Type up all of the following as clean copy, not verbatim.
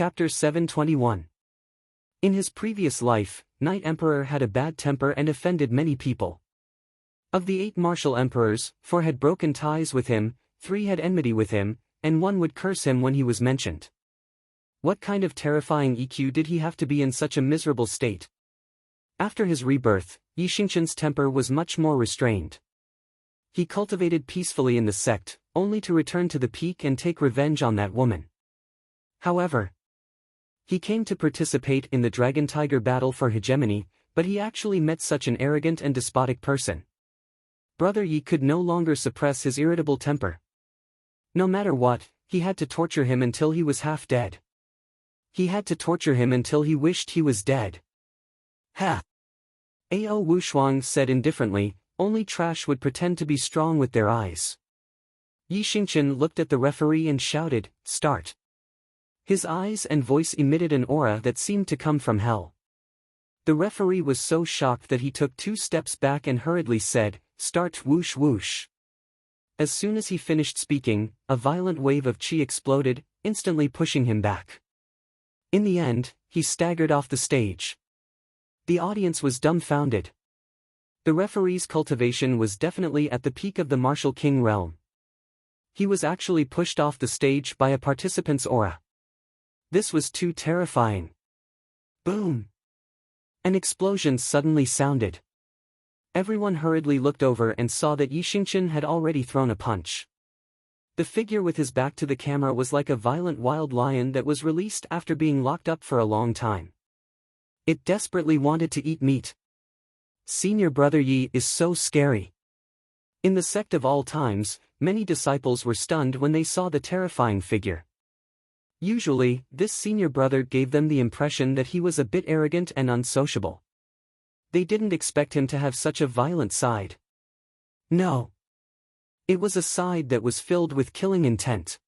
Chapter 721. In his previous life, Knight Emperor had a bad temper and offended many people. Of the 8 martial emperors, 4 had broken ties with him, 3 had enmity with him, and 1 would curse him when he was mentioned. What kind of terrifying EQ did he have to be in such a miserable state? After his rebirth, Yi Xingqian's temper was much more restrained. He cultivated peacefully in the sect, only to return to the peak and take revenge on that woman. However, he came to participate in the dragon-tiger battle for hegemony, but he actually met such an arrogant and despotic person. Brother Yi could no longer suppress his irritable temper. No matter what, he had to torture him until he was half dead. He had to torture him until he wished he was dead. Ha! Ao Wushuang said indifferently, only trash would pretend to be strong with their eyes. Yi Xingqian looked at the referee and shouted, "Start." His eyes and voice emitted an aura that seemed to come from hell. The referee was so shocked that he took 2 steps back and hurriedly said, "Start, whoosh whoosh." As soon as he finished speaking, a violent wave of qi exploded, instantly pushing him back. In the end, he staggered off the stage. The audience was dumbfounded. The referee's cultivation was definitely at the peak of the martial king realm. He was actually pushed off the stage by a participant's aura. This was too terrifying. Boom! An explosion suddenly sounded. Everyone hurriedly looked over and saw that Yi Xingqian had already thrown a punch. The figure with his back to the camera was like a violent wild lion that was released after being locked up for a long time. It desperately wanted to eat meat. Senior Brother Yi is so scary. In the sect of all times, many disciples were stunned when they saw the terrifying figure. Usually, this senior brother gave them the impression that he was a bit arrogant and unsociable. They didn't expect him to have such a violent side. No. It was a side that was filled with killing intent.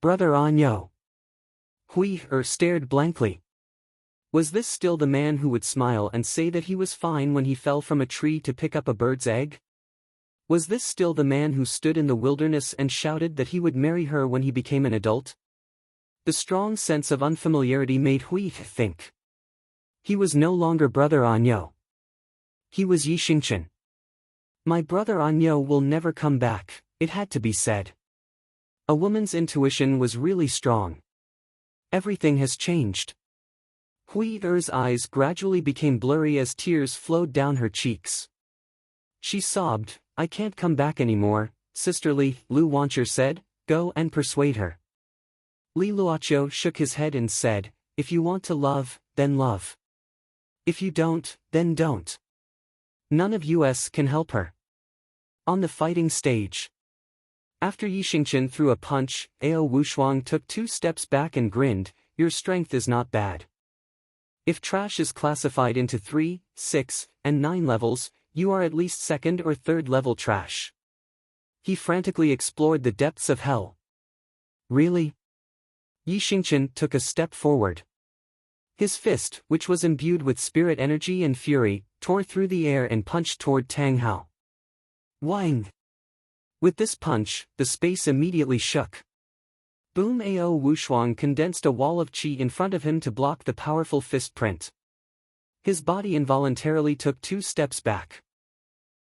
Brother Anyo. Hui stared blankly. Was this still the man who would smile and say that he was fine when he fell from a tree to pick up a bird's egg? Was this still the man who stood in the wilderness and shouted that he would marry her when he became an adult? The strong sense of unfamiliarity made Hui think. He was no longer Brother Anyo. He was Yi Xingqian. My brother Anyo will never come back, it had to be said. A woman's intuition was really strong. Everything has changed. Hui Er's eyes gradually became blurry as tears flowed down her cheeks. She sobbed, "I can't come back anymore," sisterly, Lu Wancher said, "Go and persuade her." Li Luoqiu shook his head and said, "If you want to love, then love. If you don't, then don't. None of us can help her." On the fighting stage. After Yi Xingqian threw a punch, Ao Wushuang took 2 steps back and grinned, "Your strength is not bad. If trash is classified into 3, 6, and 9 levels, you are at least 2nd or 3rd level trash." He frantically explored the depths of hell. Really? Yi Xingqian took a step forward. His fist, which was imbued with spirit energy and fury, tore through the air and punched toward Tang Hao. Wang! With this punch, the space immediately shook. Boom! Ao Wushuang condensed a wall of qi in front of him to block the powerful fist print. His body involuntarily took 2 steps back.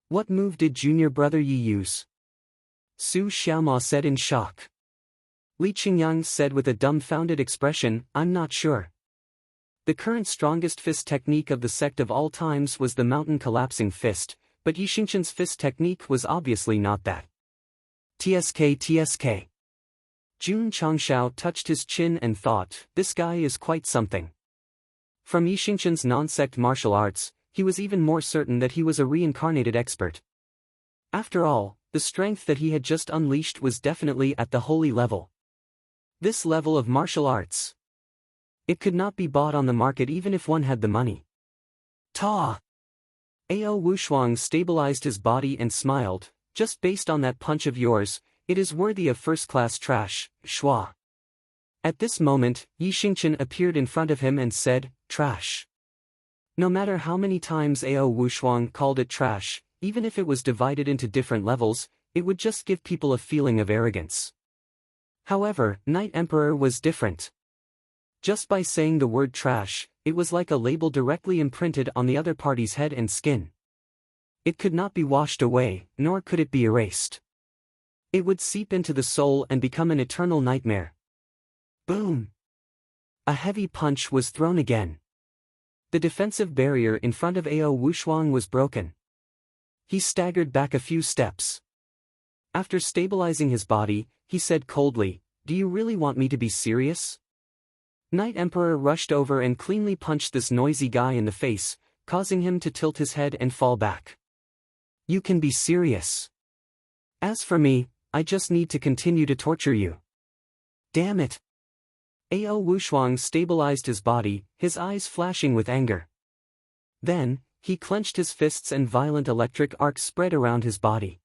What move did junior brother Yi use? Su Xiaoma said in shock. Li Qingyang said with a dumbfounded expression, "I'm not sure." The current strongest fist technique of the sect of all times was the mountain collapsing fist, but Yi Xingqian's fist technique was obviously not that. TSK. Jun Changshao touched his chin and thought, this guy is quite something. From Yi Xingqian's non-sect martial arts, he was even more certain that he was a reincarnated expert. After all, the strength that he had just unleashed was definitely at the holy level. This level of martial arts. It could not be bought on the market even if one had the money. Ta! Ao Wushuang stabilized his body and smiled, "Just based on that punch of yours, it is worthy of first-class trash, Shua." At this moment, Yi Xingqian appeared in front of him and said, "Trash." No matter how many times Ao Wushuang called it trash, even if it was divided into different levels, it would just give people a feeling of arrogance. However, Knight Emperor was different. Just by saying the word trash, it was like a label directly imprinted on the other party's head and skin. It could not be washed away, nor could it be erased. It would seep into the soul and become an eternal nightmare. Boom! A heavy punch was thrown again. The defensive barrier in front of Ao Wushuang was broken. He staggered back a few steps. After stabilizing his body, he said coldly, "Do you really want me to be serious?" Night Emperor rushed over and cleanly punched this noisy guy in the face, causing him to tilt his head and fall back. "You can be serious. As for me, I just need to continue to torture you." "Damn it." Ao Wushuang stabilized his body, his eyes flashing with anger. Then, he clenched his fists and violent electric arcs spread around his body.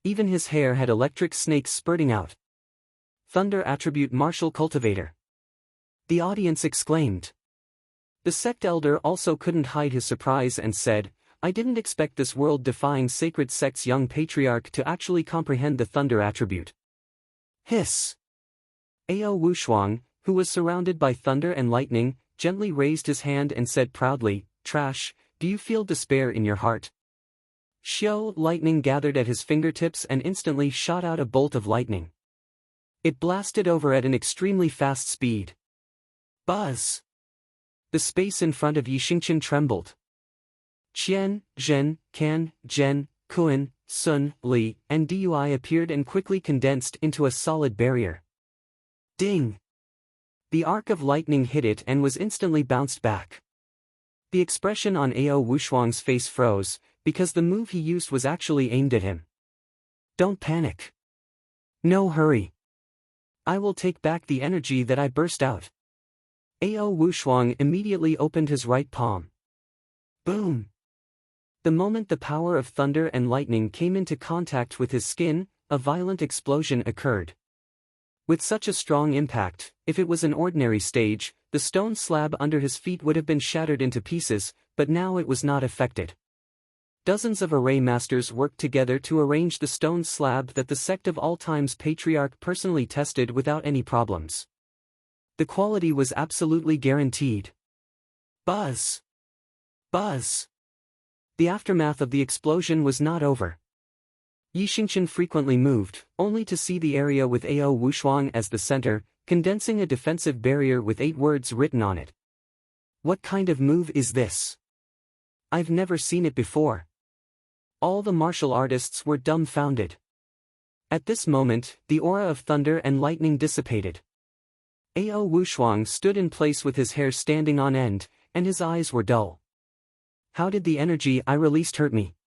Even his hair had electric snakes spurting out. Thunder attribute martial cultivator. The audience exclaimed. The sect elder also couldn't hide his surprise and said, "I didn't expect this world-defying sacred sect's young patriarch to actually comprehend the thunder attribute." Hiss! Ao Wushuang, who was surrounded by thunder and lightning, gently raised his hand and said proudly, "Trash, do you feel despair in your heart?" Xiao lightning gathered at his fingertips and instantly shot out a bolt of lightning. It blasted over at an extremely fast speed. Buzz! The space in front of Yixingqian trembled. Qian, Zhen, Kan, Zhen, Kuan, Sun, Li, and Dui appeared and quickly condensed into a solid barrier. Ding! The arc of lightning hit it and was instantly bounced back. The expression on Ao Wushuang's face froze, because the move he used was actually aimed at him. "Don't panic. No hurry. I will take back the energy that I burst out." Ao Wushuang immediately opened his right palm. Boom! The moment the power of thunder and lightning came into contact with his skin, a violent explosion occurred. With such a strong impact, if it was an ordinary stage, the stone slab under his feet would have been shattered into pieces, but now it was not affected. Dozens of array masters worked together to arrange the stone slab that the Sect of All Time's patriarch personally tested without any problems. The quality was absolutely guaranteed. Buzz! Buzz! The aftermath of the explosion was not over. Yixingqian frequently moved, only to see the area with Ao Wushuang as the center, condensing a defensive barrier with 8 words written on it. What kind of move is this? I've never seen it before. All the martial artists were dumbfounded. At this moment, the aura of thunder and lightning dissipated. Ao Wushuang stood in place with his hair standing on end, and his eyes were dull. How did the energy I released hurt me?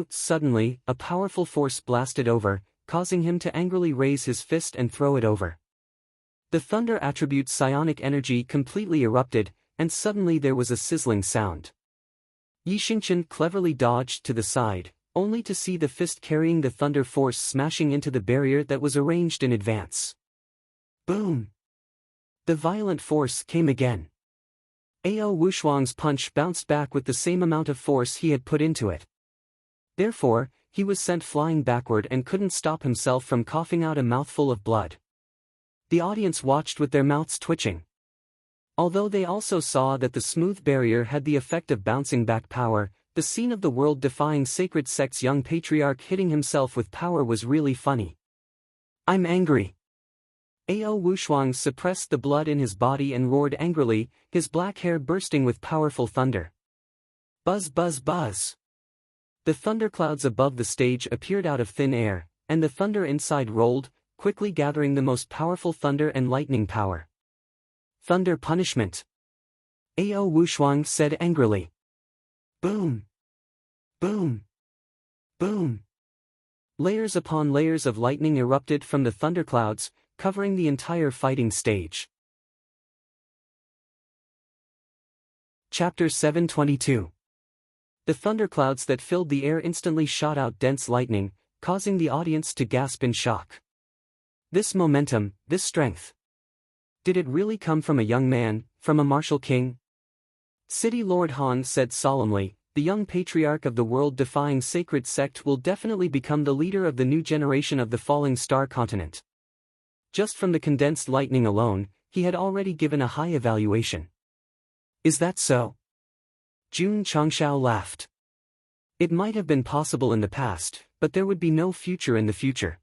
Suddenly, a powerful force blasted over, causing him to angrily raise his fist and throw it over. The thunder attribute psionic energy completely erupted, and suddenly there was a sizzling sound. Yixingqian cleverly dodged to the side, only to see the fist carrying the thunder force smashing into the barrier that was arranged in advance. Boom! The violent force came again. Ao Wushuang's punch bounced back with the same amount of force he had put into it. Therefore, he was sent flying backward and couldn't stop himself from coughing out a mouthful of blood. The audience watched with their mouths twitching. Although they also saw that the smooth barrier had the effect of bouncing back power, the scene of the world-defying sacred sect's young patriarch hitting himself with power was really funny. "I'm angry." Ao Wushuang suppressed the blood in his body and roared angrily, his black hair bursting with powerful thunder. Buzz buzz buzz. The thunderclouds above the stage appeared out of thin air, and the thunder inside rolled, quickly gathering the most powerful thunder and lightning power. "Thunder punishment," Ao Wushuang said angrily. Boom! Boom! Boom! Layers upon layers of lightning erupted from the thunderclouds, covering the entire fighting stage. Chapter 722. The thunderclouds that filled the air instantly shot out dense lightning, causing the audience to gasp in shock. This momentum, this strength. Did it really come from a young man, from a martial king? City Lord Han said solemnly, "The young patriarch of the world-defying sacred sect will definitely become the leader of the new generation of the falling star continent." Just from the condensed lightning alone, he had already given a high evaluation. Is that so? Jun Changshao laughed. It might have been possible in the past, but there would be no future in the future.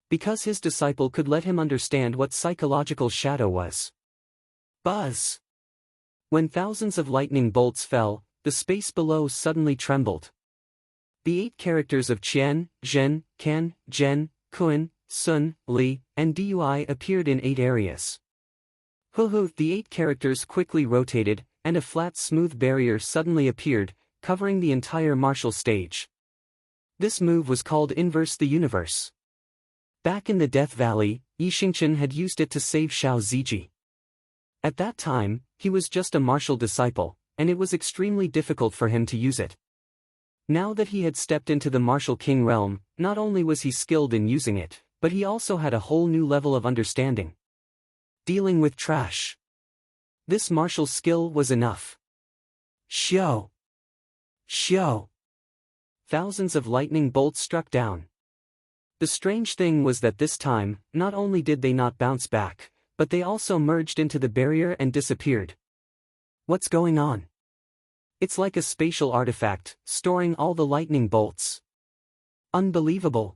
Because his disciple could let him understand what psychological shadow was. Buzz! When thousands of lightning bolts fell, the space below suddenly trembled. The 8 characters of Qian, Zhen, Kan, Zhen, Kun, Sun, Li, and Dui appeared in 8 areas. The 8 characters quickly rotated, and a flat smooth barrier suddenly appeared, covering the entire martial stage. This move was called Inverse the Universe. Back in the Death Valley, Yi Xingqian had used it to save Xiao Ziji. At that time, he was just a martial disciple, and it was extremely difficult for him to use it. Now that he had stepped into the martial king realm, not only was he skilled in using it, but he also had a whole new level of understanding. Dealing with trash. This martial skill was enough. Xiao! Xiao! Thousands of lightning bolts struck down. The strange thing was that this time, not only did they not bounce back, but they also merged into the barrier and disappeared. What's going on? It's like a spatial artifact, storing all the lightning bolts. Unbelievable.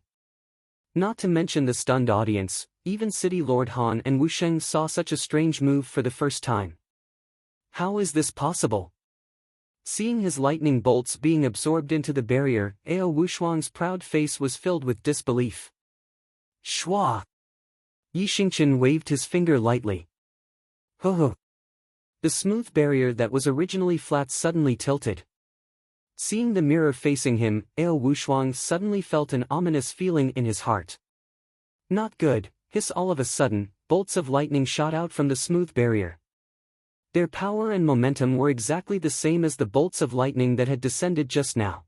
Not to mention the stunned audience, even City Lord Han and Wusheng saw such a strange move for the first time. How is this possible? Seeing his lightning bolts being absorbed into the barrier, Ao Wushuang's proud face was filled with disbelief. Shua! Yi Xingqian waved his finger lightly. The smooth barrier that was originally flat suddenly tilted. Seeing the mirror facing him, Ao Wushuang suddenly felt an ominous feeling in his heart. Not good. Hiss! All of a sudden, bolts of lightning shot out from the smooth barrier. Their power and momentum were exactly the same as the bolts of lightning that had descended just now.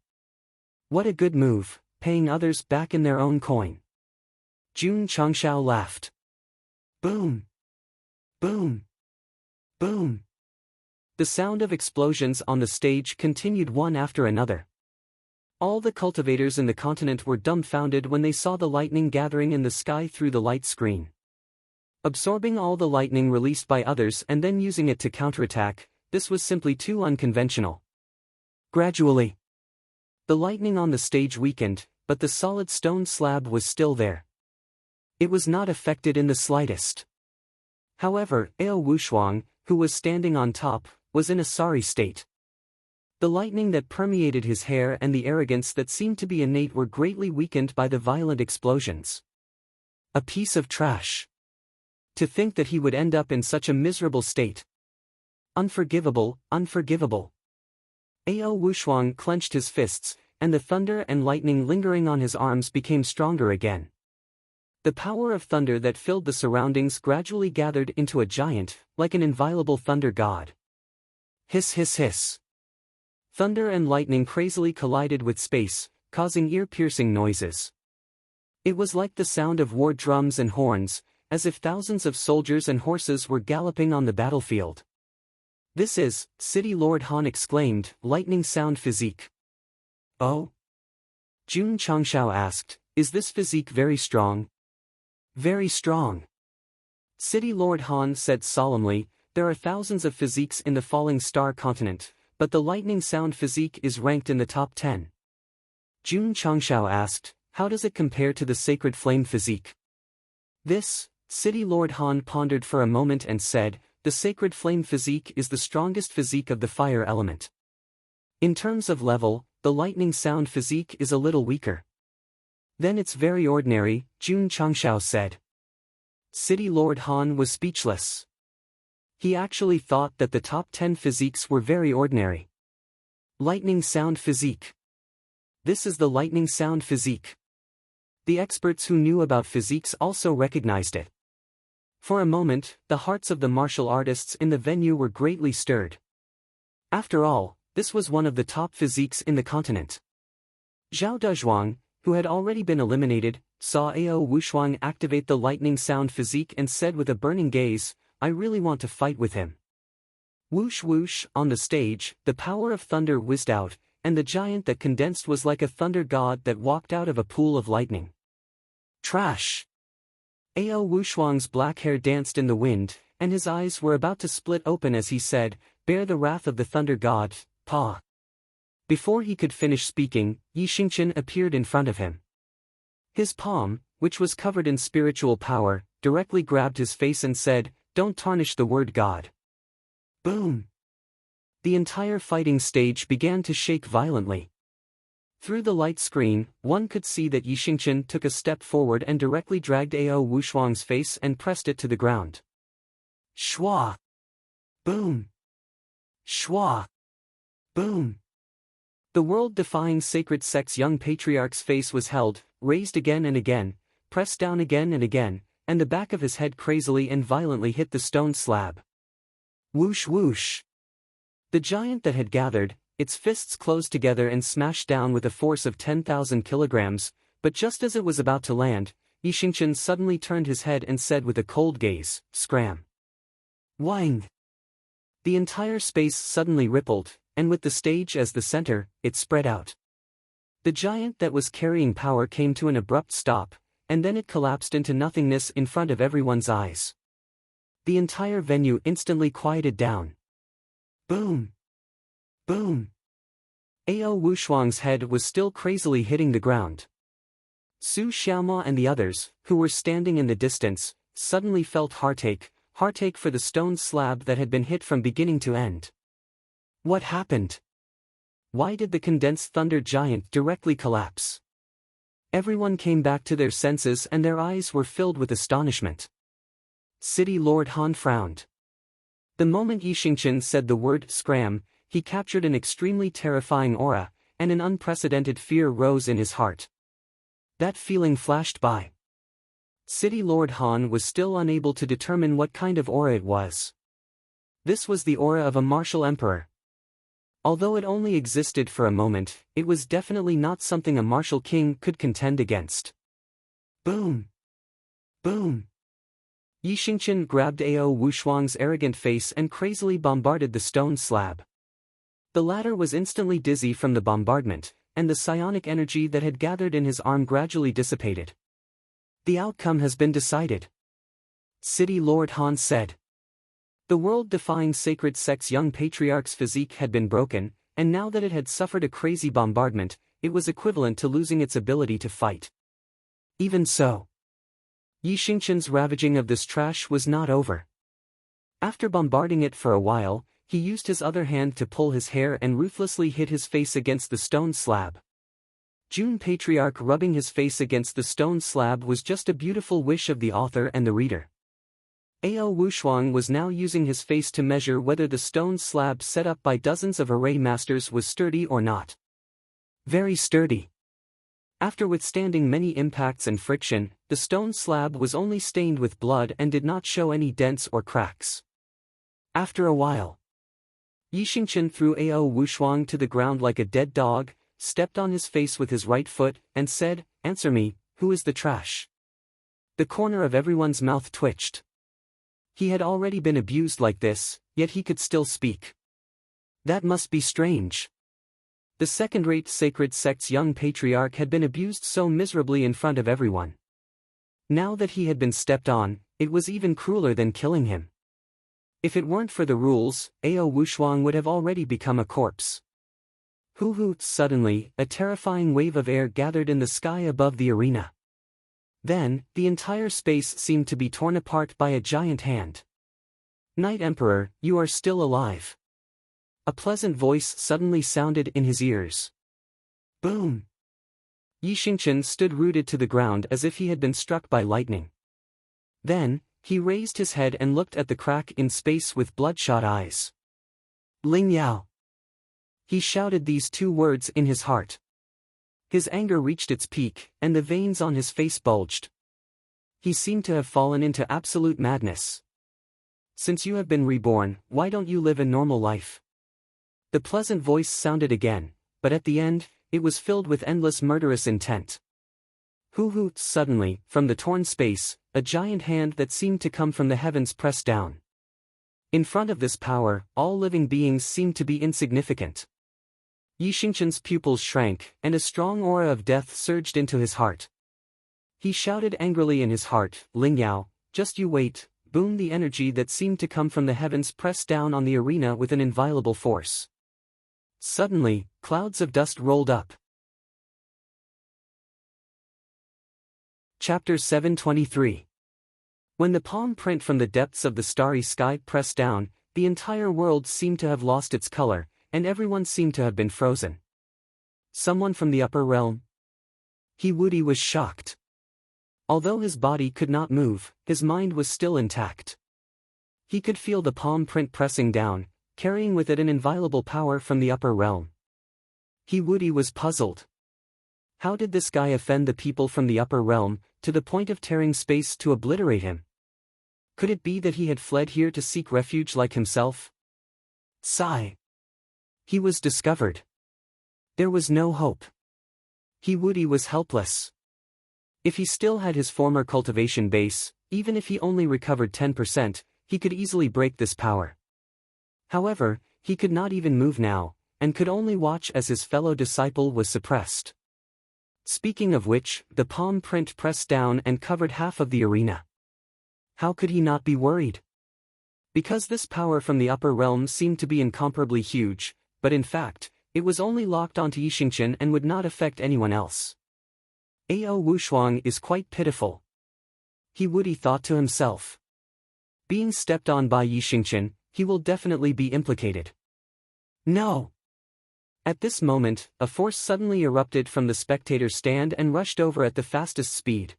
What a good move, paying others back in their own coin. Jun Changshao laughed. Boom! Boom! Boom! The sound of explosions on the stage continued one after another. All the cultivators in the continent were dumbfounded when they saw the lightning gathering in the sky through the light screen. Absorbing all the lightning released by others and then using it to counterattack, this was simply too unconventional. Gradually, the lightning on the stage weakened, but the solid stone slab was still there. It was not affected in the slightest. However, Ao Wushuang, who was standing on top, was in a sorry state. The lightning that permeated his hair and the arrogance that seemed to be innate were greatly weakened by the violent explosions. A piece of trash. To think that he would end up in such a miserable state. Unforgivable, unforgivable. Ao Wushuang clenched his fists, and the thunder and lightning lingering on his arms became stronger again. The power of thunder that filled the surroundings gradually gathered into a giant, like an inviolable thunder god. Hiss hiss hiss. Thunder and lightning crazily collided with space, causing ear-piercing noises. It was like the sound of war drums and horns, as if thousands of soldiers and horses were galloping on the battlefield. This is, City Lord Han exclaimed, lightning sound physique. Oh? Jun Changshao asked, is this physique very strong? Very strong. City Lord Han said solemnly, there are thousands of physiques in the Falling Star continent, but the lightning sound physique is ranked in the top 10. Jun Changshao asked, how does it compare to the Sacred Flame physique? This, City Lord Han pondered for a moment and said, the Sacred Flame physique is the strongest physique of the fire element. In terms of level, the lightning sound physique is a little weaker. Then it's very ordinary, Jun Changshao said. City Lord Han was speechless. He actually thought that the top 10 physiques were very ordinary. Lightning sound physique. This is the lightning sound physique. The experts who knew about physiques also recognized it. For a moment, the hearts of the martial artists in the venue were greatly stirred. After all, this was one of the top physiques in the continent. Zhao Dezhuang, who had already been eliminated, saw Ao Wushuang activate the lightning sound physique and said with a burning gaze, I really want to fight with him. Whoosh whoosh, on the stage, the power of thunder whizzed out, and the giant that condensed was like a thunder god that walked out of a pool of lightning. Trash! Ao Wushuang's black hair danced in the wind, and his eyes were about to split open as he said, "Bear the wrath of the thunder god, Pa." Before he could finish speaking, Yi Xingqian appeared in front of him. His palm, which was covered in spiritual power, directly grabbed his face and said, "Don't tarnish the word God." Boom! The entire fighting stage began to shake violently. Through the light screen, one could see that Yi Xingqian took a step forward and directly dragged Ao Wushuang's face and pressed it to the ground. Shwa! Boom! Shwa! Boom! The world-defying sacred sect's young patriarch's face was held, raised again and again, pressed down again and again, and the back of his head crazily and violently hit the stone slab. Whoosh whoosh! The giant that had gathered, its fists closed together and smashed down with a force of 10,000 kilograms, but just as it was about to land, Yi Xingqian suddenly turned his head and said with a cold gaze, "Scram!" Wang! The entire space suddenly rippled, and with the stage as the center, it spread out. The giant that was carrying power came to an abrupt stop, and then it collapsed into nothingness in front of everyone's eyes. The entire venue instantly quieted down. Boom! Boom! Ao Wushuang's head was still crazily hitting the ground. Su Xiaoma and the others, who were standing in the distance, suddenly felt heartache for the stone slab that had been hit from beginning to end. What happened? Why did the condensed thunder giant directly collapse? Everyone came back to their senses and their eyes were filled with astonishment. City Lord Han frowned. The moment Yi Xingqian said the word "scram," he captured an extremely terrifying aura, and an unprecedented fear rose in his heart. That feeling flashed by. City Lord Han was still unable to determine what kind of aura it was. This was the aura of a martial emperor. Although it only existed for a moment, it was definitely not something a martial king could contend against. Boom! Boom! Yi Xingqian grabbed Ao Wushuang's arrogant face and crazily bombarded the stone slab. The latter was instantly dizzy from the bombardment, and the psionic energy that had gathered in his arm gradually dissipated. The outcome has been decided. City Lord Han said. The world-defying sacred sect's young patriarch's physique had been broken, and now that it had suffered a crazy bombardment, it was equivalent to losing its ability to fight. Even so, Yi Xingqian's ravaging of this trash was not over. After bombarding it for a while, he used his other hand to pull his hair and ruthlessly hit his face against the stone slab. June Patriarch rubbing his face against the stone slab was just a beautiful wish of the author and the reader. Ao Wushuang was now using his face to measure whether the stone slab set up by dozens of array masters was sturdy or not. Very sturdy. After withstanding many impacts and friction, the stone slab was only stained with blood and did not show any dents or cracks. After a while, Yi Xingqian threw Ao Wushuang to the ground like a dead dog, stepped on his face with his right foot, and said, "Answer me, who is the trash?" The corner of everyone's mouth twitched. He had already been abused like this, yet he could still speak. That must be strange. The second-rate sacred sect's young patriarch had been abused so miserably in front of everyone. Now that he had been stepped on, it was even crueler than killing him. If it weren't for the rules, Ao Wushuang would have already become a corpse. Hoo-hoo! Suddenly, a terrifying wave of air gathered in the sky above the arena. Then, the entire space seemed to be torn apart by a giant hand. "Night Emperor, you are still alive." A pleasant voice suddenly sounded in his ears. Boom! Yi Xingqian stood rooted to the ground as if he had been struck by lightning. Then, he raised his head and looked at the crack in space with bloodshot eyes. Ling Yao. He shouted these two words in his heart. His anger reached its peak, and the veins on his face bulged. He seemed to have fallen into absolute madness. "Since you have been reborn, why don't you live a normal life?" The pleasant voice sounded again, but at the end, it was filled with endless murderous intent. Hoo-hoo! Suddenly, from the torn space, a giant hand that seemed to come from the heavens pressed down. In front of this power, all living beings seemed to be insignificant. Yi Xingqian's pupils shrank, and a strong aura of death surged into his heart. He shouted angrily in his heart, "Ling Yao, just you wait, boom, the energy that seemed to come from the heavens pressed down on the arena with an inviolable force. Suddenly, clouds of dust rolled up. Chapter 723. When the palm print from the depths of the starry sky pressed down, the entire world seemed to have lost its color, and everyone seemed to have been frozen. Someone from the upper realm? Woody was shocked. Although his body could not move, his mind was still intact. He could feel the palm print pressing down, carrying with it an inviolable power from the upper realm. Woody was puzzled. How did this guy offend the people from the upper realm, to the point of tearing space to obliterate him? Could it be that he had fled here to seek refuge like himself? Sigh. He was discovered. There was no hope. Woody was helpless. If he still had his former cultivation base, even if he only recovered 10%, he could easily break this power. However, he could not even move now, and could only watch as his fellow disciple was suppressed. Speaking of which, the palm print pressed down and covered half of the arena. How could he not be worried? Because this power from the upper realm seemed to be incomparably huge, but in fact, it was only locked onto Yixingchen and would not affect anyone else. Ao Wushuang is quite pitiful. Woody thought to himself. Being stepped on by Yixingchen, he will definitely be implicated. No! At this moment, a force suddenly erupted from the spectator stand and rushed over at the fastest speed.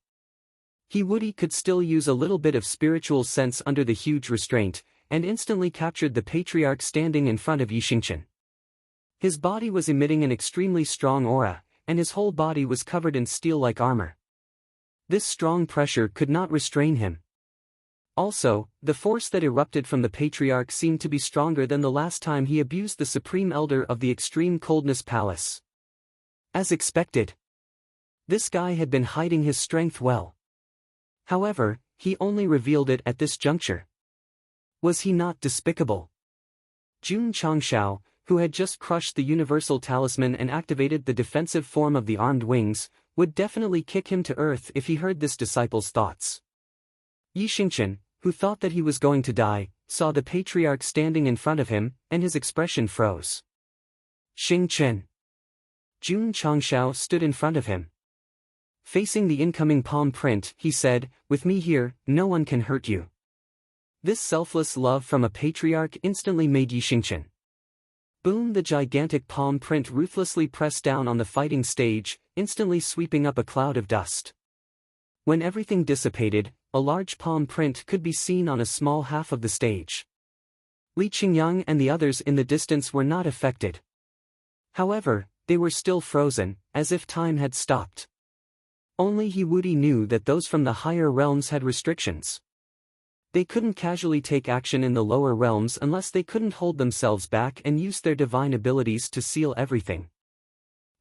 Woody could still use a little bit of spiritual sense under the huge restraint, and instantly captured the patriarch standing in front of Yixingchen. His body was emitting an extremely strong aura, and his whole body was covered in steel-like armor. This strong pressure could not restrain him. Also, the force that erupted from the patriarch seemed to be stronger than the last time he abused the supreme elder of the extreme coldness palace. As expected. This guy had been hiding his strength well. However, he only revealed it at this juncture. Was he not despicable? Jun Changshao, who had just crushed the universal talisman and activated the defensive form of the armed wings, would definitely kick him to earth if he heard this disciple's thoughts. Yixingchen, who thought that he was going to die, saw the patriarch standing in front of him, and his expression froze. Xingchen. Jun Changshao stood in front of him. Facing the incoming palm print, he said, "With me here, no one can hurt you." This selfless love from a patriarch instantly made Yixingchen. Boom! The gigantic palm print ruthlessly pressed down on the fighting stage, instantly sweeping up a cloud of dust. When everything dissipated, a large palm print could be seen on a small half of the stage. Li Qingyang and the others in the distance were not affected. However, they were still frozen, as if time had stopped. Only Woody knew that those from the higher realms had restrictions. They couldn't casually take action in the lower realms unless they couldn't hold themselves back and use their divine abilities to seal everything.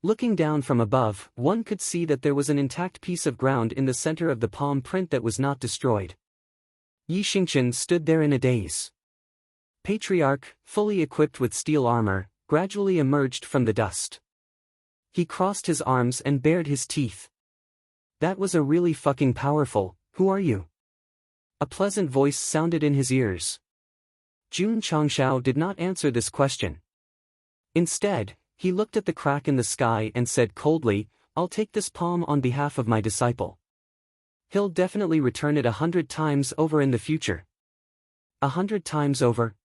Looking down from above, one could see that there was an intact piece of ground in the center of the palm print that was not destroyed. Yixingchen stood there in a daze. Patriarch, fully equipped with steel armor, gradually emerged from the dust. He crossed his arms and bared his teeth. That was a really fucking powerful, "Who are you?" A pleasant voice sounded in his ears. Jun Changshao did not answer this question. Instead, he looked at the crack in the sky and said coldly, "I'll take this palm on behalf of my disciple. He'll definitely return it 100 times over in the future." 100 times over?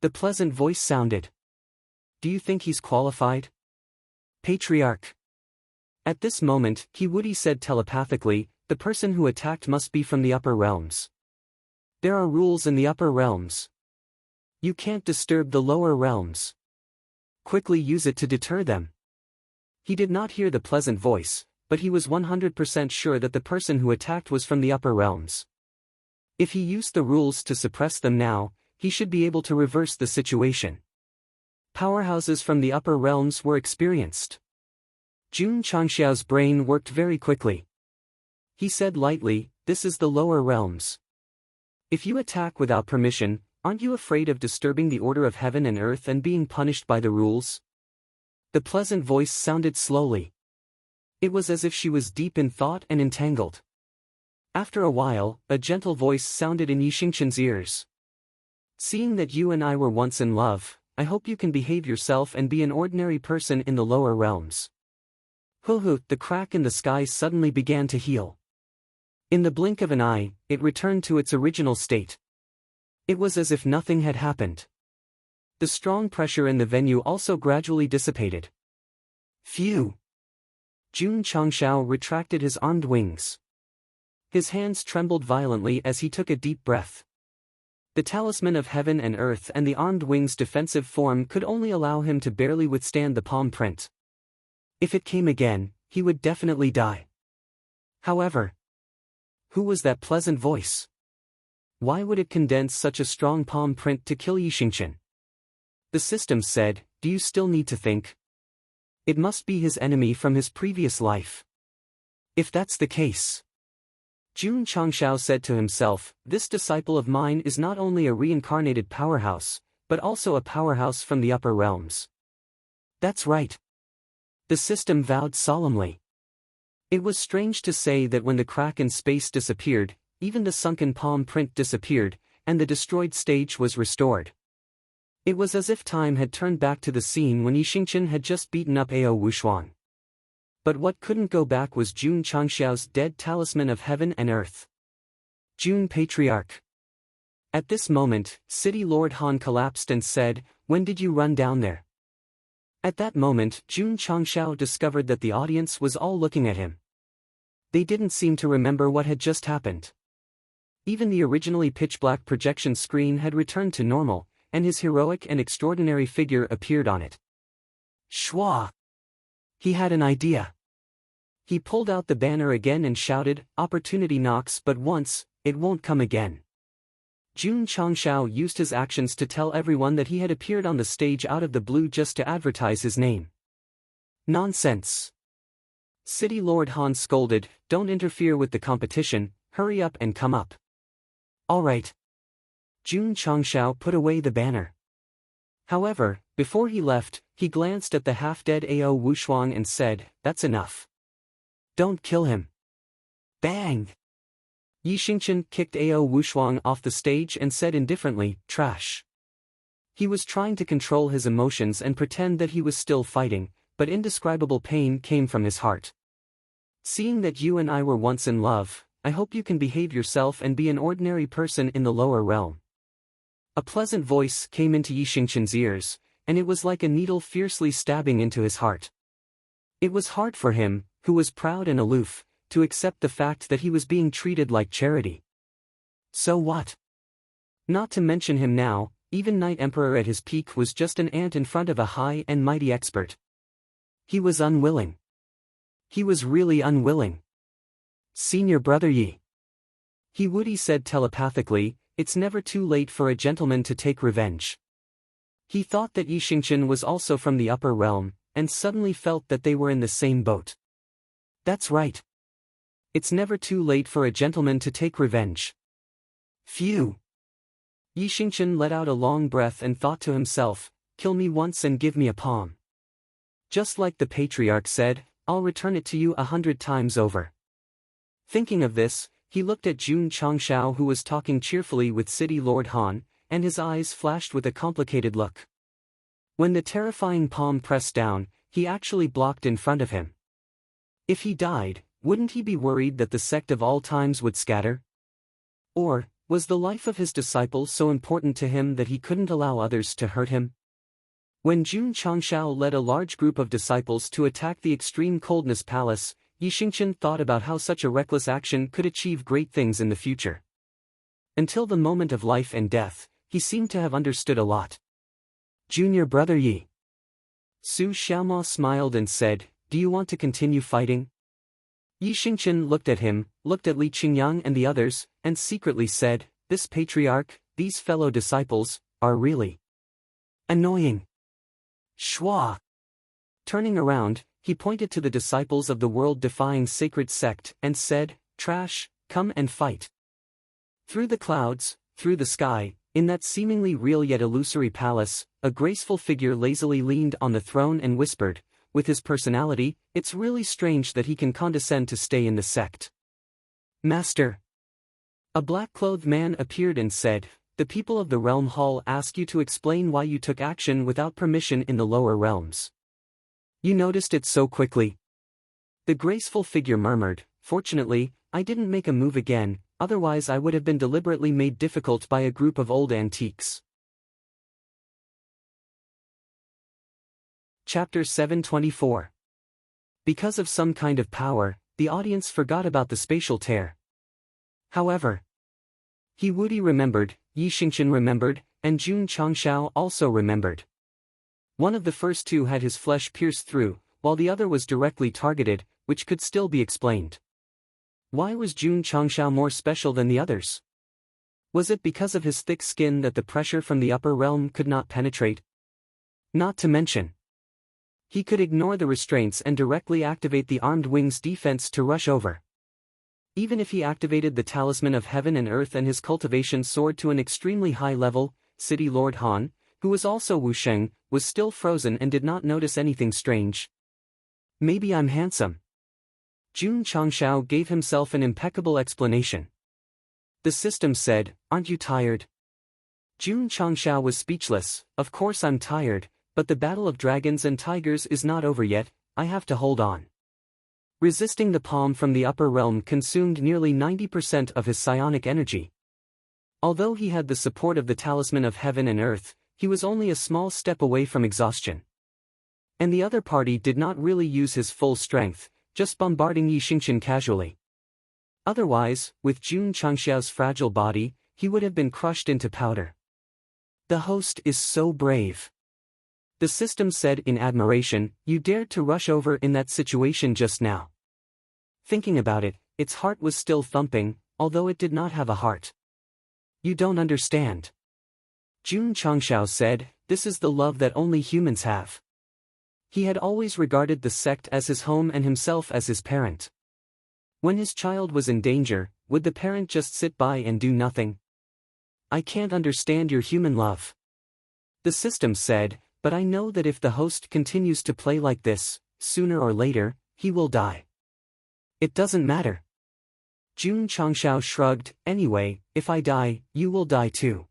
The pleasant voice sounded. Do you think he's qualified? Patriarch. At this moment, Woody said telepathically, "The person who attacked must be from the upper realms. There are rules in the upper realms. You can't disturb the lower realms. Quickly use it to deter them." He did not hear the pleasant voice, but he was 100% sure that the person who attacked was from the upper realms. If he used the rules to suppress them now, he should be able to reverse the situation. Powerhouses from the upper realms were experienced. Jun Changshao's brain worked very quickly. He said lightly, "This is the lower realms. If you attack without permission, aren't you afraid of disturbing the order of heaven and earth and being punished by the rules?" The pleasant voice sounded slowly. It was as if she was deep in thought and entangled. After a while, a gentle voice sounded in Yixingchen's ears. Seeing that you and I were once in love, I hope you can behave yourself and be an ordinary person in the lower realms. The crack in the sky suddenly began to heal. In the blink of an eye, it returned to its original state. It was as if nothing had happened. The strong pressure in the venue also gradually dissipated. Phew! Jun Changshao retracted his armed wings. His hands trembled violently as he took a deep breath. The talisman of heaven and earth and the armed wings' defensive form could only allow him to barely withstand the palm print. If it came again, he would definitely die. However, who was that pleasant voice? Why would it condense such a strong palm print to kill Yixingchen? The system said, "Do you still need to think?" It must be his enemy from his previous life. If that's the case, Jun Changshao said to himself, this disciple of mine is not only a reincarnated powerhouse, but also a powerhouse from the upper realms. That's right. The system vowed solemnly. It was strange to say that when the crack in space disappeared, even the sunken palm print disappeared, and the destroyed stage was restored. It was as if time had turned back to the scene when Yixingchen had just beaten up Ao Wushuang. But what couldn't go back was Jun Changshao's dead talisman of heaven and earth. Jun Patriarch. At this moment, City Lord Han collapsed and said, "When did you run down there?" At that moment, Jun Changshao discovered that the audience was all looking at him. They didn't seem to remember what had just happened. Even the originally pitch-black projection screen had returned to normal, and his heroic and extraordinary figure appeared on it. Shwa! He had an idea. He pulled out the banner again and shouted, "Opportunity knocks but once, it won't come again." Jun Changshao used his actions to tell everyone that he had appeared on the stage out of the blue just to advertise his name. Nonsense! City Lord Han scolded, "Don't interfere with the competition, hurry up and come up." All right. Jun Changshao put away the banner. However, before he left, he glanced at the half-dead Ao Wushuang and said, "That's enough. Don't kill him." Bang! Yixingchen kicked Ao Wushuang off the stage and said indifferently, "Trash." He was trying to control his emotions and pretend that he was still fighting, but indescribable pain came from his heart. "Seeing that you and I were once in love, I hope you can behave yourself and be an ordinary person in the lower realm." A pleasant voice came into Yixingchen's ears, and it was like a needle fiercely stabbing into his heart. It was hard for him, who was proud and aloof, to accept the fact that he was being treated like charity. So what? Not to mention him now, even Night Emperor at his peak was just an ant in front of a high and mighty expert. He was unwilling. He was really unwilling. "Senior brother Yi," he said telepathically, "it's never too late for a gentleman to take revenge." He thought that Yixingchen was also from the upper realm, and suddenly felt that they were in the same boat. That's right. It's never too late for a gentleman to take revenge. Phew! Yixingchen let out a long breath and thought to himself, "Kill me once and give me a palm. Just like the patriarch said, I'll return it to you 100 times over." Thinking of this, he looked at Jun Changshao, who was talking cheerfully with City Lord Han, and his eyes flashed with a complicated look. When the terrifying palm pressed down, he actually blocked in front of him. If he died, wouldn't he be worried that the sect of all times would scatter? Or, was the life of his disciple so important to him that he couldn't allow others to hurt him? When Jun Changshao led a large group of disciples to attack the extreme coldness palace, Yixingchen thought about how such a reckless action could achieve great things in the future. Until the moment of life and death, he seemed to have understood a lot. "Junior brother Yi." Su Xiaoma smiled and said, "Do you want to continue fighting?" Yixingchen looked at him, looked at Li Qingyang and the others, and secretly said, "This patriarch, these fellow disciples, are really annoying." Shwa! Turning around, he pointed to the disciples of the world-defying sacred sect and said, "Trash, come and fight." Through the clouds, through the sky, in that seemingly real yet illusory palace, a graceful figure lazily leaned on the throne and whispered, "With his personality, it's really strange that he can condescend to stay in the sect." "Master." A black-clothed man appeared and said, "The people of the realm hall ask you to explain why you took action without permission in the lower realms. You noticed it so quickly." The graceful figure murmured, "Fortunately, I didn't make a move again, otherwise I would have been deliberately made difficult by a group of old antiques." Chapter 724. Because of some kind of power, the audience forgot about the spatial tear. However, He Wudi remembered, Yi Xingqian remembered, and Jun Changshao also remembered. One of the first two had his flesh pierced through, while the other was directly targeted, which could still be explained. Why was Jun Changshao more special than the others? Was it because of his thick skin that the pressure from the upper realm could not penetrate? Not to mention, he could ignore the restraints and directly activate the armed wings defense to rush over. Even if he activated the talisman of heaven and earth and his cultivation soared to an extremely high level, City Lord Han, who was also Wu Sheng, was still frozen and did not notice anything strange. "Maybe I'm handsome." Jun Changshao gave himself an impeccable explanation. The system said, "Aren't you tired?" Jun Changshao was speechless. "Of course I'm tired, but the battle of dragons and tigers is not over yet, I have to hold on." Resisting the palm from the upper realm consumed nearly 90% of his psionic energy. Although he had the support of the talisman of heaven and earth, he was only a small step away from exhaustion. And the other party did not really use his full strength, just bombarding Yi Xingqian casually. Otherwise, with Jun Changshao's fragile body, he would have been crushed into powder. "The host is so brave," the system said in admiration. "You dared to rush over in that situation just now." Thinking about it, its heart was still thumping, although it did not have a heart. "You don't understand," Jun Changshao said, "this is the love that only humans have." He had always regarded the sect as his home and himself as his parent. When his child was in danger, would the parent just sit by and do nothing? "I can't understand your human love," the system said, "but I know that if the host continues to play like this, sooner or later, he will die." "It doesn't matter." Jun Changshao shrugged, "Anyway, if I die, you will die too.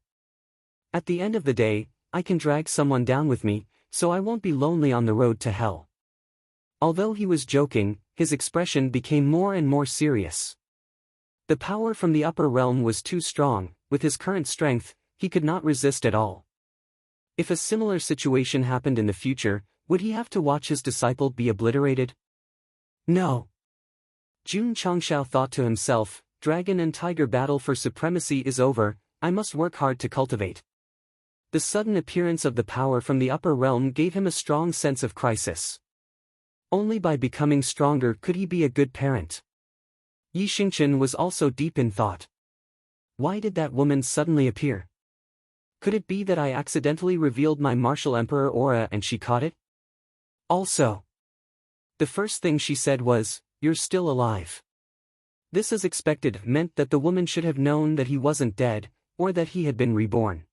At the end of the day, I can drag someone down with me, so I won't be lonely on the road to hell." Although he was joking, his expression became more and more serious. The power from the upper realm was too strong. With his current strength, he could not resist at all. If a similar situation happened in the future, would he have to watch his disciple be obliterated? No. Jun Changshao thought to himself, "Dragon and tiger battle for supremacy is over, I must work hard to cultivate." The sudden appearance of the power from the upper realm gave him a strong sense of crisis. Only by becoming stronger could he be a good parent. Yi Xingqian was also deep in thought. Why did that woman suddenly appear? Could it be that I accidentally revealed my martial emperor aura and she caught it? Also, the first thing she said was, "You're still alive." This, as expected, meant that the woman should have known that he wasn't dead, or that he had been reborn.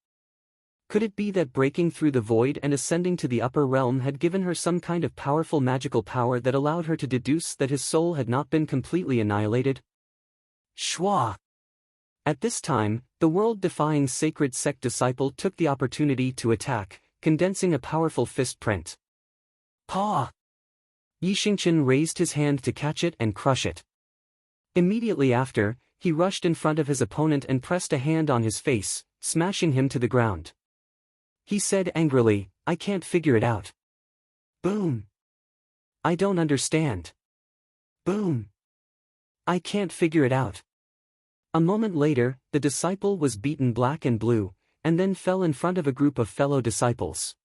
Could it be that breaking through the void and ascending to the upper realm had given her some kind of powerful magical power that allowed her to deduce that his soul had not been completely annihilated? Shwa! At this time, the world-defying sacred sect disciple took the opportunity to attack, condensing a powerful fist print. Paw! Yi Xingqian raised his hand to catch it and crush it. Immediately after, he rushed in front of his opponent and pressed a hand on his face, smashing him to the ground. He said angrily, "I can't figure it out." Boom! "I don't understand." Boom! "I can't figure it out." A moment later, the disciple was beaten black and blue, and then fell in front of a group of fellow disciples.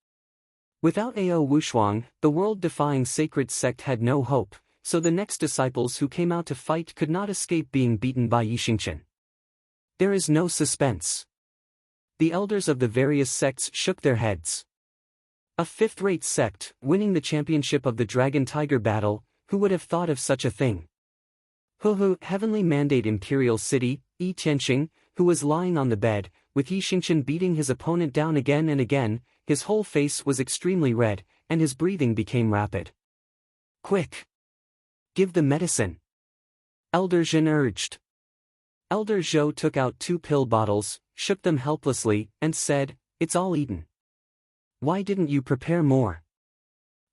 Without Ao Wushuang, the world-defying sacred sect had no hope, so the next disciples who came out to fight could not escape being beaten by Yi Xingqian. There is no suspense. The elders of the various sects shook their heads. A fifth-rate sect, winning the championship of the Dragon-Tiger battle, who would have thought of such a thing? Heavenly Mandate Imperial City, Yi Tianxing, who was lying on the bed, with Yi Xingqian beating his opponent down again and again, his whole face was extremely red, and his breathing became rapid. "Quick! Give the medicine!" Elder Zhen urged. Elder Zhou took out 2 pill bottles, shook them helplessly, and said, "It's all eaten. Why didn't you prepare more?"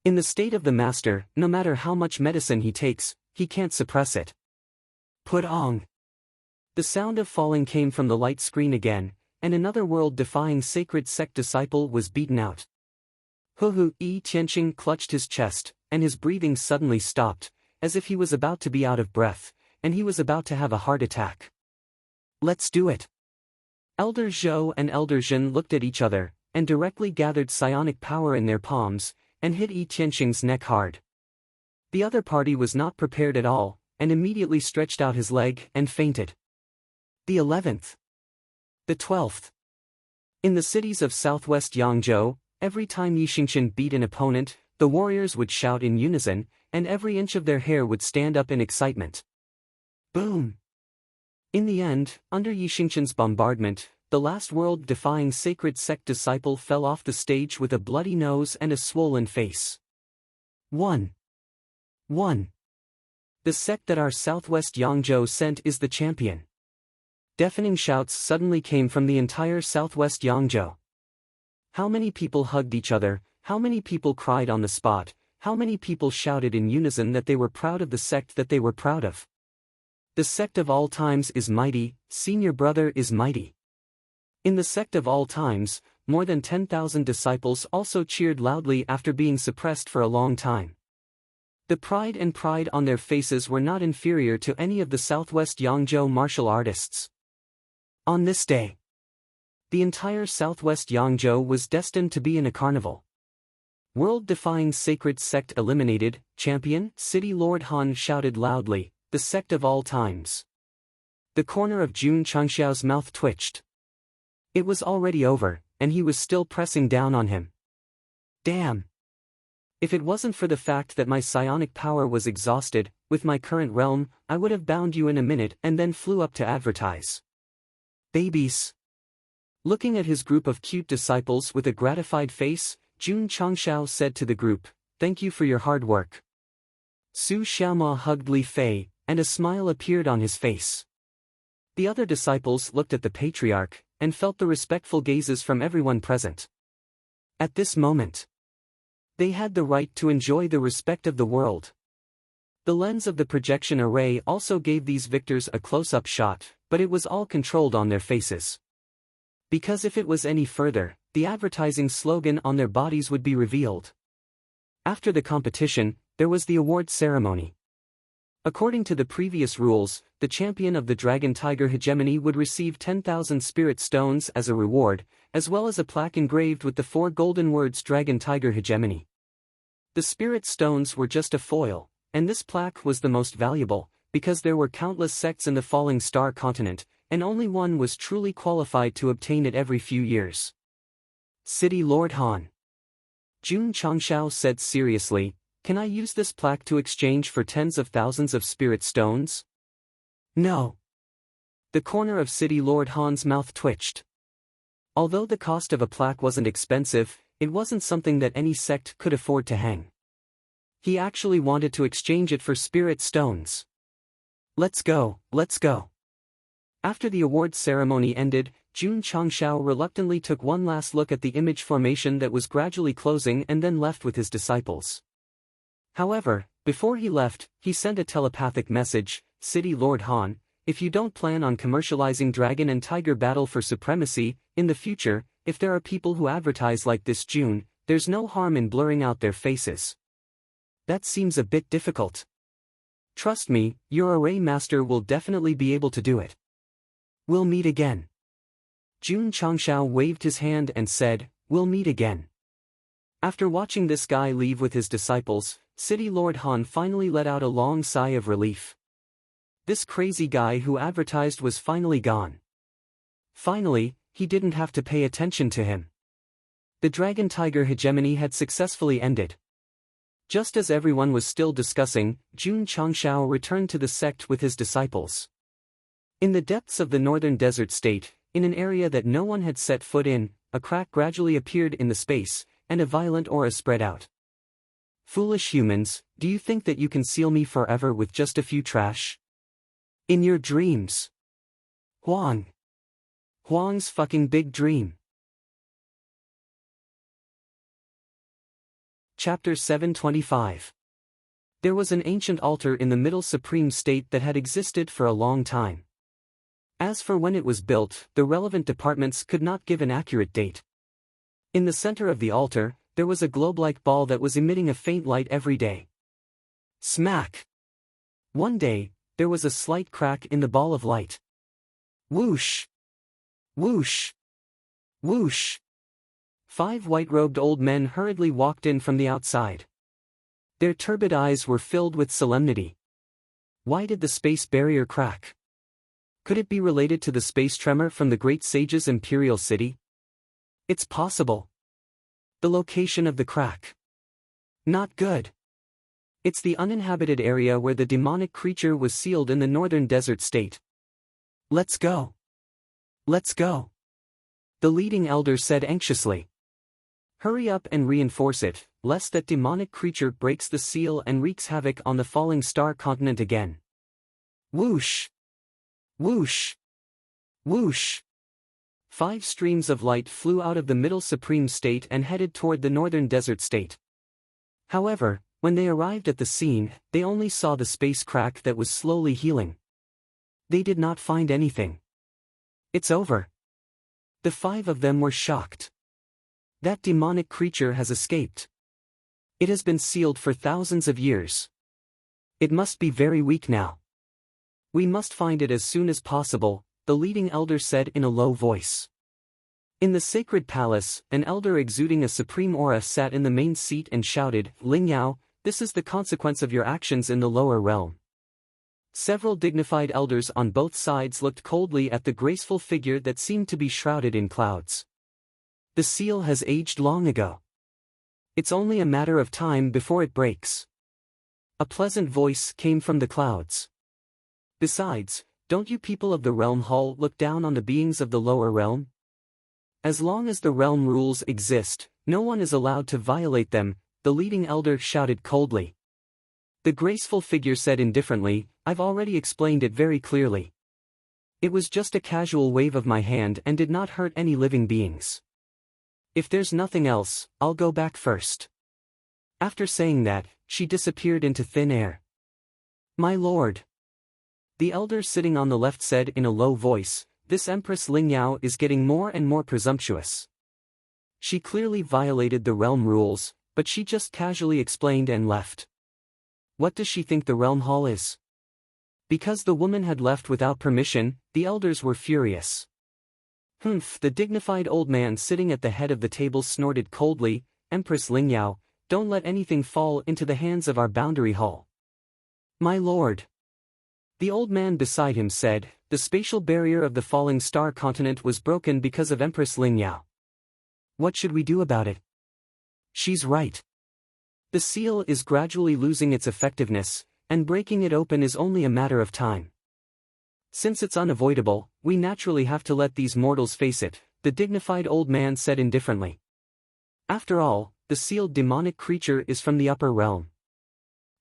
In the state of the master, no matter how much medicine he takes, he can't suppress it. Put on. The sound of falling came from the light screen again, and another world-defying sacred sect disciple was beaten out. Yi Tianqing clutched his chest, and his breathing suddenly stopped, as if he was about to be out of breath, and he was about to have a heart attack. Let's do it. Elder Zhou and Elder Zhen looked at each other, and directly gathered psionic power in their palms, and hit Yi Tianqing's neck hard. The other party was not prepared at all, and immediately stretched out his leg and fainted. The 11th. The 12th. In the cities of southwest Yangzhou, every time Yi Xingqian beat an opponent, the warriors would shout in unison, and every inch of their hair would stand up in excitement. Boom! In the end, under Yi Xingqian's bombardment, the last world-defying sacred sect disciple fell off the stage with a bloody nose and a swollen face. 1. The sect that our southwest Yangzhou sent is the champion. Deafening shouts suddenly came from the entire southwest Yangzhou. How many people hugged each other, how many people cried on the spot, how many people shouted in unison that they were proud of the sect that they were proud of. The sect of all times is mighty, senior brother is mighty. In the sect of all times, more than 10,000 disciples also cheered loudly after being suppressed for a long time. The pride on their faces were not inferior to any of the southwest Yangzhou martial artists. On this day, the entire southwest Yangzhou was destined to be in a carnival. World-defying sacred sect eliminated, champion, City Lord Han shouted loudly, the sect of all times. The corner of Jun Changxiao's mouth twitched. It was already over, and he was still pressing down on him. Damn! If it wasn't for the fact that my psionic power was exhausted, with my current realm, I would have bound you in a minute and then flew up to advertise. Babies. Looking at his group of cute disciples with a gratified face, Jun Changxiao said to the group, "Thank you for your hard work." Su Xiaoma hugged Li Fei, and a smile appeared on his face. The other disciples looked at the patriarch, and felt the respectful gazes from everyone present. At this moment, they had the right to enjoy the respect of the world. The lens of the projection array also gave these victors a close-up shot, but it was all controlled on their faces. Because if it was any further, the advertising slogan on their bodies would be revealed. After the competition, there was the award ceremony. According to the previous rules, the champion of the Dragon Tiger hegemony would receive 10,000 spirit stones as a reward, as well as a plaque engraved with the 4 golden words Dragon Tiger hegemony. The spirit stones were just a foil, and this plaque was the most valuable, because there were countless sects in the Falling Star continent, and only one was truly qualified to obtain it every few years. City Lord Han. Jun Changxiao said seriously, "Can I use this plaque to exchange for tens of thousands of spirit stones?" No. The corner of City Lord Han's mouth twitched. Although the cost of a plaque wasn't expensive, it wasn't something that any sect could afford to hang. He actually wanted to exchange it for spirit stones. Let's go, let's go. After the award ceremony ended, Jun Changxiao reluctantly took one last look at the image formation that was gradually closing and then left with his disciples. However, before he left, he sent a telepathic message, "City Lord Han, if you don't plan on commercializing Dragon and Tiger battle for supremacy, in the future, if there are people who advertise like this June, there's no harm in blurring out their faces. That seems a bit difficult. Trust me, your array master will definitely be able to do it. We'll meet again." Jun Changxiao waved his hand and said, "We'll meet again." After watching this guy leave with his disciples, City Lord Han finally let out a long sigh of relief. This crazy guy who advertised was finally gone. Finally, he didn't have to pay attention to him. The Dragon Tiger hegemony had successfully ended. Just as everyone was still discussing, Jun Changxiao returned to the sect with his disciples. In the depths of the northern desert state, in an area that no one had set foot in, a crack gradually appeared in the space, and a violent aura spread out. "Foolish humans, do you think that you can seal me forever with just a few trash? In your dreams. Huang. Huang's fucking big dream. Chapter 725. There was an ancient altar in the Middle Supreme State that had existed for a long time. As for when it was built, the relevant departments could not give an accurate date. In the center of the altar, there was a globe-like ball that was emitting a faint light every day. Smack! One day, there was a slight crack in the ball of light. Whoosh! Whoosh! Whoosh! 5 white-robed old men hurriedly walked in from the outside. Their turbid eyes were filled with solemnity. Why did the space barrier crack? Could it be related to the space tremor from the great sage's imperial city? It's possible. The location of the crack. Not good. It's the uninhabited area where the demonic creature was sealed in the northern desert state. Let's go. Let's go. The leading elder said anxiously. Hurry up and reinforce it, lest that demonic creature breaks the seal and wreaks havoc on the falling star continent again. Whoosh! Whoosh! Whoosh! 5 streams of light flew out of the Middle Supreme State and headed toward the northern desert state. However, when they arrived at the scene, they only saw the space crack that was slowly healing. They did not find anything. It's over. The 5 of them were shocked. That demonic creature has escaped. It has been sealed for thousands of years. It must be very weak now. We must find it as soon as possible, the leading elder said in a low voice. In the sacred palace, an elder exuding a supreme aura sat in the main seat and shouted, "Ling Yao, this is the consequence of your actions in the lower realm." Several dignified elders on both sides looked coldly at the graceful figure that seemed to be shrouded in clouds. The seal has aged long ago. It's only a matter of time before it breaks. A pleasant voice came from the clouds. Besides, don't you people of the realm hall look down on the beings of the lower realm? As long as the realm rules exist, no one is allowed to violate them, the leading elder shouted coldly. The graceful figure said indifferently, I've already explained it very clearly. It was just a casual wave of my hand and did not hurt any living beings. If there's nothing else, I'll go back first. After saying that, she disappeared into thin air. My lord. The elder sitting on the left said in a low voice, this Empress Ling Yao is getting more and more presumptuous. She clearly violated the realm rules, but she just casually explained and left. What does she think the realm hall is? Because the woman had left without permission, the elders were furious. Humph, the dignified old man sitting at the head of the table snorted coldly, Empress Ling Yao, don't let anything fall into the hands of our boundary hall. My lord. The old man beside him said, the spatial barrier of the falling star continent was broken because of Empress Ling Yao. What should we do about it? She's right. The seal is gradually losing its effectiveness, and breaking it open is only a matter of time. Since it's unavoidable, we naturally have to let these mortals face it, the dignified old man said indifferently. After all, the sealed demonic creature is from the upper realm.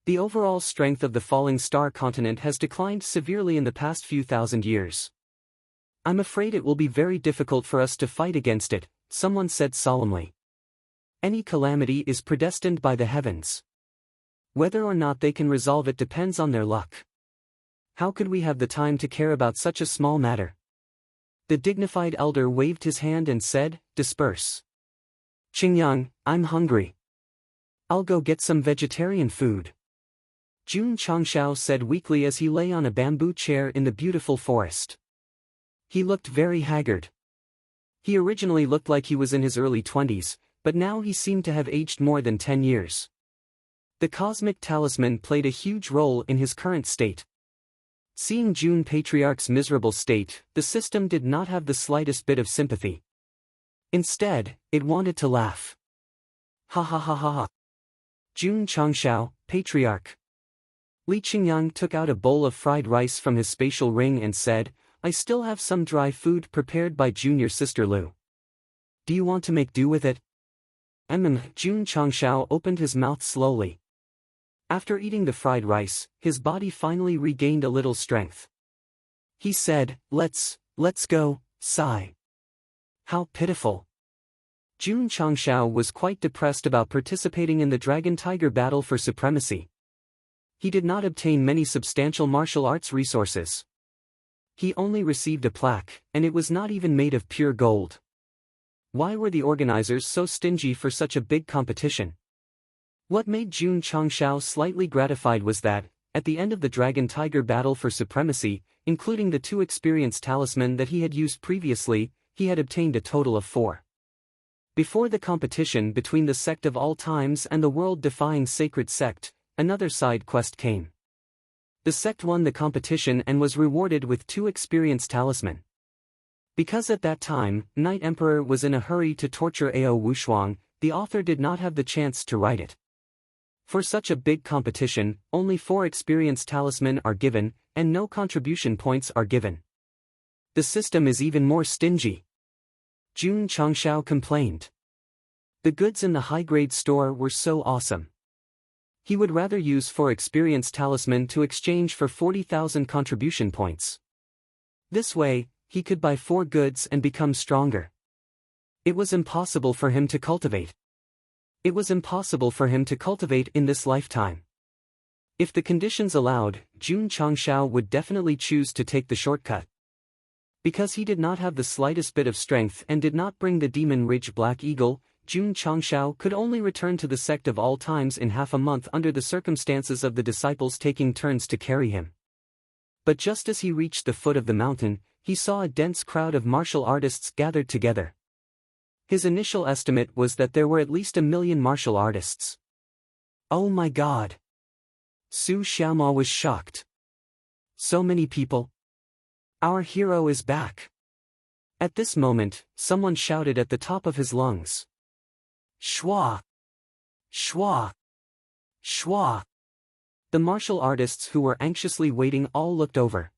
The overall strength of the falling star continent has declined severely in the past few thousand years. I'm afraid it will be very difficult for us to fight against it, someone said solemnly. Any calamity is predestined by the heavens. Whether or not they can resolve it depends on their luck. How could we have the time to care about such a small matter? The dignified elder waved his hand and said, disperse. Qingyang, I'm hungry. I'll go get some vegetarian food. Jun Changshao said weakly as he lay on a bamboo chair in the beautiful forest. He looked very haggard. He originally looked like he was in his early 20s, but now he seemed to have aged more than 10 years. The cosmic talisman played a huge role in his current state. Seeing Jun Patriarch's miserable state, the system did not have the slightest bit of sympathy. Instead, it wanted to laugh. Ha ha ha ha ha. Jun Changshao, Patriarch. Li Qingyang took out a bowl of fried rice from his spatial ring and said, I still have some dry food prepared by junior sister Lu. Do you want to make do with it? Jun Changshao opened his mouth slowly. After eating the fried rice, his body finally regained a little strength. He said, let's Let's go, sigh. How pitiful. Jun Changshao was quite depressed about participating in the Dragon-Tiger battle for supremacy. He did not obtain many substantial martial arts resources. He only received a plaque, and it was not even made of pure gold. Why were the organizers so stingy for such a big competition? What made Jun Changshao slightly gratified was that, at the end of the Dragon-Tiger battle for supremacy, including the 2 experience talisman that he had used previously, he had obtained a total of 4. Before the competition between the Sect of All Times and the world-defying Sacred Sect, another side quest came. The Sect won the competition and was rewarded with 2 experience talisman. Because at that time, Night Emperor was in a hurry to torture Ao Wushuang, the author did not have the chance to write it. For such a big competition, only 4 experience talisman are given, and no contribution points are given. The system is even more stingy. Jun Changshao complained. The goods in the high-grade store were so awesome. He would rather use 4 experience talisman to exchange for 40,000 contribution points. This way, he could buy 4 goods and become stronger. It was impossible for him to cultivate. It was impossible for him to cultivate in this lifetime. If the conditions allowed, Jun Changshao would definitely choose to take the shortcut. Because he did not have the slightest bit of strength and did not bring the Demon Ridge Black Eagle, Jun Changshao could only return to the Sect of All Times in half a month under the circumstances of the disciples taking turns to carry him. But just as he reached the foot of the mountain, he saw a dense crowd of martial artists gathered together. His initial estimate was that there were at least 1 million martial artists. Oh my God! Su Xiaoma was shocked. So many people. Our hero is back. At this moment, someone shouted at the top of his lungs. Shua! Shua! Shua! The martial artists who were anxiously waiting all looked over.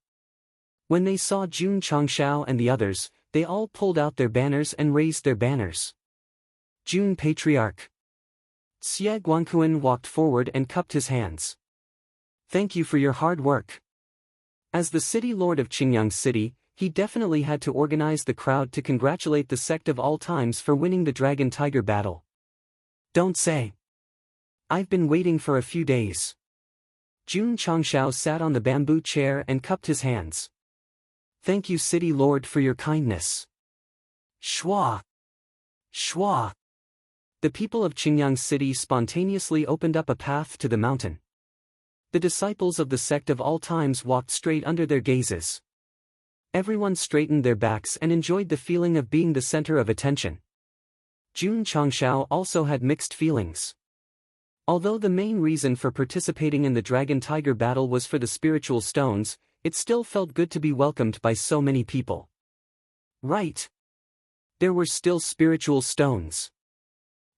When they saw Jun Changshao and the others, they all pulled out their banners and raised their banners. Jun Patriarch. Xie Guangquan walked forward and cupped his hands. Thank you for your hard work. As the city lord of Qingyang City, he definitely had to organize the crowd to congratulate the Sect of All Times for winning the Dragon-Tiger battle. Don't say. I've been waiting for a few days. Jun Changshao sat on the bamboo chair and cupped his hands. Thank you, City Lord, for your kindness. Shua! Shua! The people of Qingyang City spontaneously opened up a path to the mountain. The disciples of the Sect of All Times walked straight under their gazes. Everyone straightened their backs and enjoyed the feeling of being the center of attention. Jun Changshao also had mixed feelings. Although the main reason for participating in the Dragon-Tiger battle was for the spiritual stones, it still felt good to be welcomed by so many people. Right. There were still spiritual stones.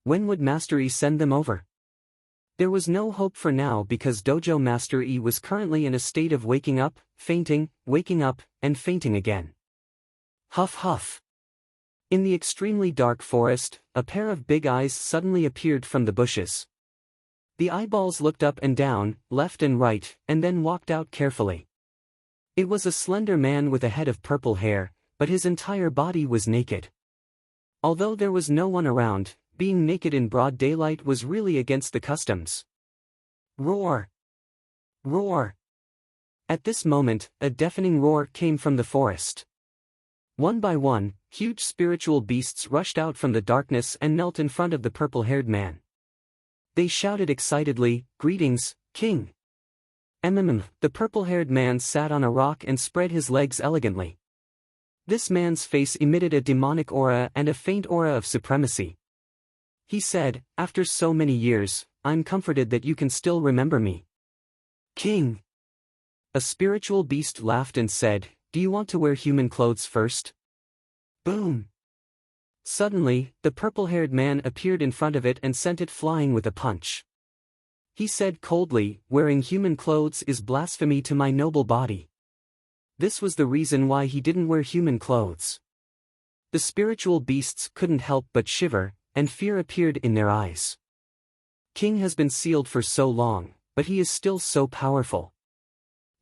When would Master Yi send them over? There was no hope for now because Dojo Master Yi was currently in a state of waking up, fainting, waking up, and fainting again. Huff huff. In the extremely dark forest, a pair of big eyes suddenly appeared from the bushes. The eyeballs looked up and down, left and right, and then walked out carefully. It was a slender man with a head of purple hair, but his entire body was naked. Although there was no one around, being naked in broad daylight was really against the customs. Roar! Roar! At this moment, a deafening roar came from the forest. One by one, huge spiritual beasts rushed out from the darkness and knelt in front of the purple-haired man. They shouted excitedly, "Greetings, King!" The purple-haired man sat on a rock and spread his legs elegantly. This man's face emitted a demonic aura and a faint aura of supremacy. He said, "After so many years, I'm comforted that you can still remember me." King! A spiritual beast laughed and said, "Do you want to wear human clothes first?" Boom! Suddenly, the purple-haired man appeared in front of it and sent it flying with a punch. He said coldly, "Wearing human clothes is blasphemy to my noble body." This was the reason why he didn't wear human clothes. The spiritual beasts couldn't help but shiver, and fear appeared in their eyes. King has been sealed for so long, but he is still so powerful.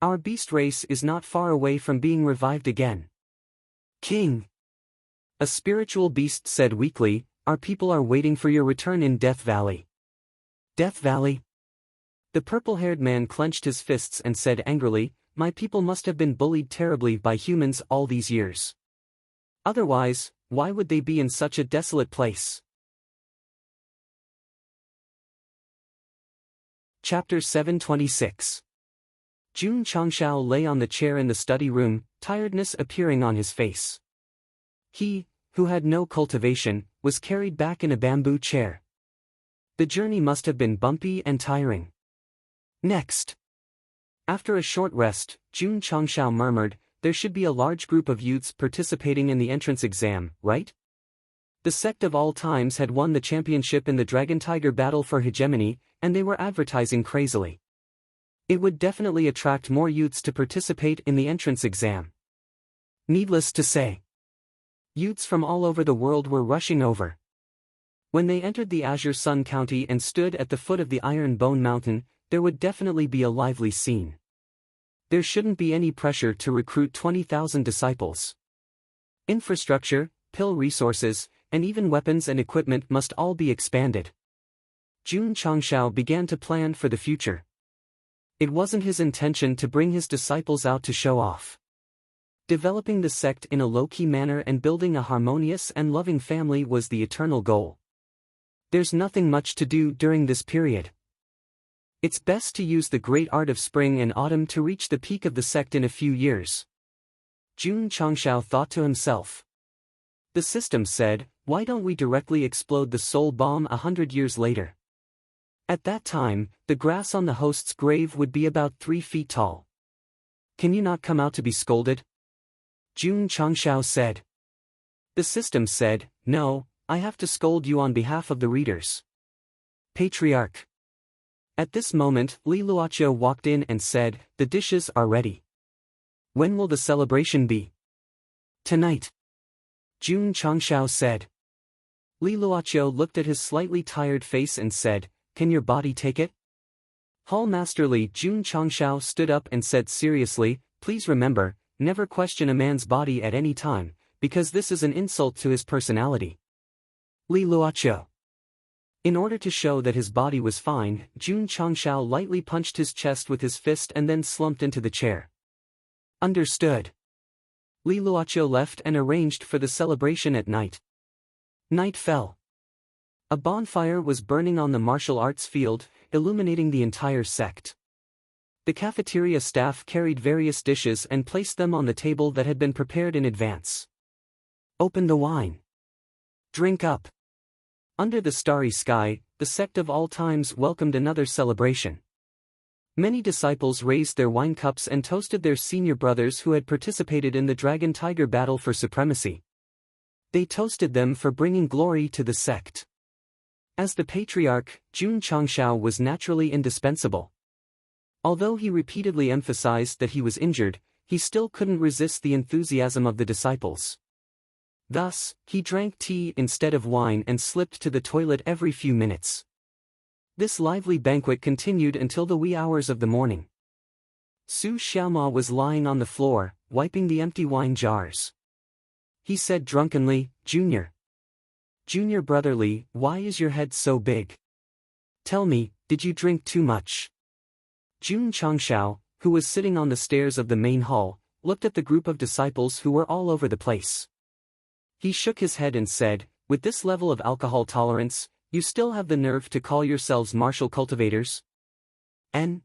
Our beast race is not far away from being revived again. King. A spiritual beast said weakly, our people are waiting for your return in Death Valley. Death Valley? The purple-haired man clenched his fists and said angrily, my people must have been bullied terribly by humans all these years. Otherwise, why would they be in such a desolate place? Chapter 726. Jun Changshao lay on the chair in the study room, tiredness appearing on his face. He, who had no cultivation, was carried back in a bamboo chair. The journey must have been bumpy and tiring. Next. After a short rest, Jun Changshao murmured, there should be a large group of youths participating in the entrance exam, right? The Sect of all times had won the championship in the Dragon-Tiger battle for hegemony, and they were advertising crazily. It would definitely attract more youths to participate in the entrance exam. Needless to say, youths from all over the world were rushing over. When they entered the Azure Sun County and stood at the foot of the Iron Bone Mountain, there would definitely be a lively scene. There shouldn't be any pressure to recruit 20,000 disciples. Infrastructure, pill resources, and even weapons and equipment must all be expanded. Jun Changshao began to plan for the future. It wasn't his intention to bring his disciples out to show off. Developing the sect in a low-key manner and building a harmonious and loving family was the eternal goal. There's nothing much to do during this period. It's best to use the great art of spring and autumn to reach the peak of the sect in a few years. Jun Changshao thought to himself. The system said, why don't we directly explode the soul bomb 100 years later? At that time, the grass on the host's grave would be about 3 feet tall. Can you not come out to be scolded? Jun Changshao said. The system said, no, I have to scold you on behalf of the readers. Patriarch. At this moment, Li Luoqiu walked in and said, the dishes are ready. When will the celebration be? Tonight. Jun Changshao said. Li Luoqiu looked at his slightly tired face and said, can your body take it? Hall Master Li Jun Changshao stood up and said seriously, please remember, never question a man's body at any time, because this is an insult to his personality. Li Luoqiu. In order to show that his body was fine, Jun Changshao lightly punched his chest with his fist and then slumped into the chair. Understood. Li Luoqiu left and arranged for the celebration at night. Night fell. A bonfire was burning on the martial arts field, illuminating the entire sect. The cafeteria staff carried various dishes and placed them on the table that had been prepared in advance. Open the wine. Drink up. Under the starry sky, the sect of all times welcomed another celebration. Many disciples raised their wine cups and toasted their senior brothers who had participated in the Dragon-Tiger battle for supremacy. They toasted them for bringing glory to the sect. As the patriarch, Jun Changshao was naturally indispensable. Although he repeatedly emphasized that he was injured, he still couldn't resist the enthusiasm of the disciples. Thus, he drank tea instead of wine and slipped to the toilet every few minutes. This lively banquet continued until the wee hours of the morning. Su Xiaoma was lying on the floor, wiping the empty wine jars. He said drunkenly, Junior brother Li, why is your head so big? Tell me, did you drink too much? Jun Changshao, who was sitting on the stairs of the main hall, looked at the group of disciples who were all over the place. He shook his head and said, with this level of alcohol tolerance, you still have the nerve to call yourselves martial cultivators? N.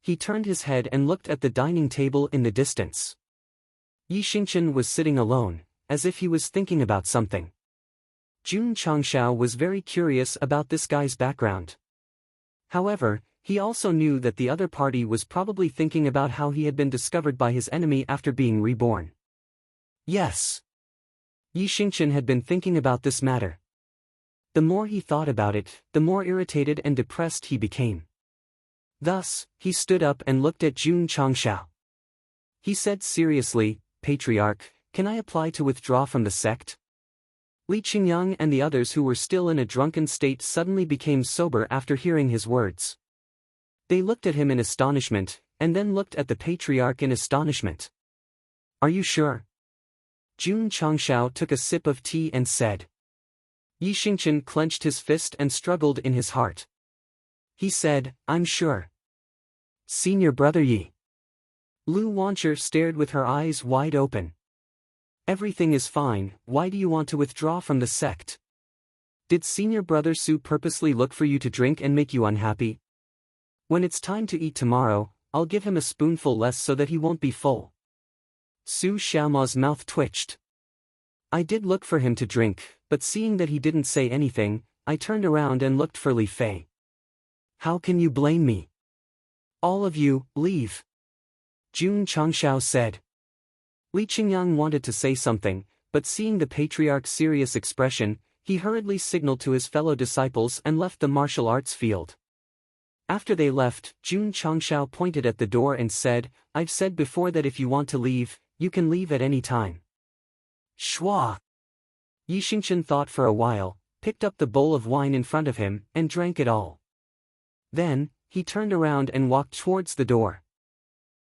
He turned his head and looked at the dining table in the distance. Yi Xingchen was sitting alone, as if he was thinking about something. Jun Changshao was very curious about this guy's background. However, he also knew that the other party was probably thinking about how he had been discovered by his enemy after being reborn. Yes. Yi Xingchen had been thinking about this matter. The more he thought about it, the more irritated and depressed he became. Thus, he stood up and looked at Jun Changshao. He said seriously, Patriarch, can I apply to withdraw from the sect? Li Qingyang and the others who were still in a drunken state suddenly became sober after hearing his words. They looked at him in astonishment, and then looked at the patriarch in astonishment. Are you sure? Jun Changshao took a sip of tea and said. Yi Xingqian clenched his fist and struggled in his heart. He said, I'm sure. Senior brother Yi. Lu Wancher stared with her eyes wide open. Everything is fine, why do you want to withdraw from the sect? Did senior brother Su purposely look for you to drink and make you unhappy? When it's time to eat tomorrow, I'll give him a spoonful less so that he won't be full. Su Xiaoma's mouth twitched. I did look for him to drink, but seeing that he didn't say anything, I turned around and looked for Li Fei. How can you blame me? All of you, leave. Jun Changshao said. Li Qingyang wanted to say something, but seeing the patriarch's serious expression, he hurriedly signaled to his fellow disciples and left the martial arts field. After they left, Jun Changshao pointed at the door and said, I've said before that if you want to leave, you can leave at any time. Schwa! Yi Xingqian thought for a while, picked up the bowl of wine in front of him, and drank it all. Then, he turned around and walked towards the door.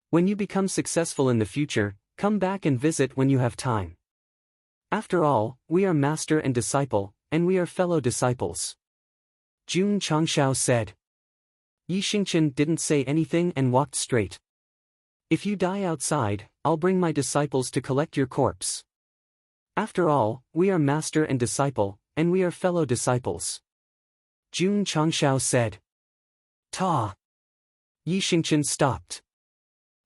When you become successful in the future, come back and visit when you have time. After all, we are master and disciple, and we are fellow disciples. Jun Changshao said. Yi Xingqian didn't say anything and walked straight. If you die outside, I'll bring my disciples to collect your corpse. After all, we are master and disciple, and we are fellow disciples. Jun Changshao said. Ta! Yi Xingqian stopped.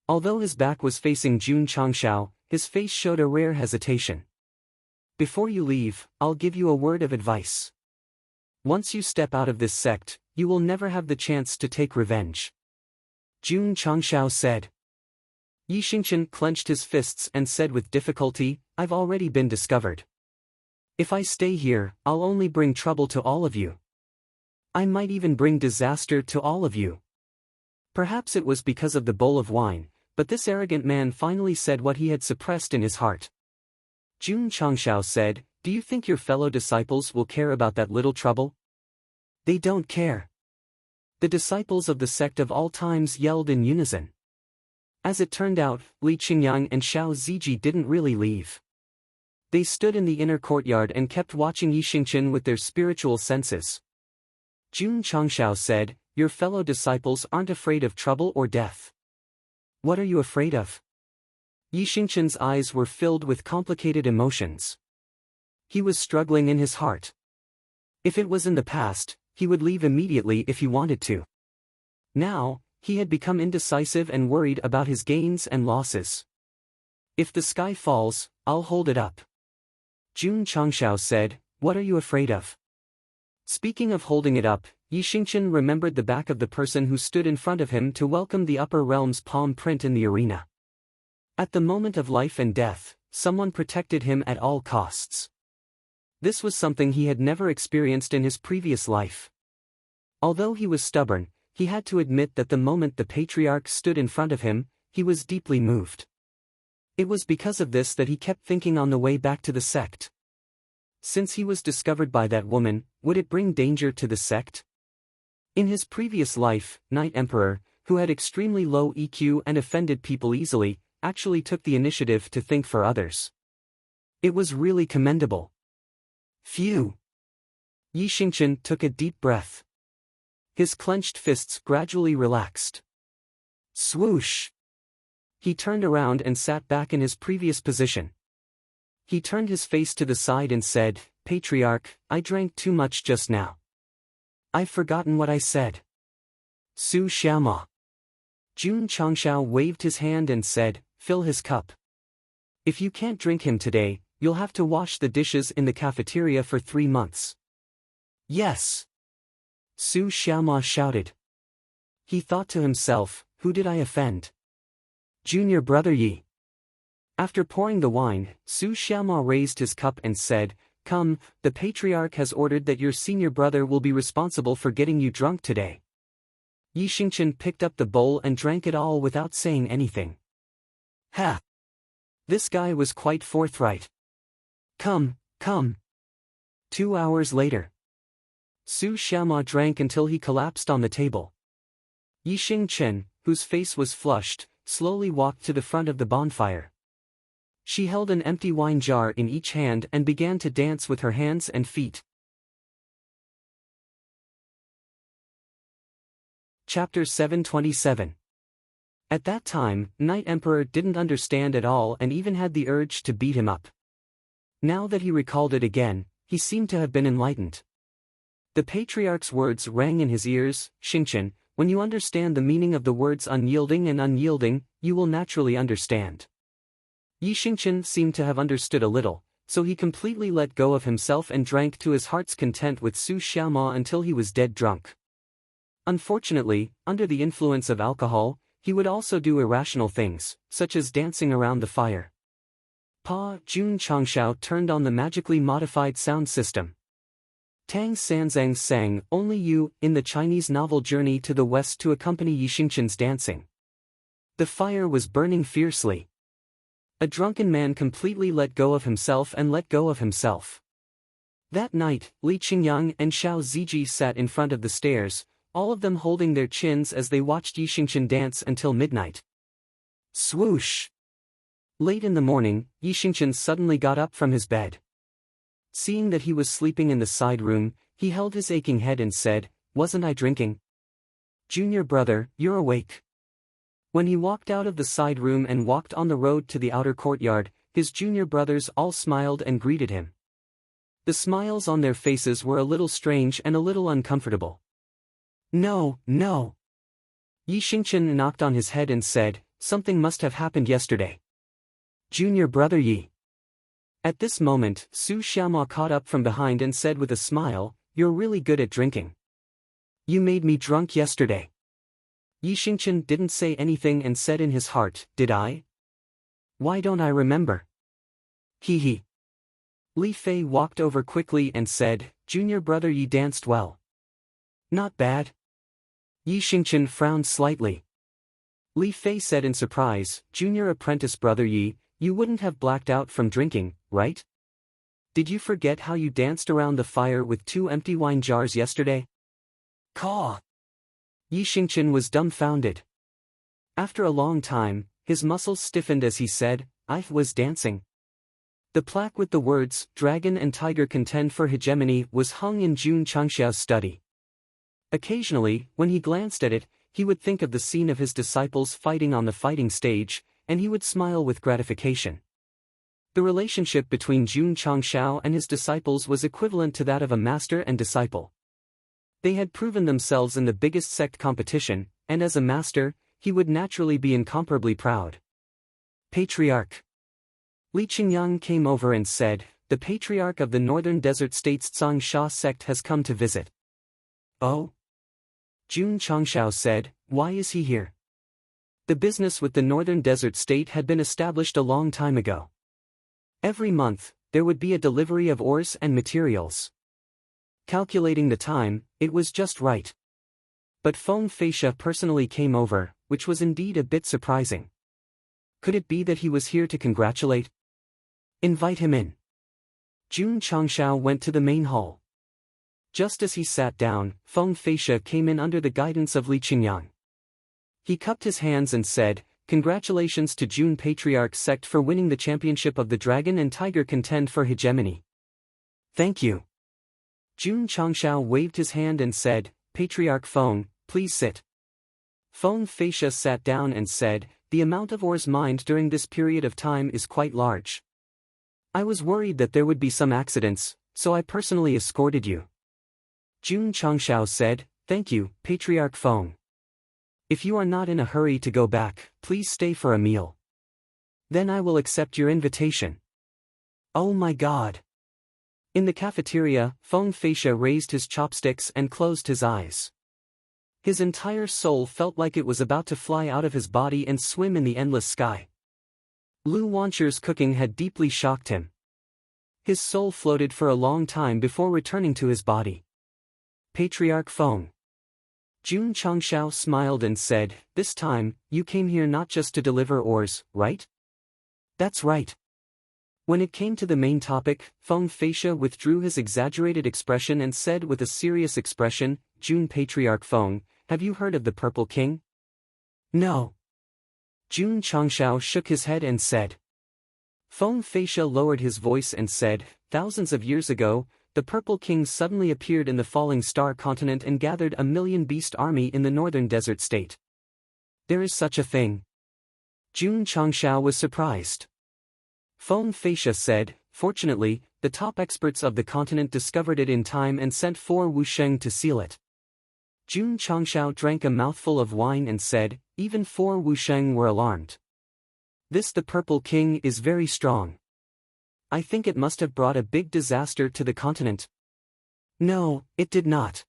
Although his back was facing Jun Changshao, his face showed a rare hesitation. Before you leave, I'll give you a word of advice. Once you step out of this sect, you will never have the chance to take revenge. Jun Changshao said. Yi Xingqian clenched his fists and said with difficulty, I've already been discovered. If I stay here, I'll only bring trouble to all of you. I might even bring disaster to all of you. Perhaps it was because of the bowl of wine, but this arrogant man finally said what he had suppressed in his heart. Jun Changshao said, Do you think your fellow disciples will care about that little trouble? They don't care. The disciples of the sect of all times yelled in unison. As it turned out, Li Qingyang and Xiao Ziji didn't really leave. They stood in the inner courtyard and kept watching Yi Xingqian with their spiritual senses. Jun Changshao said, Your fellow disciples aren't afraid of trouble or death. What are you afraid of? Yi Xingqian's eyes were filled with complicated emotions. He was struggling in his heart. If it was in the past, he would leave immediately if he wanted to. Now, he had become indecisive and worried about his gains and losses. If the sky falls, I'll hold it up. Jun Changshao said, What are you afraid of? Speaking of holding it up, Yi Xingqian remembered the back of the person who stood in front of him to welcome the upper realm's palm print in the arena. At the moment of life and death, someone protected him at all costs. This was something he had never experienced in his previous life. Although he was stubborn, he had to admit that the moment the patriarch stood in front of him, he was deeply moved. It was because of this that he kept thinking on the way back to the sect. Since he was discovered by that woman, would it bring danger to the sect? In his previous life, Knight Emperor, who had extremely low EQ and offended people easily, actually took the initiative to think for others. It was really commendable. Phew! Yi Xingqian took a deep breath. His clenched fists gradually relaxed. Swoosh! He turned around and sat back in his previous position. He turned his face to the side and said, Patriarch, I drank too much just now. I've forgotten what I said. Su Xiaoma. Jun Changshao waved his hand and said, Fill his cup. If you can't drink him today, you'll have to wash the dishes in the cafeteria for 3 months. Yes. Su Xiaoma shouted. He thought to himself, Who did I offend? Junior brother Yi. After pouring the wine, Su Xiaoma raised his cup and said, Come, the patriarch has ordered that your senior brother will be responsible for getting you drunk today. Yi Xingqian picked up the bowl and drank it all without saying anything. Ha! This guy was quite forthright. Come, come. 2 hours later. Su Xiaoma drank until he collapsed on the table. Yi Xingqian, whose face was flushed, slowly walked to the front of the bonfire. She held an empty wine jar in each hand and began to dance with her hands and feet. Chapter 727. At that time, Night Emperor didn't understand at all and even had the urge to beat him up. Now that he recalled it again, he seemed to have been enlightened. The patriarch's words rang in his ears, Xingqian, when you understand the meaning of the words unyielding and unyielding, you will naturally understand. Yi Xingqian seemed to have understood a little, so he completely let go of himself and drank to his heart's content with Su Xiaoma until he was dead drunk. Unfortunately, under the influence of alcohol, he would also do irrational things, such as dancing around the fire. Pa Jun Changshao turned on the magically modified sound system. Tang Sanzang sang Only You in the Chinese novel Journey to the West to accompany Yi Xingqian's dancing. The fire was burning fiercely. A drunken man completely let go of himself and let go of himself. That night, Li Qingyang and Xiao Ziji sat in front of the stairs, all of them holding their chins as they watched Yi Xingqian dance until midnight. Swoosh! Late in the morning, Yi Xingqian suddenly got up from his bed. Seeing that he was sleeping in the side room, he held his aching head and said, "Wasn't I drinking? Junior brother, you're awake." When he walked out of the side room and walked on the road to the outer courtyard, his junior brothers all smiled and greeted him. The smiles on their faces were a little strange and a little uncomfortable. No, no. Yi Xingqian knocked on his head and said, "Something must have happened yesterday. Junior brother Yi." At this moment, Su Xiaoma caught up from behind and said with a smile, "You're really good at drinking. You made me drunk yesterday." Yi Xingqian didn't say anything and said in his heart, "Did I? Why don't I remember?" Hee hee. Li Fei walked over quickly and said, "Junior brother Yi danced well. Not bad." Yi Xingqian frowned slightly. Li Fei said in surprise, "Junior apprentice brother Yi, you wouldn't have blacked out from drinking, right? Did you forget how you danced around the fire with 2 empty wine jars yesterday?" Caw! Yi Xingqian was dumbfounded. After a long time, his muscles stiffened as he said, "I was dancing." The plaque with the words, "Dragon and Tiger contend for hegemony" was hung in Jun Changxiao's study. Occasionally, when he glanced at it, he would think of the scene of his disciples fighting on the fighting stage, and he would smile with gratification. The relationship between Jun Changxiao and his disciples was equivalent to that of a master and disciple. They had proven themselves in the biggest sect competition, and as a master, he would naturally be incomparably proud. Patriarch. Li Qingyang came over and said, "The patriarch of the northern desert states Tsangsha sect has come to visit." "Oh?" Jun Changshao said, "Why is he here?" The business with the northern desert state had been established a long time ago. Every month, there would be a delivery of ores and materials. Calculating the time, it was just right. But Feng Feisha personally came over, which was indeed a bit surprising. Could it be that he was here to congratulate? Invite him in. Jun Changshao went to the main hall. Just as he sat down, Feng Feisha came in under the guidance of Li Qingyang. He cupped his hands and said, "Congratulations to Jun Patriarch Sect for winning the championship of the Dragon and Tiger contend for hegemony." "Thank you." Jun Changshao waved his hand and said, "Patriarch Feng, please sit." Feng Feisha sat down and said, "The amount of ores mined during this period of time is quite large. I was worried that there would be some accidents, so I personally escorted you." Jun Changshao said, "Thank you, Patriarch Feng. If you are not in a hurry to go back, please stay for a meal. Then I will accept your invitation." "Oh my God." In the cafeteria, Feng Feisha raised his chopsticks and closed his eyes. His entire soul felt like it was about to fly out of his body and swim in the endless sky. Lu Wancher's cooking had deeply shocked him. His soul floated for a long time before returning to his body. Patriarch Feng. Jun Changshao smiled and said, "This time, you came here not just to deliver ores, right?" "That's right." When it came to the main topic, Feng Feisha withdrew his exaggerated expression and said with a serious expression, "Jun Patriarch Feng, have you heard of the Purple King?" "No." Jun Changshao shook his head and said, Feng Feisha lowered his voice and said, "Thousands of years ago, the Purple King suddenly appeared in the falling star continent and gathered a million-beast army in the northern desert state. There is such a thing." Jun Changshao was surprised. Feng Feisha said, "Fortunately, the top experts of the continent discovered it in time and sent 4 Wusheng to seal it." Jun Changshao drank a mouthful of wine and said, "Even 4 Wusheng were alarmed. This the Purple King is very strong. I think it must have brought a big disaster to the continent." "No, it did not,"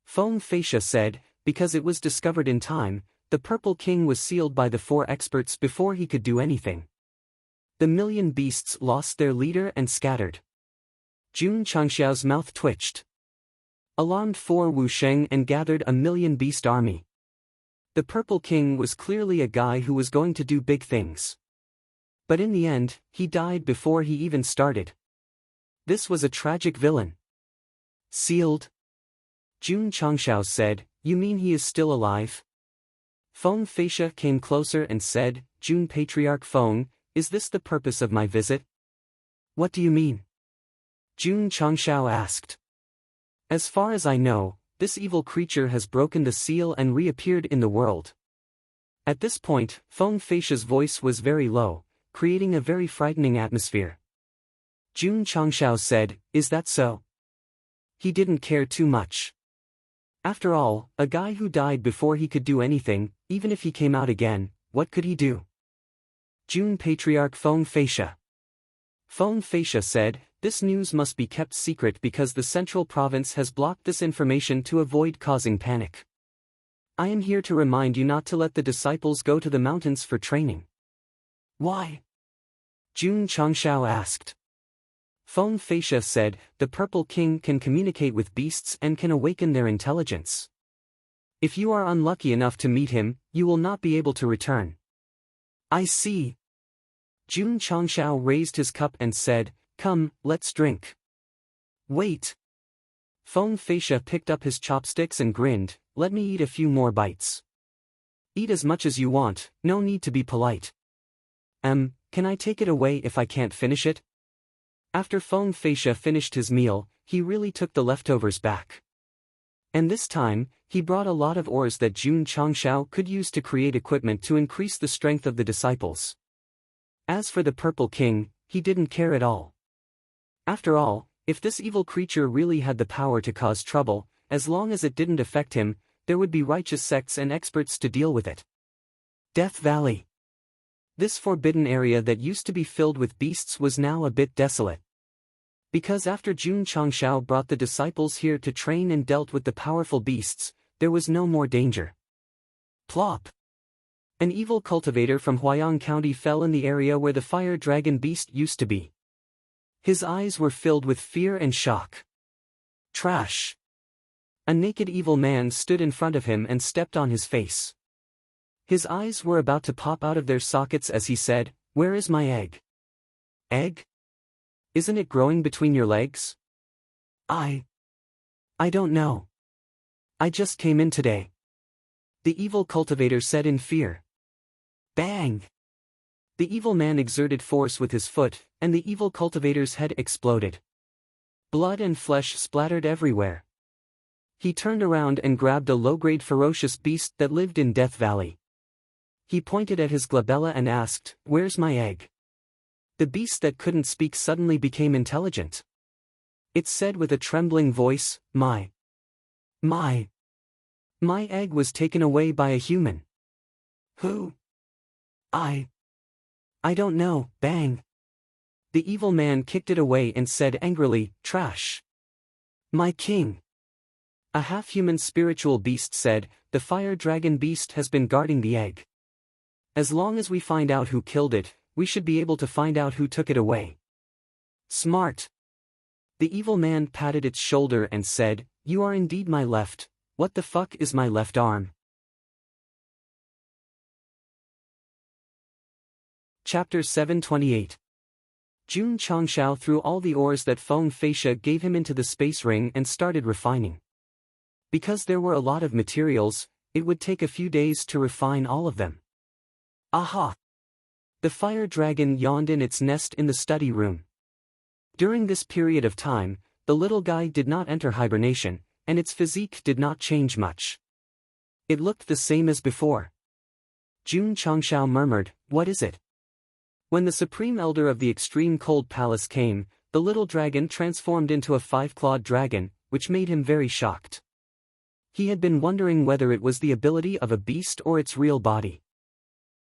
Feng Feisha said, "because it was discovered in time. The Purple King was sealed by the 4 experts before he could do anything. The million beasts lost their leader and scattered." Jun Changxiao's mouth twitched. Alarmed 4 Wusheng and gathered a million-beast army. The Purple King was clearly a guy who was going to do big things. But in the end, he died before he even started. This was a tragic villain. "Sealed?" Jun Changxiao said, "You mean he is still alive?" Feng Feisha came closer and said, "Jun Patriarch Feng, is this the purpose of my visit?" "What do you mean?" Jun Changxiao asked. "As far as I know, this evil creature has broken the seal and reappeared in the world." At this point, Feng Feisha's voice was very low, creating a very frightening atmosphere. Jun Changxiao said, "Is that so?" He didn't care too much. After all, a guy who died before he could do anything, even if he came out again, what could he do? Jun Patriarch Feng Feisha. Feng Feisha said, "This news must be kept secret because the central province has blocked this information to avoid causing panic. I am here to remind you not to let the disciples go to the mountains for training." "Why?" Jun Changxiao asked. Feng Feisha said, "The Purple King can communicate with beasts and can awaken their intelligence. If you are unlucky enough to meet him, you will not be able to return." "I see." Jun Changxiao raised his cup and said, "Come, let's drink." "Wait." Feng Feisha picked up his chopsticks and grinned, "Let me eat a few more bites." "Eat as much as you want, no need to be polite." Can I take it away if I can't finish it?" After Feng Feisha finished his meal, he really took the leftovers back. And this time, he brought a lot of ores that Jun Changxiao could use to create equipment to increase the strength of the disciples. As for the Purple King, he didn't care at all. After all, if this evil creature really had the power to cause trouble, as long as it didn't affect him, there would be righteous sects and experts to deal with it. Death Valley. This forbidden area that used to be filled with beasts was now a bit desolate. Because after Jun Changxiao brought the disciples here to train and dealt with the powerful beasts, there was no more danger. Plop! An evil cultivator from Huayang County fell in the area where the fire dragon beast used to be. His eyes were filled with fear and shock. Trash! A naked evil man stood in front of him and stepped on his face. His eyes were about to pop out of their sockets as he said, "Where is my egg?" "Egg? Isn't it growing between your legs?" I don't know. I just came in today," the evil cultivator said in fear. Bang! The evil man exerted force with his foot, and the evil cultivator's head exploded. Blood and flesh splattered everywhere. He turned around and grabbed a low-grade ferocious beast that lived in Death Valley. He pointed at his glabella and asked, "Where's my egg?" The beast that couldn't speak suddenly became intelligent. It said with a trembling voice, My egg was taken away by a human." "Who?" I don't know." Bang! The evil man kicked it away and said angrily, "Trash! My king!" A half-human spiritual beast said, "The fire dragon beast has been guarding the egg. As long as we find out who killed it, we should be able to find out who took it away." Smart! The evil man patted its shoulder and said, "You are indeed my left. What the fuck is my left arm?" Chapter 728. Jun Changxiao threw all the ores that Feng Feisha gave him into the space ring and started refining. Because there were a lot of materials, it would take a few days to refine all of them. Aha! The fire dragon yawned in its nest in the study room. During this period of time, the little guy did not enter hibernation, and its physique did not change much. It looked the same as before. Jun Changshao murmured, "What is it?" When the supreme elder of the extreme cold palace came, the little dragon transformed into a five-clawed dragon, which made him very shocked. He had been wondering whether it was the ability of a beast or its real body.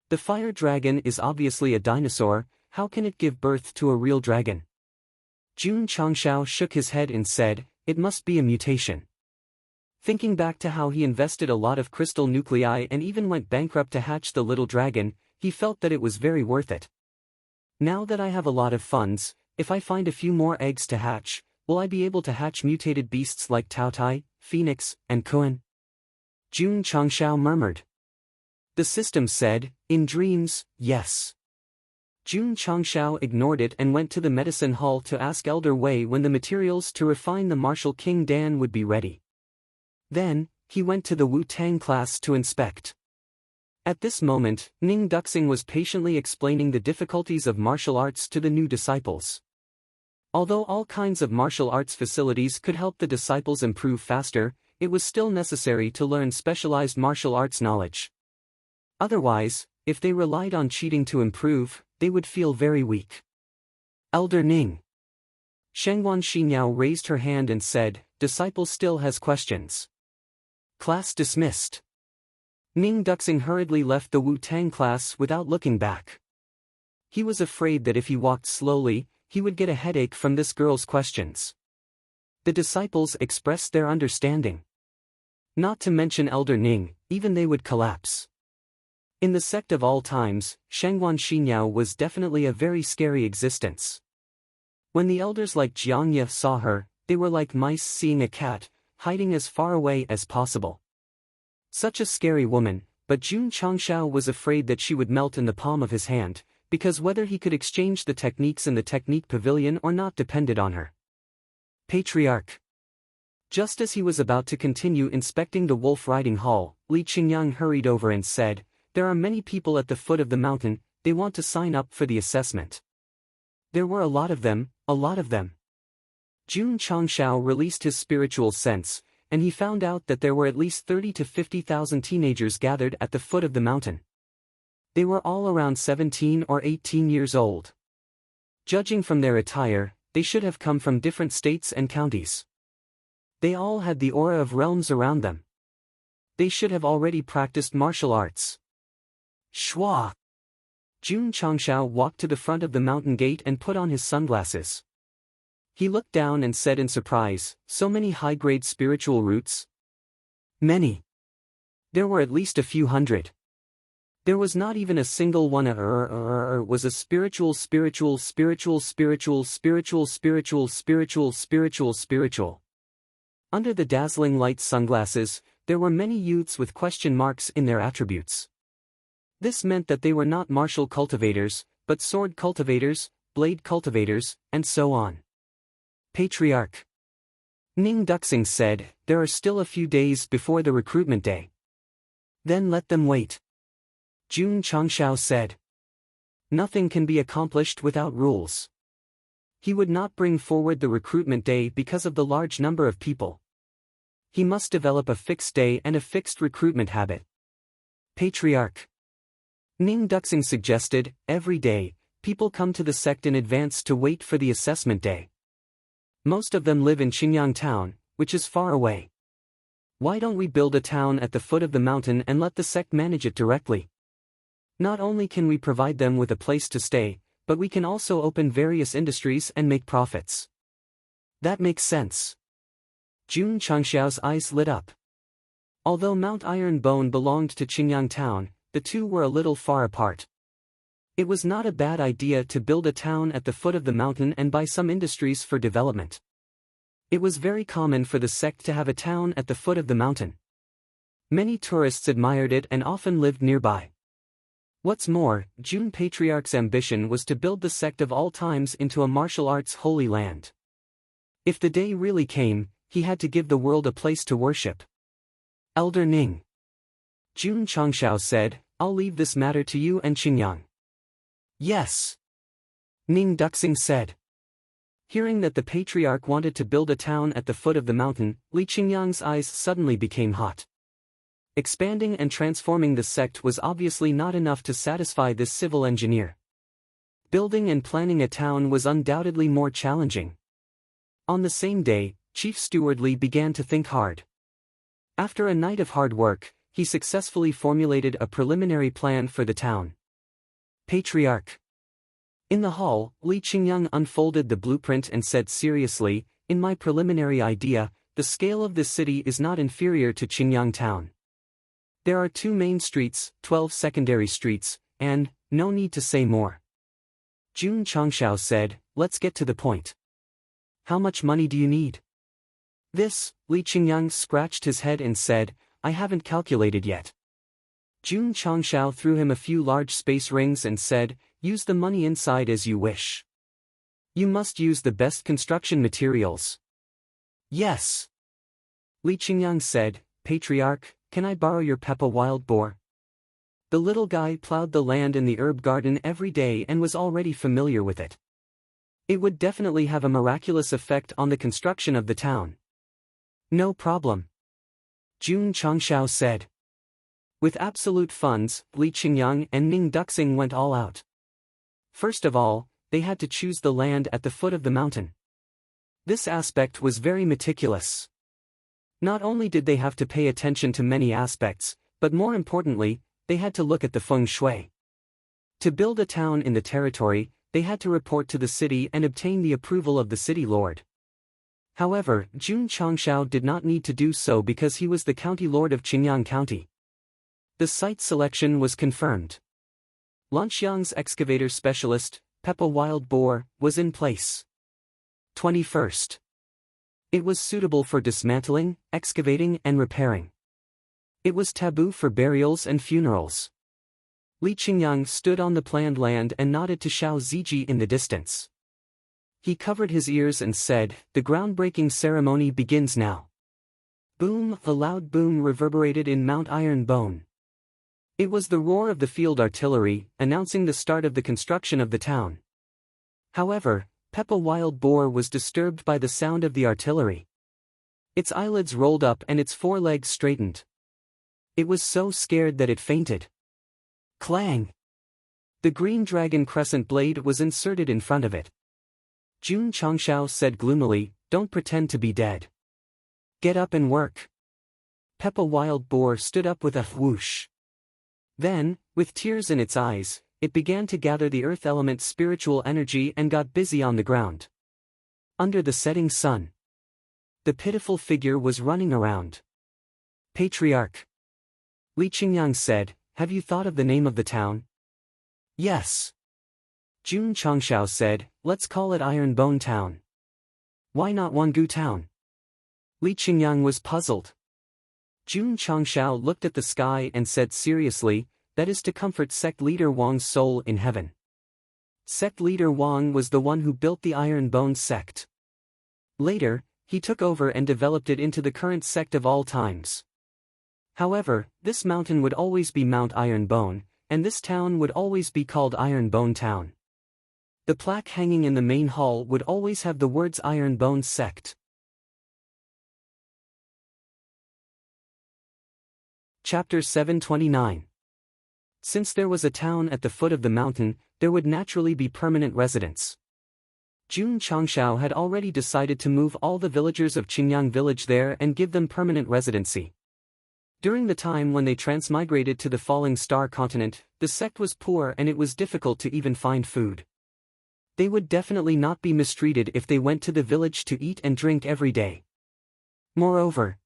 The fire dragon is obviously a dinosaur, how can it give birth to a real dragon? Jun Changshao shook his head and said, "It must be a mutation." Thinking back to how he invested a lot of crystal nuclei and even went bankrupt to hatch the little dragon, he felt that it was very worth it. Now that I have a lot of funds, if I find a few more eggs to hatch, will I be able to hatch mutated beasts like Taotai, Phoenix, and Kuan? Jun Changshao murmured. The system said, "In dreams, yes." Jun Changshao ignored it and went to the medicine hall to ask Elder Wei when the materials to refine the martial King Dan would be ready. Then, he went to the Wu-Tang class to inspect. At this moment, Ning Duxing was patiently explaining the difficulties of martial arts to the new disciples. Although all kinds of martial arts facilities could help the disciples improve faster, it was still necessary to learn specialized martial arts knowledge. Otherwise, if they relied on cheating to improve, they would feel very weak. Elder Ning. Shengwan Xinyao raised her hand and said, "Disciple still has questions." Class dismissed. Ning Duxing hurriedly left the Wu-Tang class without looking back. He was afraid that if he walked slowly, he would get a headache from this girl's questions. The disciples expressed their understanding. Not to mention Elder Ning, even they would collapse. In the sect of all times, Shengwan Xinyao was definitely a very scary existence. When the elders like Jiangye saw her, they were like mice seeing a cat, hiding as far away as possible. Such a scary woman, but Jun Changshao was afraid that she would melt in the palm of his hand, because whether he could exchange the techniques in the technique pavilion or not depended on her. Patriarch. Just as he was about to continue inspecting the wolf riding hall, Li Qingyang hurried over and said, "There are many people at the foot of the mountain, they want to sign up for the assessment." There were a lot of them, a lot of them. Jun Changshao released his spiritual sense, and he found out that there were at least 30 to 50,000 teenagers gathered at the foot of the mountain. They were all around 17 or 18 years old. Judging from their attire, they should have come from different states and counties. They all had the aura of realms around them. They should have already practiced martial arts. Shwa! Jun Changshao walked to the front of the mountain gate and put on his sunglasses. He looked down and said in surprise, "So many high-grade spiritual roots?" Many. There were at least a few hundred. There was not even a single one was a spiritual. Under the dazzling light sunglasses, there were many youths with question marks in their attributes. This meant that they were not martial cultivators, but sword cultivators, blade cultivators, and so on. Patriarch. Ning Duxing said, "There are still a few days before the recruitment day. Then let them wait." Jun Changshao said. Nothing can be accomplished without rules. He would not bring forward the recruitment day because of the large number of people. He must develop a fixed day and a fixed recruitment habit. Patriarch. Ning Duxing suggested, "Every day, people come to the sect in advance to wait for the assessment day. Most of them live in Xinyang town, which is far away. Why don't we build a town at the foot of the mountain and let the sect manage it directly? Not only can we provide them with a place to stay, but we can also open various industries and make profits." That makes sense. Jun Changshao's eyes lit up. Although Mount Iron Bone belonged to Xinyang town, the two were a little far apart. It was not a bad idea to build a town at the foot of the mountain and buy some industries for development. It was very common for the sect to have a town at the foot of the mountain. Many tourists admired it and often lived nearby. What's more, Jun Patriarch's ambition was to build the sect of all times into a martial arts holy land. If the day really came, he had to give the world a place to worship. Elder Ning. Jun Changshao said, "I'll leave this matter to you and Xinyang. Yes, Ning Duxing said. Hearing that the patriarch wanted to build a town at the foot of the mountain, Li Qingyang's eyes suddenly became hot. Expanding and transforming the sect was obviously not enough to satisfy this civil engineer. Building and planning a town was undoubtedly more challenging. On the same day, Chief Steward Li began to think hard. After a night of hard work, he successfully formulated a preliminary plan for the town. Patriarch. In the hall, Li Qingyang unfolded the blueprint and said seriously, "In my preliminary idea, the scale of this city is not inferior to Qingyang town. There are 2 main streets, 12 secondary streets, and, no need to say more." Jun Changshao said, "Let's get to the point. How much money do you need?" This, Li Qingyang scratched his head and said, "I haven't calculated yet." Jun Changshao threw him a few large space rings and said, "Use the money inside as you wish. You must use the best construction materials." "Yes." Li Qingyang said, "Patriarch, can I borrow your Peppa wild boar?" The little guy plowed the land in the herb garden every day and was already familiar with it. It would definitely have a miraculous effect on the construction of the town. "No problem," Jun Changshao said. With absolute funds, Li Qingyang and Ning Duxing went all out. First of all, they had to choose the land at the foot of the mountain. This aspect was very meticulous. Not only did they have to pay attention to many aspects, but more importantly, they had to look at the feng shui. To build a town in the territory, they had to report to the city and obtain the approval of the city lord. However, Jun Changshao did not need to do so because he was the county lord of Qingyang County. The site selection was confirmed. Lanxiang's excavator specialist, Peppa Wild Boar, was in place. 21st. It was suitable for dismantling, excavating and repairing. It was taboo for burials and funerals. Li Qingyang stood on the planned land and nodded to Xiao Ziji in the distance. He covered his ears and said, "The groundbreaking ceremony begins now." Boom! A loud boom reverberated in Mount Iron Bone. It was the roar of the field artillery, announcing the start of the construction of the town. However, Peppa Wild Boar was disturbed by the sound of the artillery. Its eyelids rolled up and its 4 legs straightened. It was so scared that it fainted. Clang! The green dragon crescent blade was inserted in front of it. Jun Changshao said gloomily, "Don't pretend to be dead. Get up and work." Peppa Wild Boar stood up with a whoosh. Then, with tears in its eyes, it began to gather the earth element's spiritual energy and got busy on the ground. Under the setting sun, the pitiful figure was running around. Patriarch. Li Qingyang said, "Have you thought of the name of the town?" "Yes." Jun Changshao said, "Let's call it Iron Bone Town." "Why not Wangu Town?" Li Qingyang was puzzled. Jun Changshao looked at the sky and said seriously, "That is to comfort sect leader Wang's soul in heaven." Sect leader Wang was the one who built the Iron Bone sect. Later, he took over and developed it into the current sect of all times. However, this mountain would always be Mount Iron Bone, and this town would always be called Iron Bone Town. The plaque hanging in the main hall would always have the words Iron Bone Sect. Chapter 729. Since there was a town at the foot of the mountain, there would naturally be permanent residents. Jun Changshao had already decided to move all the villagers of Qingyang village there and give them permanent residency. During the time when they transmigrated to the Falling Star continent, the sect was poor and it was difficult to even find food. They would definitely not be mistreated if they went to the village to eat and drink every day. Moreover,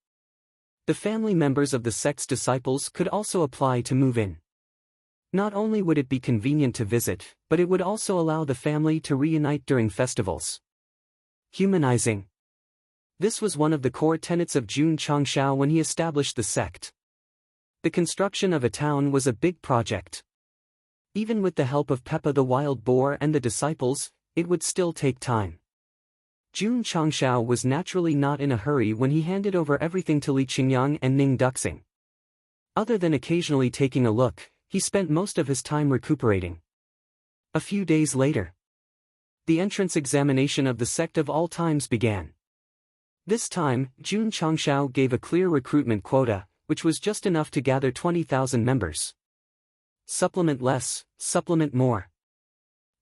the family members of the sect's disciples could also apply to move in. Not only would it be convenient to visit, but it would also allow the family to reunite during festivals. Humanizing. This was one of the core tenets of Jun Changshao when he established the sect. The construction of a town was a big project. Even with the help of Peppa the Wild Boar and the disciples, it would still take time. Jun Changshao was naturally not in a hurry when he handed over everything to Li Qingyang and Ning Duxing. Other than occasionally taking a look, he spent most of his time recuperating. A few days later, the entrance examination of the Sect of all times began. This time, Jun Changshao gave a clear recruitment quota, which was just enough to gather 20,000 members. Supplement less, supplement more.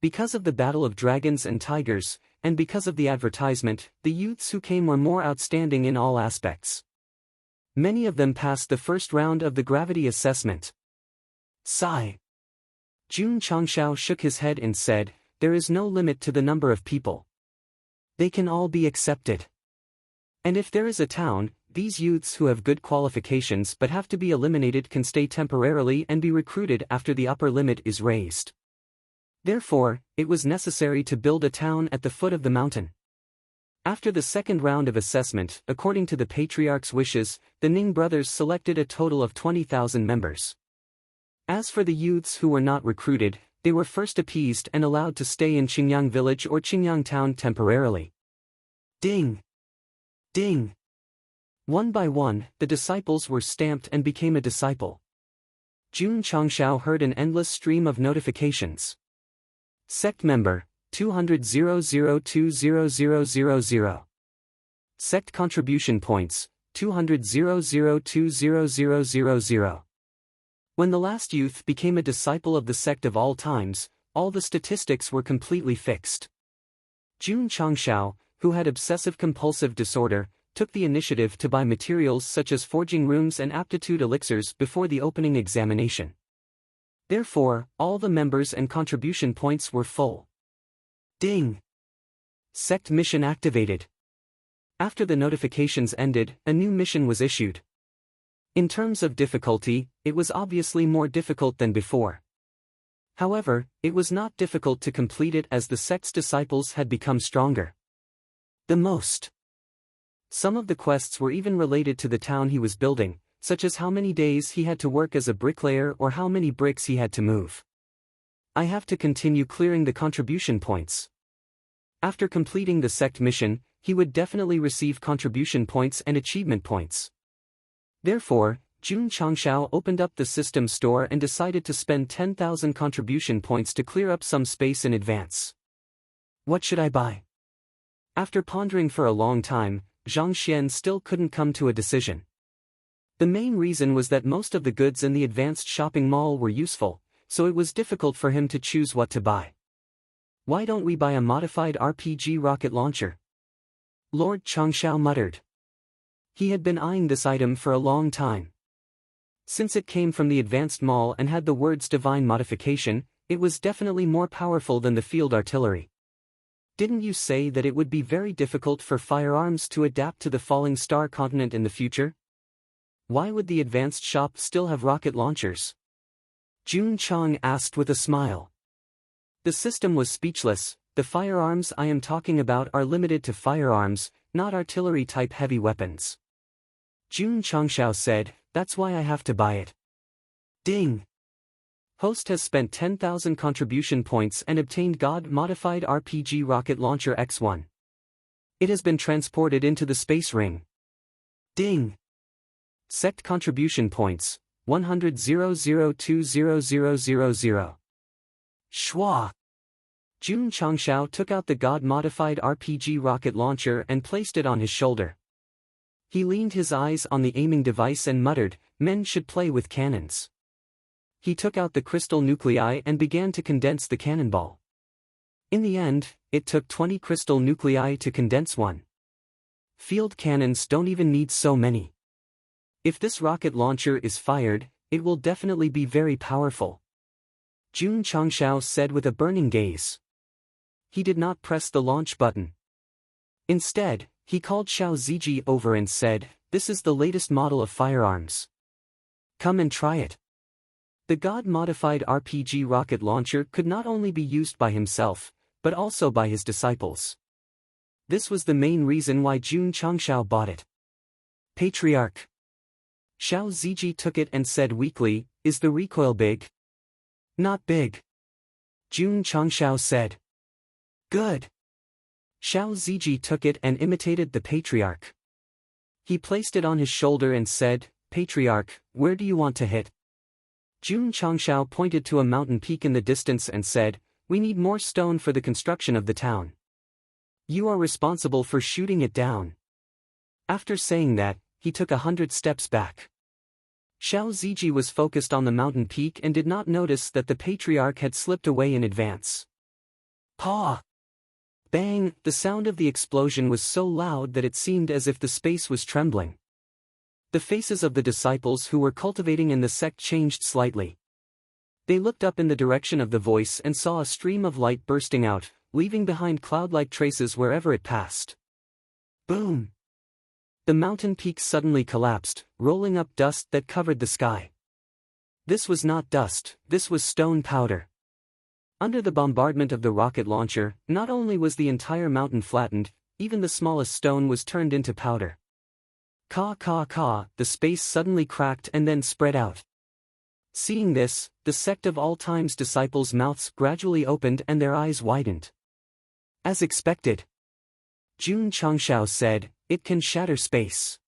Because of the battle of dragons and tigers, and because of the advertisement, the youths who came were more outstanding in all aspects. Many of them passed the first round of the gravity assessment. Sigh. Jun Changshao shook his head and said, "There is no limit to the number of people. They can all be accepted. And if there is a town, these youths who have good qualifications but have to be eliminated can stay temporarily and be recruited after the upper limit is raised." Therefore, it was necessary to build a town at the foot of the mountain. After the second round of assessment, according to the patriarch's wishes, the Ning brothers selected a total of 20,000 members. As for the youths who were not recruited, they were first appeased and allowed to stay in Qingyang village or Qingyang town temporarily. Ding! Ding! One by one, the disciples were stamped and became a disciple. Jun Changshao heard an endless stream of notifications. Sect member, 200,002,0000. Sect contribution points, 200,002,0000. When the last youth became a disciple of the Sect of all times, all the statistics were completely fixed. Jun Changshao, who had obsessive-compulsive disorder, took the initiative to buy materials such as forging rooms and aptitude elixirs before the opening examination. Therefore, all the members and contribution points were full. Ding! Sect mission activated. After the notifications ended, a new mission was issued. In terms of difficulty, it was obviously more difficult than before. However, it was not difficult to complete it as the Sect's disciples had become stronger. Some of the quests were even related to the town he was building, such as how many days he had to work as a bricklayer or how many bricks he had to move. I have to continue clearing the contribution points. After completing the Sect mission, he would definitely receive contribution points and achievement points. Therefore, Jun Changshao opened up the system store and decided to spend 10,000 contribution points to clear up some space in advance. What should I buy? After pondering for a long time, Zhang Xian still couldn't come to a decision. The main reason was that most of the goods in the advanced shopping mall were useful, so it was difficult for him to choose what to buy. Why don't we buy a modified RPG rocket launcher? Lord Changshao muttered. He had been eyeing this item for a long time. Since it came from the advanced mall and had the words divine modification, it was definitely more powerful than the field artillery. Didn't you say that it would be very difficult for firearms to adapt to the falling star continent in the future? Why would the advanced shop still have rocket launchers? Jun Chang asked with a smile. The system was speechless. The firearms I am talking about are limited to firearms, not artillery-type heavy weapons. Jun Changshao said, "That's why I have to buy it." Ding! Host has spent 10,000 contribution points and obtained God-modified RPG rocket launcher X1. It has been transported into the space ring. Ding! Sect contribution points, 100,002,0000. Schwa! Jun Changshao took out the God-modified RPG rocket launcher and placed it on his shoulder. He leaned his eyes on the aiming device and muttered, "Men should play with cannons." He took out the crystal nuclei and began to condense the cannonball. In the end, it took 20 crystal nuclei to condense one. Field cannons don't even need so many. If this rocket launcher is fired, it will definitely be very powerful. Jun Changshao said with a burning gaze. He did not press the launch button. Instead, he called Xiao Ziji over and said, "This is the latest model of firearms. Come and try it." The God-modified RPG rocket launcher could not only be used by himself, but also by his disciples. This was the main reason why Jun Changshao bought it. Patriarch. Xiao Ziji took it and said weakly, "Is the recoil big?" "Not big." Jun Changshao said. "Good." Xiao Ziji took it and imitated the Patriarch. He placed it on his shoulder and said, "Patriarch, where do you want to hit?" Jun Changshao pointed to a mountain peak in the distance and said, we need more stone for the construction of the town. You are responsible for shooting it down." After saying that, he took 100 steps back. Xiao Ziji was focused on the mountain peak and did not notice that the patriarch had slipped away in advance. Paw! Bang! The sound of the explosion was so loud that it seemed as if the space was trembling. The faces of the disciples who were cultivating in the sect changed slightly. They looked up in the direction of the voice and saw a stream of light bursting out, leaving behind cloud-like traces wherever it passed. Boom! The mountain peak suddenly collapsed, rolling up dust that covered the sky. This was not dust, this was stone powder. Under the bombardment of the rocket launcher, not only was the entire mountain flattened, even the smallest stone was turned into powder. Caw, the space suddenly cracked and then spread out. Seeing this, the Sect of All Time's disciples' mouths gradually opened and their eyes widened. As expected, Jun Changshao said, "It can shatter space."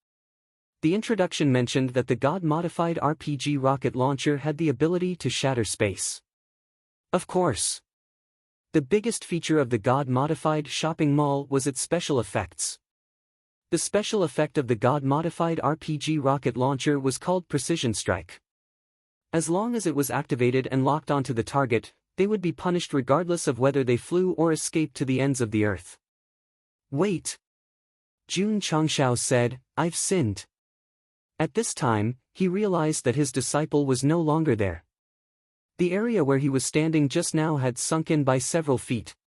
The introduction mentioned that the God-modified RPG rocket launcher had the ability to shatter space. Of course. The biggest feature of the God-modified shopping mall was its special effects. The special effect of the God-modified RPG rocket launcher was called Precision Strike. As long as it was activated and locked onto the target, they would be punished regardless of whether they flew or escaped to the ends of the earth. Wait! Jun Changshao said, "I've sinned." At this time, he realized that his disciple was no longer there. The area where he was standing just now had sunk in by several feet.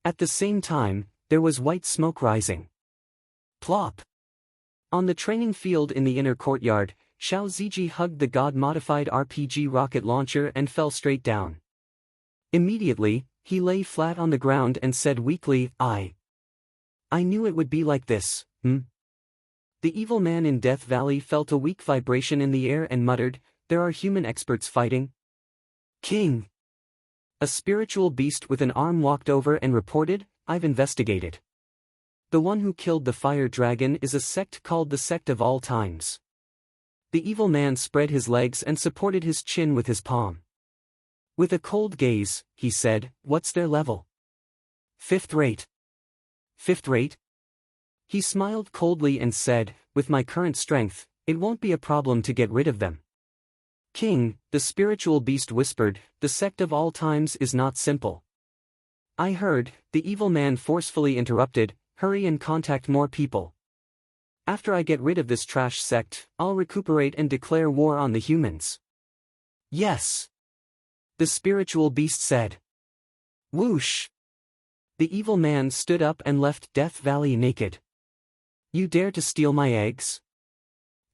At the same time, there was white smoke rising. Plop! On the training field in the inner courtyard, Xiao Ziji hugged the God-modified RPG rocket launcher and fell straight down. Immediately, he lay flat on the ground and said weakly, I knew it would be like this, The evil man in Death Valley felt a weak vibration in the air and muttered, "There are human experts fighting?" King! A spiritual beast with an arm walked over and reported, "I've investigated. The one who killed the fire dragon is a sect called the Sect of All Times." The evil man spread his legs and supported his chin with his palm. With a cold gaze, he said, "What's their level?" "Fifth rate." "Fifth rate?" He smiled coldly and said, "With my current strength, it won't be a problem to get rid of them." "King," the spiritual beast whispered, "the Sect of All Times is not simple." "I heard," the evil man forcefully interrupted, "hurry and contact more people. After I get rid of this trash sect, I'll recuperate and declare war on the humans." "Yes," the spiritual beast said. Whoosh! The evil man stood up and left Death Valley naked. "You dare to steal my eggs?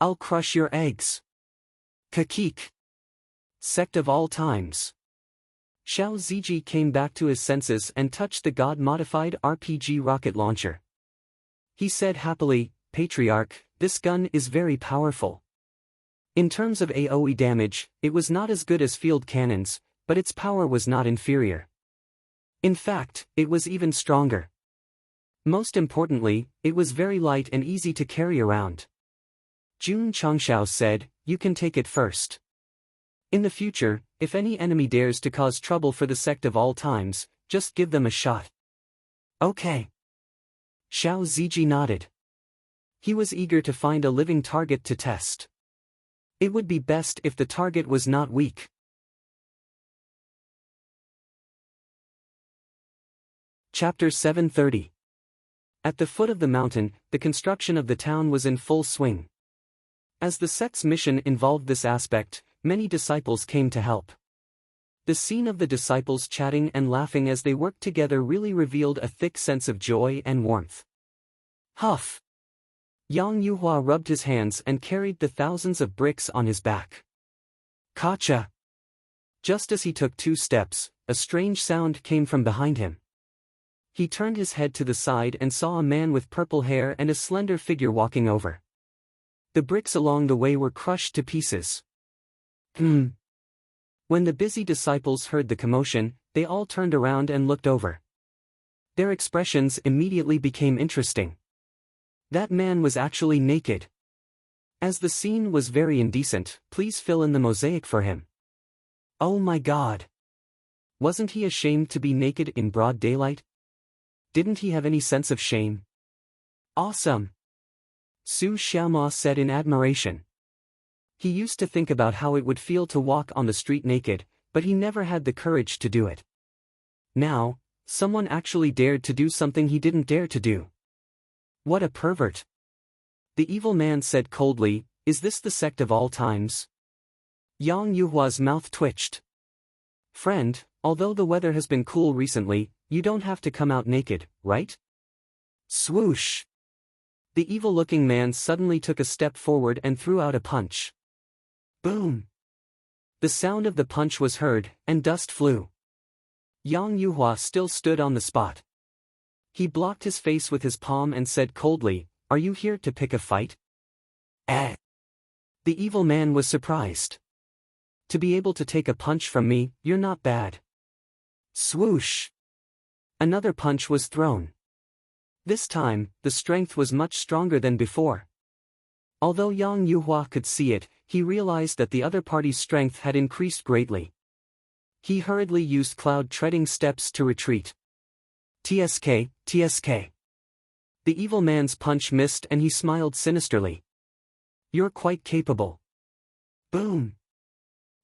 I'll crush your eggs." Kakik! Sect of All Times. Xiao Ziji came back to his senses and touched the God-modified RPG rocket launcher. He said happily, "Patriarch, this gun is very powerful. In terms of AoE damage, it was not as good as field cannons, but its power was not inferior. In fact, it was even stronger. Most importantly, it was very light and easy to carry around." Jun Changshao said, "You can take it first. In the future, if any enemy dares to cause trouble for the Sect of All Times, just give them a shot." "Okay." Xiao Ziji nodded. He was eager to find a living target to test. It would be best if the target was not weak. Chapter 730. At the foot of the mountain, the construction of the town was in full swing. As the sect's mission involved this aspect, many disciples came to help. The scene of the disciples chatting and laughing as they worked together really revealed a thick sense of joy and warmth. Huff! Yang Yuhua rubbed his hands and carried the thousands of bricks on his back. Kacha! Just as he took 2 steps, a strange sound came from behind him. He turned his head to the side and saw a man with purple hair and a slender figure walking over. The bricks along the way were crushed to pieces. When the busy disciples heard the commotion, they all turned around and looked over. Their expressions immediately became interesting. That man was actually naked. As the scene was very indecent, please fill in the mosaic for him. Oh my God! Wasn't he ashamed to be naked in broad daylight? Didn't he have any sense of shame? Awesome! Su Xiaoma said in admiration. He used to think about how it would feel to walk on the street naked, but he never had the courage to do it. Now, someone actually dared to do something he didn't dare to do. What a pervert! The evil man said coldly, "Is this the sect of all times?" Yang Yuhua's mouth twitched. "Friend, although the weather has been cool recently, you don't have to come out naked, right?" Swoosh! The evil-looking man suddenly took a step forward and threw out a punch. Boom! The sound of the punch was heard, and dust flew. Yang Yuhua still stood on the spot. He blocked his face with his palm and said coldly, "Are you here to pick a fight?" Eh? The evil man was surprised. "To be able to take a punch from me, you're not bad." Swoosh! Another punch was thrown. This time, the strength was much stronger than before. Although Yang Yuhua could see it, he realized that the other party's strength had increased greatly. He hurriedly used cloud-treading steps to retreat. TSK, TSK. The evil man's punch missed and he smiled sinisterly. "You're quite capable." Boom!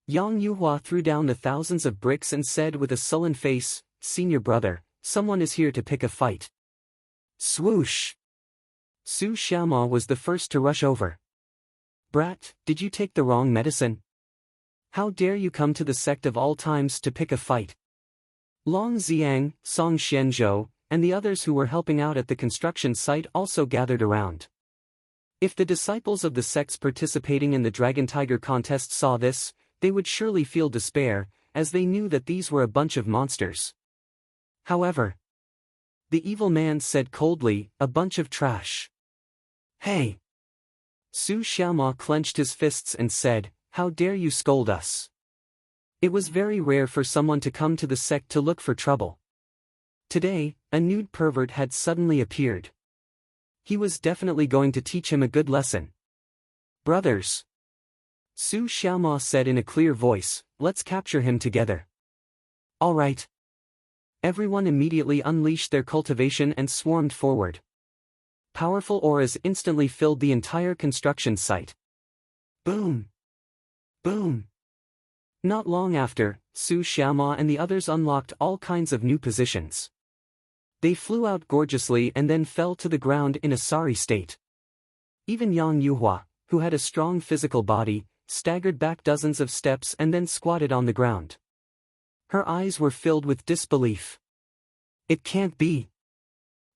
Yang Yuhua threw down the thousands of bricks and said with a sullen face, "Senior brother, someone is here to pick a fight." Swoosh! Su Xiaoma was the first to rush over. "Brat, did you take the wrong medicine? How dare you come to the sect of all times to pick a fight?" Long Xiang, Song Xianzhou, and the others who were helping out at the construction site also gathered around. If the disciples of the sects participating in the Dragon Tiger contest saw this, they would surely feel despair, as they knew that these were a bunch of monsters. However, the evil man said coldly, "A bunch of trash." Hey! Su Xiaoma clenched his fists and said, "How dare you scold us?" It was very rare for someone to come to the sect to look for trouble. Today, a nude pervert had suddenly appeared. He was definitely going to teach him a good lesson. "Brothers," Su Xiaoma said in a clear voice, "let's capture him together." All right. Everyone immediately unleashed their cultivation and swarmed forward. Powerful auras instantly filled the entire construction site. Boom! Boom! Not long after, Su Xiaoma and the others unlocked all kinds of new positions. They flew out gorgeously and then fell to the ground in a sorry state. Even Yang Yuhua, who had a strong physical body, staggered back dozens of steps and then squatted on the ground. Her eyes were filled with disbelief. It can't be.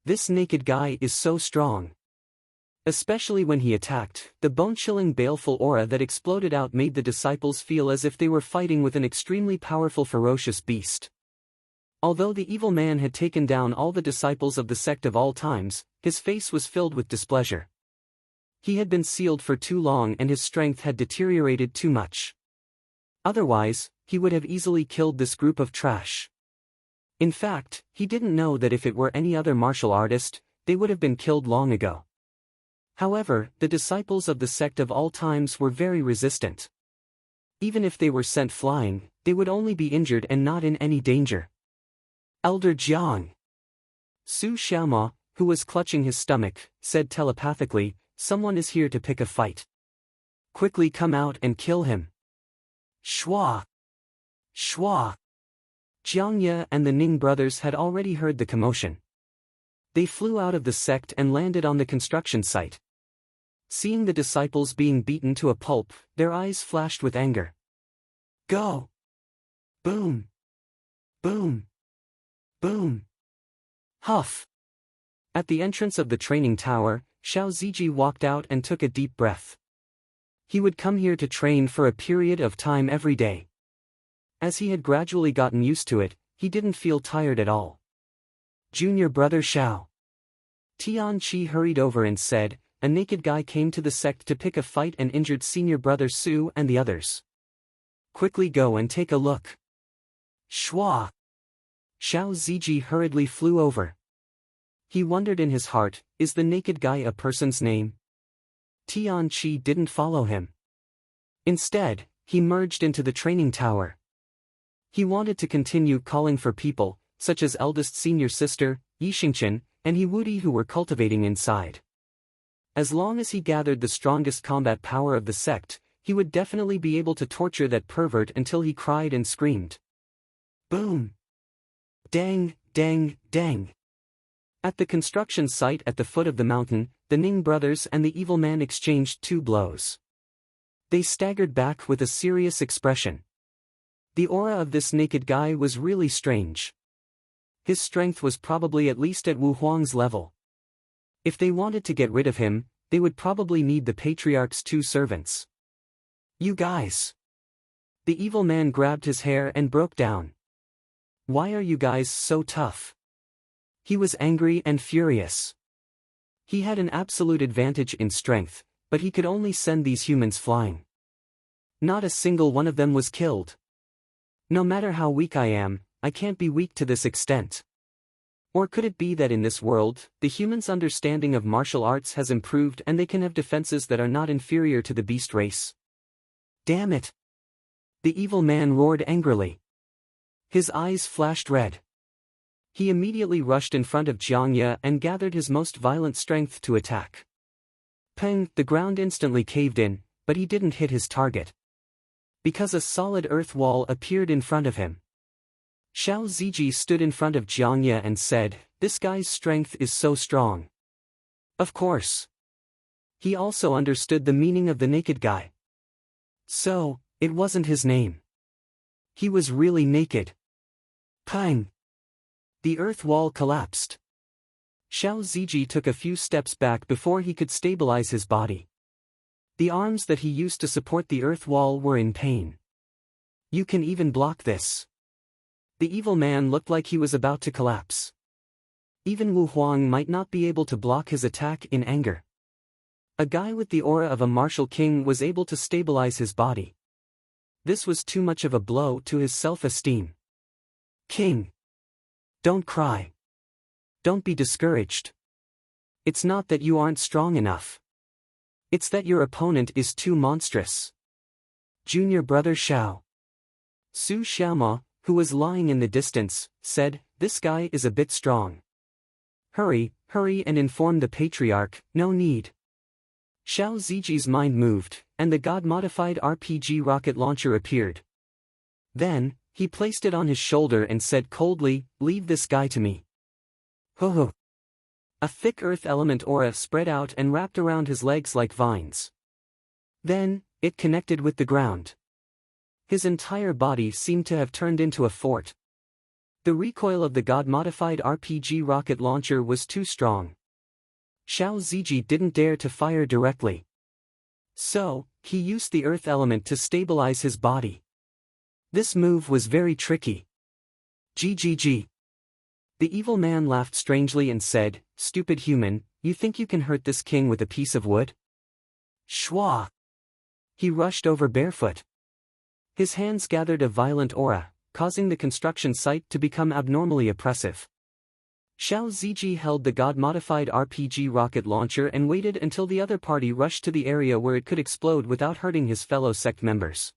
This naked guy is so strong. Especially when he attacked, the bone-chilling baleful aura that exploded out made the disciples feel as if they were fighting with an extremely powerful ferocious beast. Although the evil man had taken down all the disciples of the sect of all times, his face was filled with displeasure. He had been sealed for too long and his strength had deteriorated too much. Otherwise, he would have easily killed this group of trash. In fact, he didn't know that if it were any other martial artist, they would have been killed long ago. However, the disciples of the sect of all times were very resistant. Even if they were sent flying, they would only be injured and not in any danger. Elder Jiang. Su Xiaoma, who was clutching his stomach, said telepathically, "Someone is here to pick a fight. Quickly come out and kill him." Shua! Shua! Jiang Ye and the Ning brothers had already heard the commotion. They flew out of the sect and landed on the construction site. Seeing the disciples being beaten to a pulp, their eyes flashed with anger. Go! Boom! Boom! Boom! Huff! At the entrance of the training tower, Xiao Ziji walked out and took a deep breath. He would come here to train for a period of time every day. As he had gradually gotten used to it, he didn't feel tired at all. Junior brother Xiao. Tian Qi hurried over and said, "A naked guy came to the sect to pick a fight and injured senior brother Su and the others. Quickly go and take a look." Shua! Xiao Ziji hurriedly flew over. He wondered in his heart, is the naked guy a person's name? Tian Qi didn't follow him. Instead, he merged into the training tower. He wanted to continue calling for people, such as eldest senior sister, Yixingchen, and Yiwudi who were cultivating inside. As long as he gathered the strongest combat power of the sect, he would definitely be able to torture that pervert until he cried and screamed. Boom! Dang, dang, dang! At the construction site at the foot of the mountain, the Ning brothers and the evil man exchanged 2 blows. They staggered back with a serious expression. The aura of this naked guy was really strange. His strength was probably at least at Wu Huang's level. If they wanted to get rid of him, they would probably need the patriarch's 2 servants. You guys! The evil man grabbed his hair and broke down. Why are you guys so tough? He was angry and furious. He had an absolute advantage in strength, but he could only send these humans flying. Not a single one of them was killed. No matter how weak I am, I can't be weak to this extent. Or could it be that in this world, the humans' understanding of martial arts has improved and they can have defenses that are not inferior to the beast race? Damn it! The evil man roared angrily. His eyes flashed red. He immediately rushed in front of Jiangye and gathered his most violent strength to attack. Peng, the ground instantly caved in, but he didn't hit his target. Because a solid earth wall appeared in front of him. Xiao Ziji stood in front of Jiangye and said, "This guy's strength is so strong." Of course. He also understood the meaning of the naked guy. So, it wasn't his name. He was really naked. Pang! The earth wall collapsed. Xiao Ziji took a few steps back before he could stabilize his body. The arms that he used to support the earth wall were in pain. You can even block this. The evil man looked like he was about to collapse. Even Wu Huang might not be able to block his attack in anger. A guy with the aura of a martial king was able to stabilize his body. This was too much of a blow to his self-esteem. King! Don't cry. Don't be discouraged. It's not that you aren't strong enough. It's that your opponent is too monstrous. Junior brother Xiao. Su Xiaoma, who was lying in the distance, said, "This guy is a bit strong. Hurry, hurry and inform the patriarch, no need." Xiao Ziji's mind moved, and the god-modified RPG rocket launcher appeared. Then, he placed it on his shoulder and said coldly, "Leave this guy to me." Ho ho. A thick earth element aura spread out and wrapped around his legs like vines. Then, it connected with the ground. His entire body seemed to have turned into a fort. The recoil of the god-modified RPG rocket launcher was too strong. Xiao Ziji didn't dare to fire directly. So, he used the earth element to stabilize his body. This move was very tricky. GGG. The evil man laughed strangely and said, "Stupid human, you think you can hurt this king with a piece of wood?" Shwa! He rushed over barefoot. His hands gathered a violent aura, causing the construction site to become abnormally oppressive. Xiao Ziji held the god-modified RPG rocket launcher and waited until the other party rushed to the area where it could explode without hurting his fellow sect members.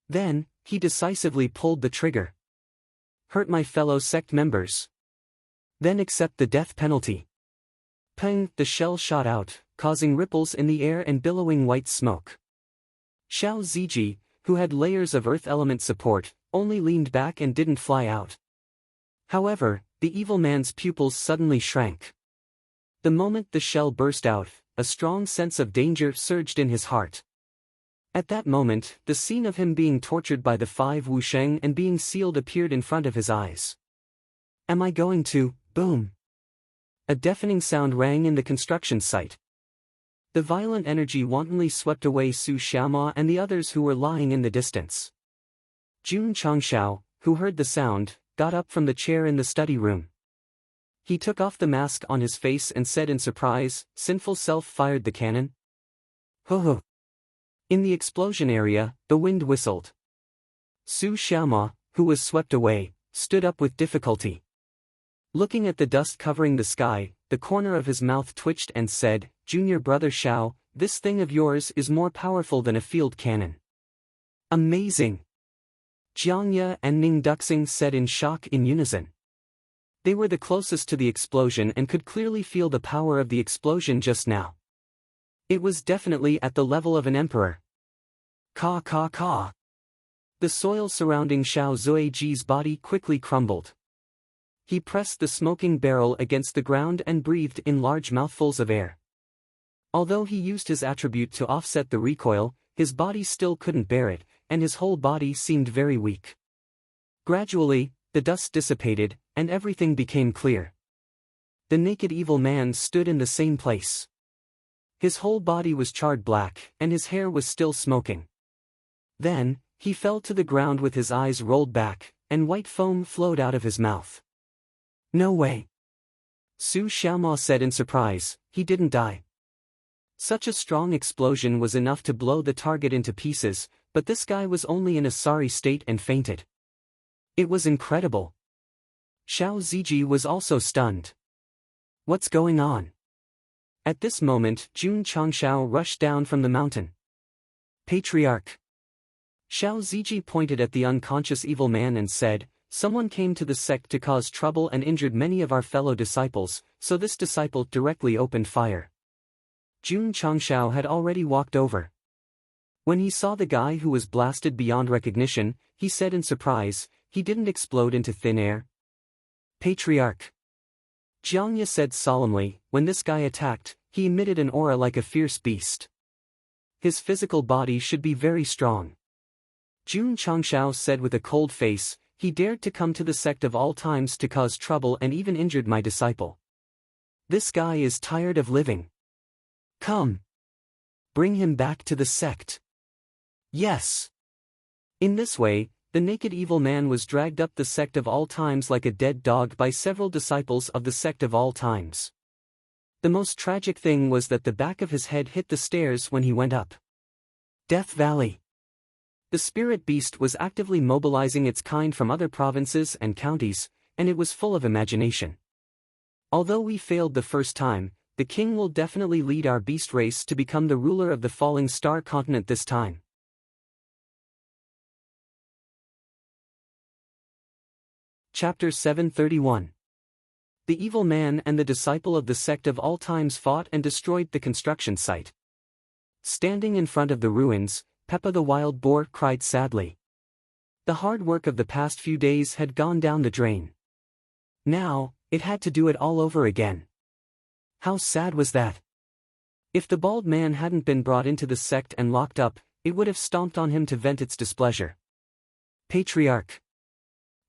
Then, he decisively pulled the trigger. Hurt my fellow sect members. Then accept the death penalty. Peng, the shell shot out, causing ripples in the air and billowing white smoke. Xiao Ziji, who had layers of earth element support, only leaned back and didn't fly out. However, the evil man's pupils suddenly shrank. The moment the shell burst out, a strong sense of danger surged in his heart. At that moment, the scene of him being tortured by the 5 wusheng and being sealed appeared in front of his eyes. Am I going to, boom? A deafening sound rang in the construction site. The violent energy wantonly swept away Su Xiaoma and the others who were lying in the distance. Jun Changshao, who heard the sound, got up from the chair in the study room. He took off the mask on his face and said in surprise, "Sinful self fired the cannon?" Ho ho. In the explosion area, the wind whistled. Su Xiaoma, who was swept away, stood up with difficulty. Looking at the dust covering the sky, the corner of his mouth twitched and said, "Junior brother Xiao, this thing of yours is more powerful than a field cannon." Amazing! Jiangye and Ning Duxing said in shock in unison. They were the closest to the explosion and could clearly feel the power of the explosion just now. It was definitely at the level of an emperor. Ka ka ka. The soil surrounding Xiao Zuiji's body quickly crumbled. He pressed the smoking barrel against the ground and breathed in large mouthfuls of air. Although he used his attribute to offset the recoil, his body still couldn't bear it, and his whole body seemed very weak. Gradually, the dust dissipated, and everything became clear. The naked evil man stood in the same place. His whole body was charred black, and his hair was still smoking. Then, he fell to the ground with his eyes rolled back, and white foam flowed out of his mouth. No way. Su Xiaoma said in surprise, he didn't die. Such a strong explosion was enough to blow the target into pieces, but this guy was only in a sorry state and fainted. It was incredible. Xiao Ziji was also stunned. What's going on? At this moment, Jun Changshao rushed down from the mountain. Patriarch. Xiao Ziji pointed at the unconscious evil man and said, someone came to the sect to cause trouble and injured many of our fellow disciples, so this disciple directly opened fire. Jun Changshao had already walked over. When he saw the guy who was blasted beyond recognition, he said in surprise, he didn't explode into thin air. Patriarch. Jiangye said solemnly, when this guy attacked, he emitted an aura like a fierce beast. His physical body should be very strong. Jun Changshao said with a cold face, he dared to come to the sect of all times to cause trouble and even injured my disciple. This guy is tired of living. Come. Bring him back to the sect. Yes. In this way, the naked evil man was dragged up the sect of all times like a dead dog by several disciples of the sect of all times. The most tragic thing was that the back of his head hit the stairs when he went up. Death Valley. The spirit beast was actively mobilizing its kind from other provinces and counties, and it was full of imagination. Although we failed the first time, the king will definitely lead our beast race to become the ruler of the falling star continent this time. Chapter 731. The evil man and the disciple of the sect of all times fought and destroyed the construction site. Standing in front of the ruins, Peppa the wild boar cried sadly. The hard work of the past few days had gone down the drain. Now, it had to do it all over again. How sad was that? If the bald man hadn't been brought into the sect and locked up, it would have stomped on him to vent its displeasure. Patriarch.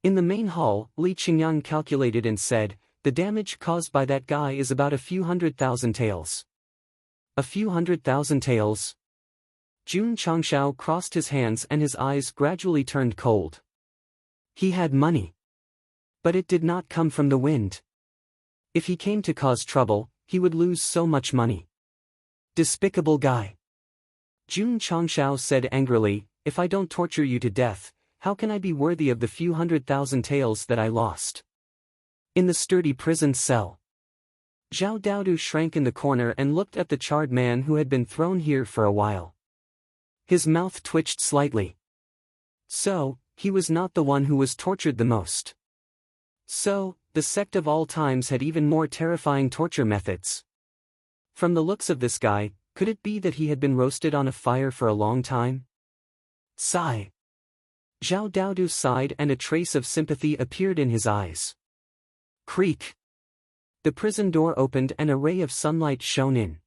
In the main hall, Li Qingyang calculated and said, the damage caused by that guy is about a few 100,000 taels. A few 100,000 taels? Jun Changshao crossed his hands and his eyes gradually turned cold. He had money. But it did not come from the wind. If he came to cause trouble, he would lose so much money. Despicable guy. Jun Changshao said angrily, if I don't torture you to death, how can I be worthy of the few 100,000 taels that I lost? In the sturdy prison cell. Zhao Daodu shrank in the corner and looked at the charred man who had been thrown here for a while. His mouth twitched slightly. So, he was not the one who was tortured the most. So, the sect of all times had even more terrifying torture methods. From the looks of this guy, could it be that he had been roasted on a fire for a long time? Sigh. Zhao Daodu sighed and a trace of sympathy appeared in his eyes. Creak. The prison door opened and a ray of sunlight shone in.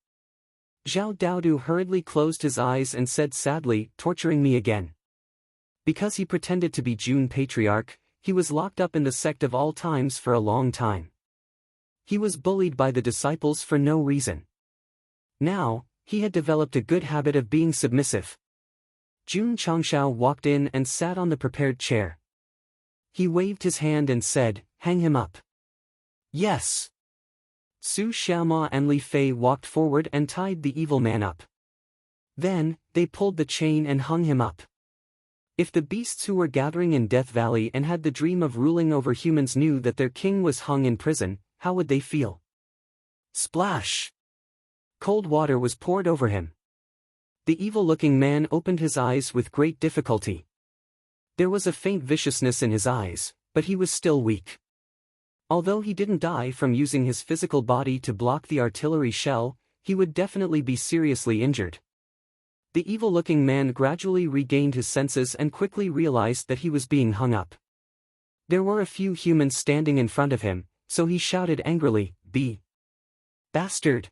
Zhao Daodu hurriedly closed his eyes and said sadly, torturing me again. Because he pretended to be Jun Patriarch, he was locked up in the sect of all times for a long time. He was bullied by the disciples for no reason. Now, he had developed a good habit of being submissive. Jun Changshao walked in and sat on the prepared chair. He waved his hand and said, hang him up. Yes. Su Xiaoma and Li Fei walked forward and tied the evil man up. Then, they pulled the chain and hung him up. If the beasts who were gathering in Death Valley and had the dream of ruling over humans knew that their king was hung in prison, how would they feel? Splash! Cold water was poured over him. The evil-looking man opened his eyes with great difficulty. There was a faint viciousness in his eyes, but he was still weak. Although he didn't die from using his physical body to block the artillery shell, he would definitely be seriously injured. The evil-looking man gradually regained his senses and quickly realized that he was being hung up. There were a few humans standing in front of him, so he shouted angrily, "Be bastard!"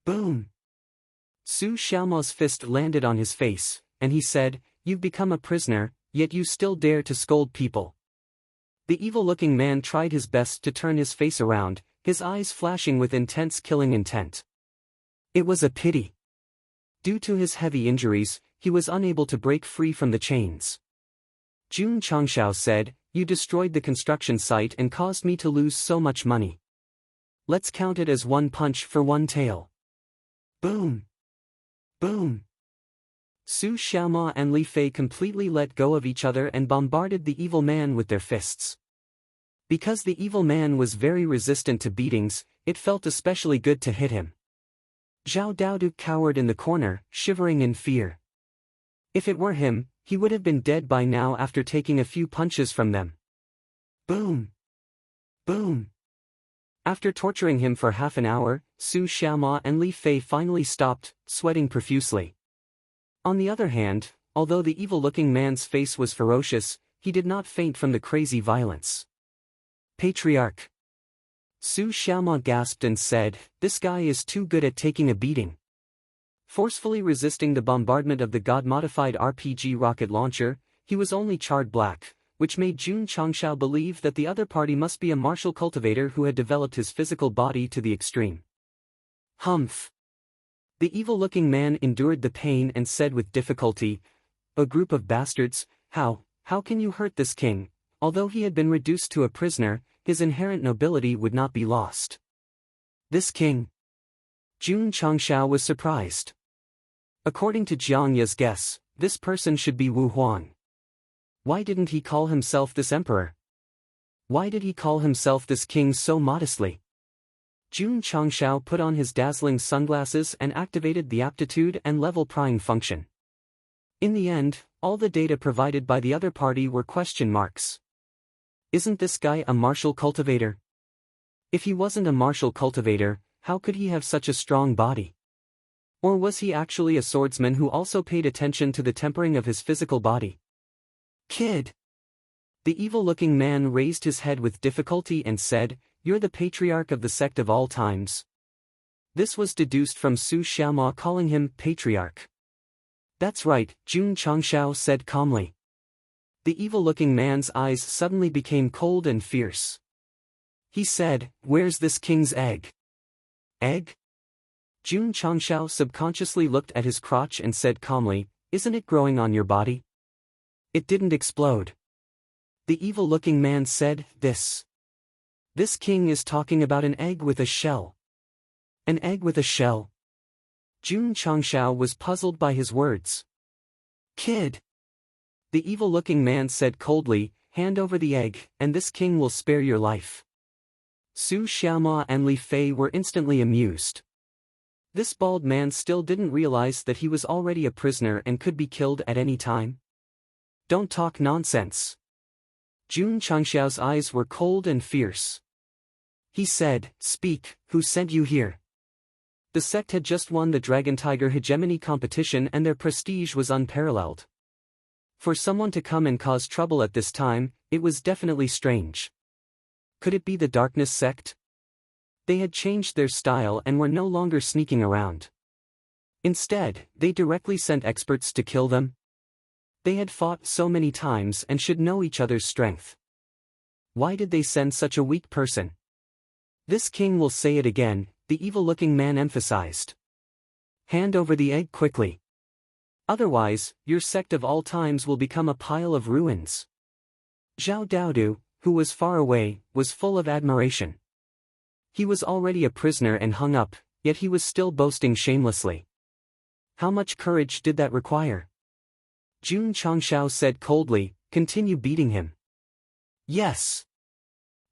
Boom! Su Xiaoma's fist landed on his face, and he said, "You've become a prisoner, yet you still dare to scold people." The evil-looking man tried his best to turn his face around, his eyes flashing with intense killing intent. It was a pity. Due to his heavy injuries, he was unable to break free from the chains. Jun Changshao said, "You destroyed the construction site and caused me to lose so much money. Let's count it as one punch for one tail." Boom! Boom! Su Xiaoma and Li Fei completely let go of each other and bombarded the evil man with their fists. Because the evil man was very resistant to beatings, it felt especially good to hit him. Zhao Daodu cowered in the corner, shivering in fear. If it were him, he would have been dead by now after taking a few punches from them. Boom! Boom! After torturing him for half an hour, Su Xiaoma and Li Fei finally stopped, sweating profusely. On the other hand, although the evil-looking man's face was ferocious, he did not faint from the crazy violence. Patriarch! Su Xiaoma gasped and said, "This guy is too good at taking a beating." Forcefully resisting the bombardment of the god-modified RPG rocket launcher, he was only charred black, which made Jun Changshao believe that the other party must be a martial cultivator who had developed his physical body to the extreme. Humph! The evil-looking man endured the pain and said with difficulty, "A group of bastards, how can you hurt this king? Although he had been reduced to a prisoner, his inherent nobility would not be lost." This king? Jun Changshao was surprised. According to Jiang Ye's guess, this person should be Wu Huang. Why didn't he call himself this emperor? Why did he call himself this king so modestly? Jun Changshao put on his dazzling sunglasses and activated the aptitude and level prying function. In the end, all the data provided by the other party were question marks. Isn't this guy a martial cultivator? If he wasn't a martial cultivator, how could he have such a strong body? Or was he actually a swordsman who also paid attention to the tempering of his physical body? Kid! The evil-looking man raised his head with difficulty and said, "You're the patriarch of the sect of all times." This was deduced from Su Xiaoma calling him patriarch. "That's right," Jun Changshao said calmly. The evil-looking man's eyes suddenly became cold and fierce. He said, "Where's this king's egg?" Egg? Jun Changshao subconsciously looked at his crotch and said calmly, "Isn't it growing on your body?" It didn't explode. The evil-looking man said, This king is talking about an egg with a shell." An egg with a shell? Jun Changshao was puzzled by his words. "Kid!" The evil-looking man said coldly, "Hand over the egg, and this king will spare your life." Su Xiaoma and Li Fei were instantly amused. This bald man still didn't realize that he was already a prisoner and could be killed at any time. "Don't talk nonsense." Jun Changshao's eyes were cold and fierce. He said, "Speak, who sent you here?" The sect had just won the Dragon Tiger hegemony competition and their prestige was unparalleled. For someone to come and cause trouble at this time, it was definitely strange. Could it be the Darkness sect? They had changed their style and were no longer sneaking around. Instead, they directly sent experts to kill them. They had fought so many times and should know each other's strength. Why did they send such a weak person? "This king will say it again," the evil-looking man emphasized. "Hand over the egg quickly. Otherwise, your sect of all times will become a pile of ruins." Zhao Daodu, who was far away, was full of admiration. He was already a prisoner and hung up, yet he was still boasting shamelessly. How much courage did that require? Jun Changshao said coldly, "Continue beating him." "Yes."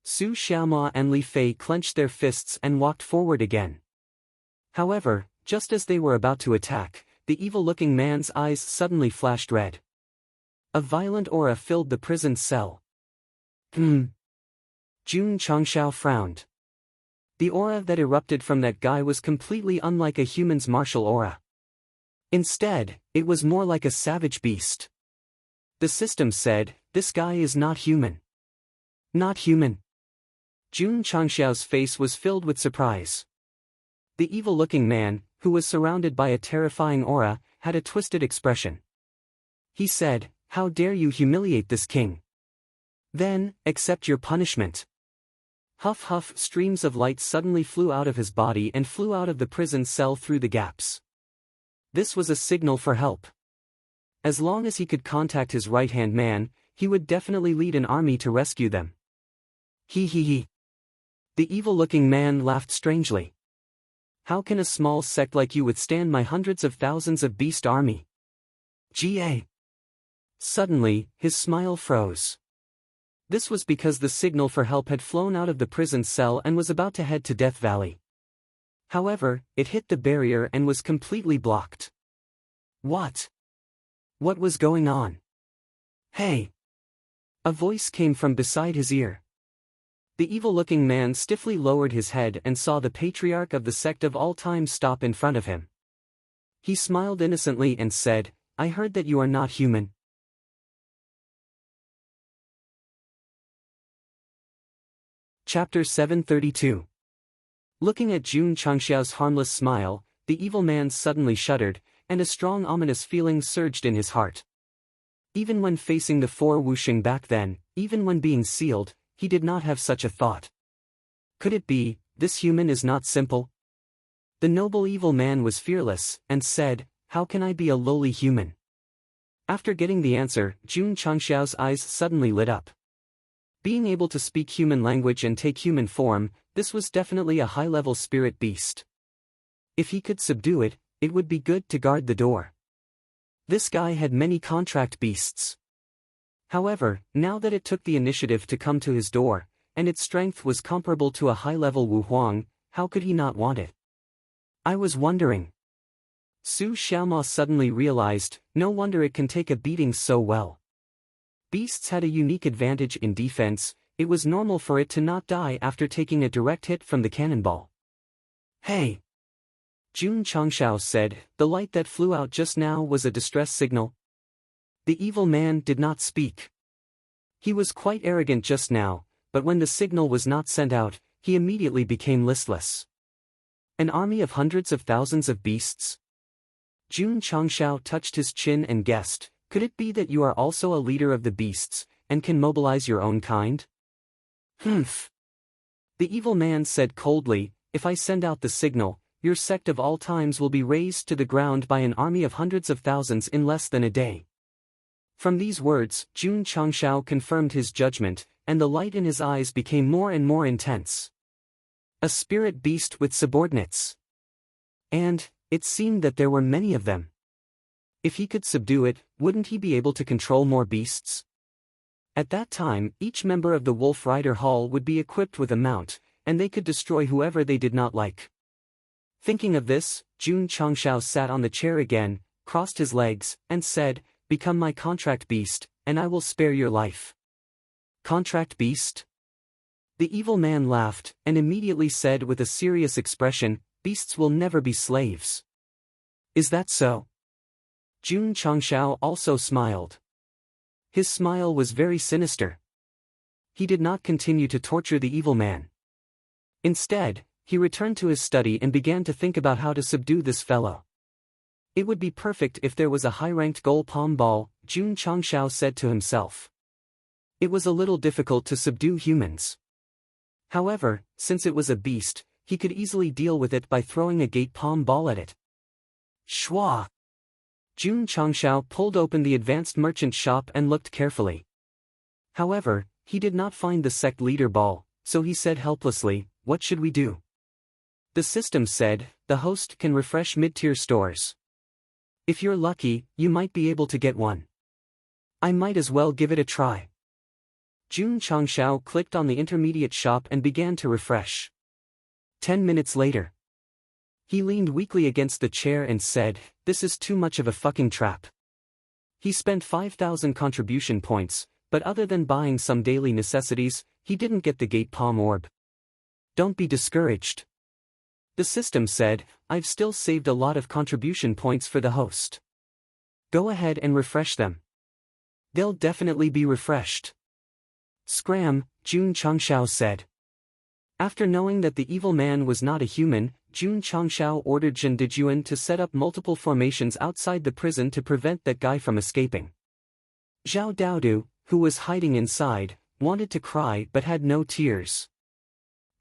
Su Xiaoma and Li Fei clenched their fists and walked forward again. However, just as they were about to attack, the evil-looking man's eyes suddenly flashed red. A violent aura filled the prison cell. Jun Changshao frowned. The aura that erupted from that guy was completely unlike a human's martial aura. Instead, it was more like a savage beast. The system said, "This guy is not human." Not human. Jun Changshao's face was filled with surprise. The evil-looking man, who was surrounded by a terrifying aura, had a twisted expression. He said, "How dare you humiliate this king? Then, accept your punishment." Huff huff, streams of light suddenly flew out of his body and flew out of the prison cell through the gaps. This was a signal for help. As long as he could contact his right-hand man, he would definitely lead an army to rescue them. He. The evil-looking man laughed strangely. "How can a small sect like you withstand my hundreds of thousands of beast army?" Ga. Suddenly, his smile froze. This was because the signal for help had flown out of the prison cell and was about to head to Death Valley. However, it hit the barrier and was completely blocked. What? What was going on? Hey! A voice came from beside his ear. The evil-looking man stiffly lowered his head and saw the patriarch of the sect of all time stop in front of him. He smiled innocently and said, "I heard that you are not human." Chapter 732. Looking at Jun Changshao's harmless smile, the evil man suddenly shuddered, and a strong ominous feeling surged in his heart. Even when facing the four Wuxing back then, even when being sealed, he did not have such a thought. Could it be, this human is not simple? The noble evil man was fearless, and said, "How can I be a lowly human?" After getting the answer, Jun Changshao's eyes suddenly lit up. Being able to speak human language and take human form, this was definitely a high-level spirit beast. If he could subdue it, it would be good to guard the door. This guy had many contract beasts. However, now that it took the initiative to come to his door, and its strength was comparable to a high-level Wu Huang, how could he not want it? I was wondering. Su Xiaoma suddenly realized, no wonder it can take a beating so well. Beasts had a unique advantage in defense, it was normal for it to not die after taking a direct hit from the cannonball. Hey! Jun Changshao said, "The light that flew out just now was a distress signal." The evil man did not speak. He was quite arrogant just now, but when the signal was not sent out, he immediately became listless. An army of hundreds of thousands of beasts? Jun Changshao touched his chin and guessed, could it be that you are also a leader of the beasts, and can mobilize your own kind? Humph. The evil man said coldly, "If I send out the signal, your sect of all times will be razed to the ground by an army of hundreds of thousands in less than a day." From these words, Jun Changshao confirmed his judgment, and the light in his eyes became more and more intense. A spirit beast with subordinates. And, it seemed that there were many of them. If he could subdue it, wouldn't he be able to control more beasts? At that time, each member of the Wolf Rider Hall would be equipped with a mount, and they could destroy whoever they did not like. Thinking of this, Jun Changshao sat on the chair again, crossed his legs, and said, "Become my contract beast, and I will spare your life." Contract beast? The evil man laughed, and immediately said with a serious expression, "Beasts will never be slaves." Is that so? Jun Changshao also smiled. His smile was very sinister. He did not continue to torture the evil man. Instead, he returned to his study and began to think about how to subdue this fellow. It would be perfect if there was a high-ranked goal palm ball, Jun Changshao said to himself. It was a little difficult to subdue humans. However, since it was a beast, he could easily deal with it by throwing a gate palm ball at it. Shwa! Jun Changshao pulled open the advanced merchant shop and looked carefully. However, he did not find the sect leader ball, so he said helplessly, "What should we do?" The system said, "The host can refresh mid-tier stores. If you're lucky, you might be able to get one. I might as well give it a try." Jun Changshao clicked on the intermediate shop and began to refresh. 10 minutes later. He leaned weakly against the chair and said, "This is too much of a fucking trap. He spent 5,000 contribution points, but other than buying some daily necessities, he didn't get the gate palm orb. Don't be discouraged. The system said, I've still saved a lot of contribution points for the host. Go ahead and refresh them. They'll definitely be refreshed. Scram, Jun Changshao said. After knowing that the evil man was not a human, Jun Changshao ordered Zhen Dijuan to set up multiple formations outside the prison to prevent that guy from escaping. Zhao Daodu, who was hiding inside, wanted to cry but had no tears.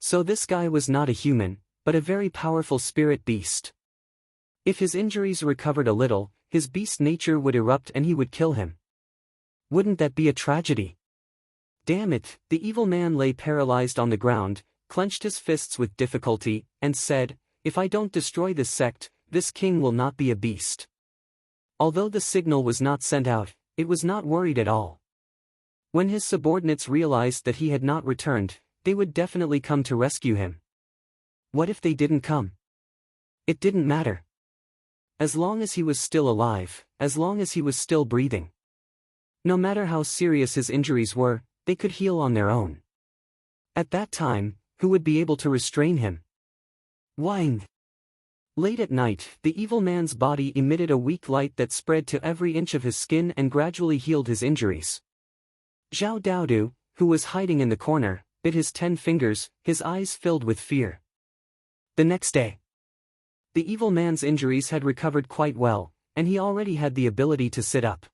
So this guy was not a human, but a very powerful spirit beast. If his injuries recovered a little, his beast nature would erupt and he would kill him. Wouldn't that be a tragedy? Damn it, the evil man lay paralyzed on the ground, clenched his fists with difficulty, and said, if I don't destroy this sect, this king will not be a beast. Although the signal was not sent out, it was not worried at all. When his subordinates realized that he had not returned, they would definitely come to rescue him. What if they didn't come? It didn't matter. As long as he was still alive, as long as he was still breathing. No matter how serious his injuries were, they could heal on their own. At that time, who would be able to restrain him? Wang. Late at night, the evil man's body emitted a weak light that spread to every inch of his skin and gradually healed his injuries. Zhao Daodu, who was hiding in the corner, bit his 10 fingers, his eyes filled with fear. The next day, the evil man's injuries had recovered quite well, and he already had the ability to sit up.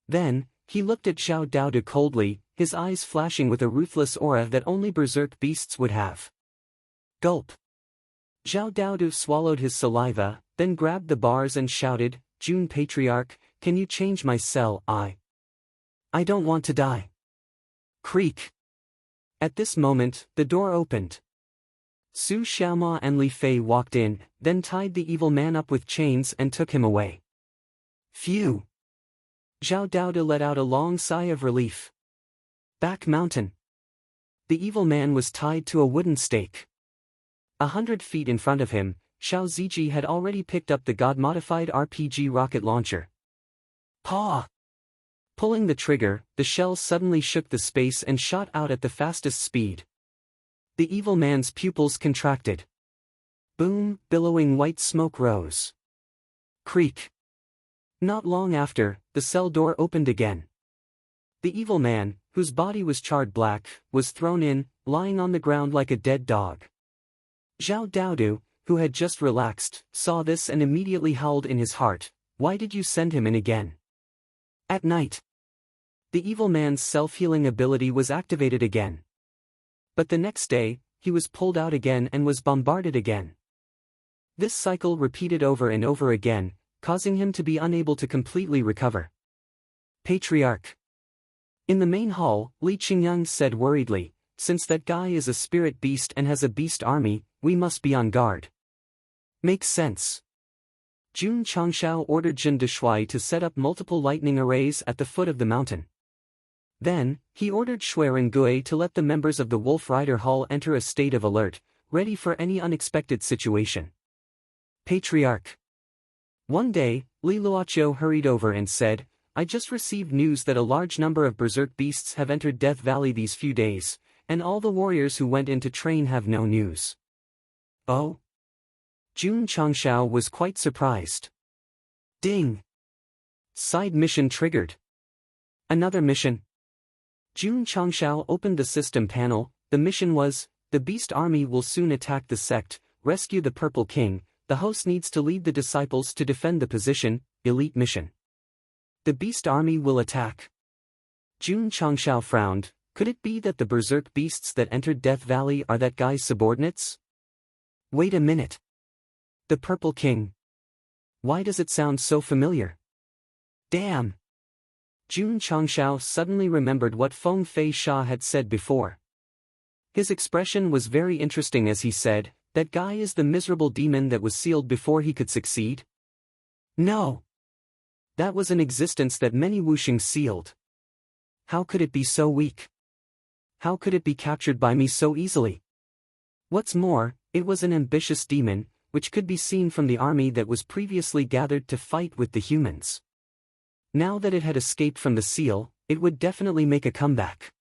Then, he looked at Zhao Daodu coldly, his eyes flashing with a ruthless aura that only berserk beasts would have. Gulp. Zhao Daodu swallowed his saliva, then grabbed the bars and shouted, Jun Patriarch, can you change my cell? I don't want to die. Creak. At this moment, the door opened. Su Xiaoma and Li Fei walked in, then tied the evil man up with chains and took him away. Phew. Zhao Daodu let out a long sigh of relief. Back mountain. The evil man was tied to a wooden stake. 100 feet in front of him, Xiao Ziji had already picked up the god-modified RPG rocket launcher. Paw! Pulling the trigger, the shell suddenly shook the space and shot out at the fastest speed. The evil man's pupils contracted. Boom, billowing white smoke rose. Creak. Not long after, the cell door opened again. The evil man, whose body was charred black, was thrown in, lying on the ground like a dead dog. Zhao Daodu, who had just relaxed, saw this and immediately howled in his heart, why did you send him in again? At night, the evil man's self-healing ability was activated again. But the next day, he was pulled out again and was bombarded again. This cycle repeated over and over again, causing him to be unable to completely recover. Patriarch. In the main hall, Li Qingyang said worriedly, since that guy is a spirit beast and has a beast army, we must be on guard. Makes sense. Jun Changshao ordered Zhen Deshui to set up multiple lightning arrays at the foot of the mountain. Then, he ordered Shui Rengui to let the members of the Wolf Rider Hall enter a state of alert, ready for any unexpected situation. Patriarch. One day, Li Luoqiu hurried over and said, I just received news that a large number of berserk beasts have entered Death Valley these few days, and all the warriors who went in to train have no news. Oh? Jun Changshao was quite surprised. Ding! Side mission triggered. Another mission. Jun Changshao opened the system panel. The mission was, the beast army will soon attack the sect, rescue the Purple King, the host needs to lead the disciples to defend the position, elite mission. The beast army will attack. Jun Changshao frowned, could it be that the berserk beasts that entered Death Valley are that guy's subordinates? Wait a minute. The Purple King. Why does it sound so familiar? Damn! Jun Changshao suddenly remembered what Feng Fei Sha had said before. His expression was very interesting as he said, that guy is the miserable demon that was sealed before he could succeed? No! That was an existence that many Wuxing sealed. How could it be so weak? How could it be captured by me so easily? What's more, it was an ambitious demon, which could be seen from the army that was previously gathered to fight with the humans. Now that it had escaped from the seal, it would definitely make a comeback.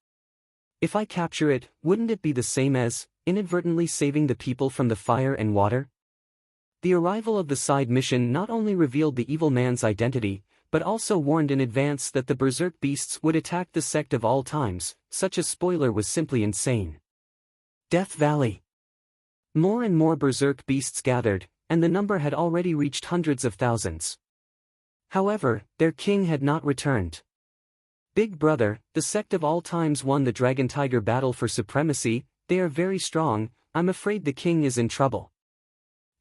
If I capture it, wouldn't it be the same as inadvertently saving the people from the fire and water? The arrival of the side mission not only revealed the evil man's identity, but also warned in advance that the berserk beasts would attack the Sect of all times. Such a spoiler was simply insane. Death Valley. More and more berserk beasts gathered, and the number had already reached hundreds of thousands. However, their king had not returned. Big Brother, the Sect of all times won the Dragon-Tiger battle for supremacy. They are very strong. I'm afraid the king is in trouble.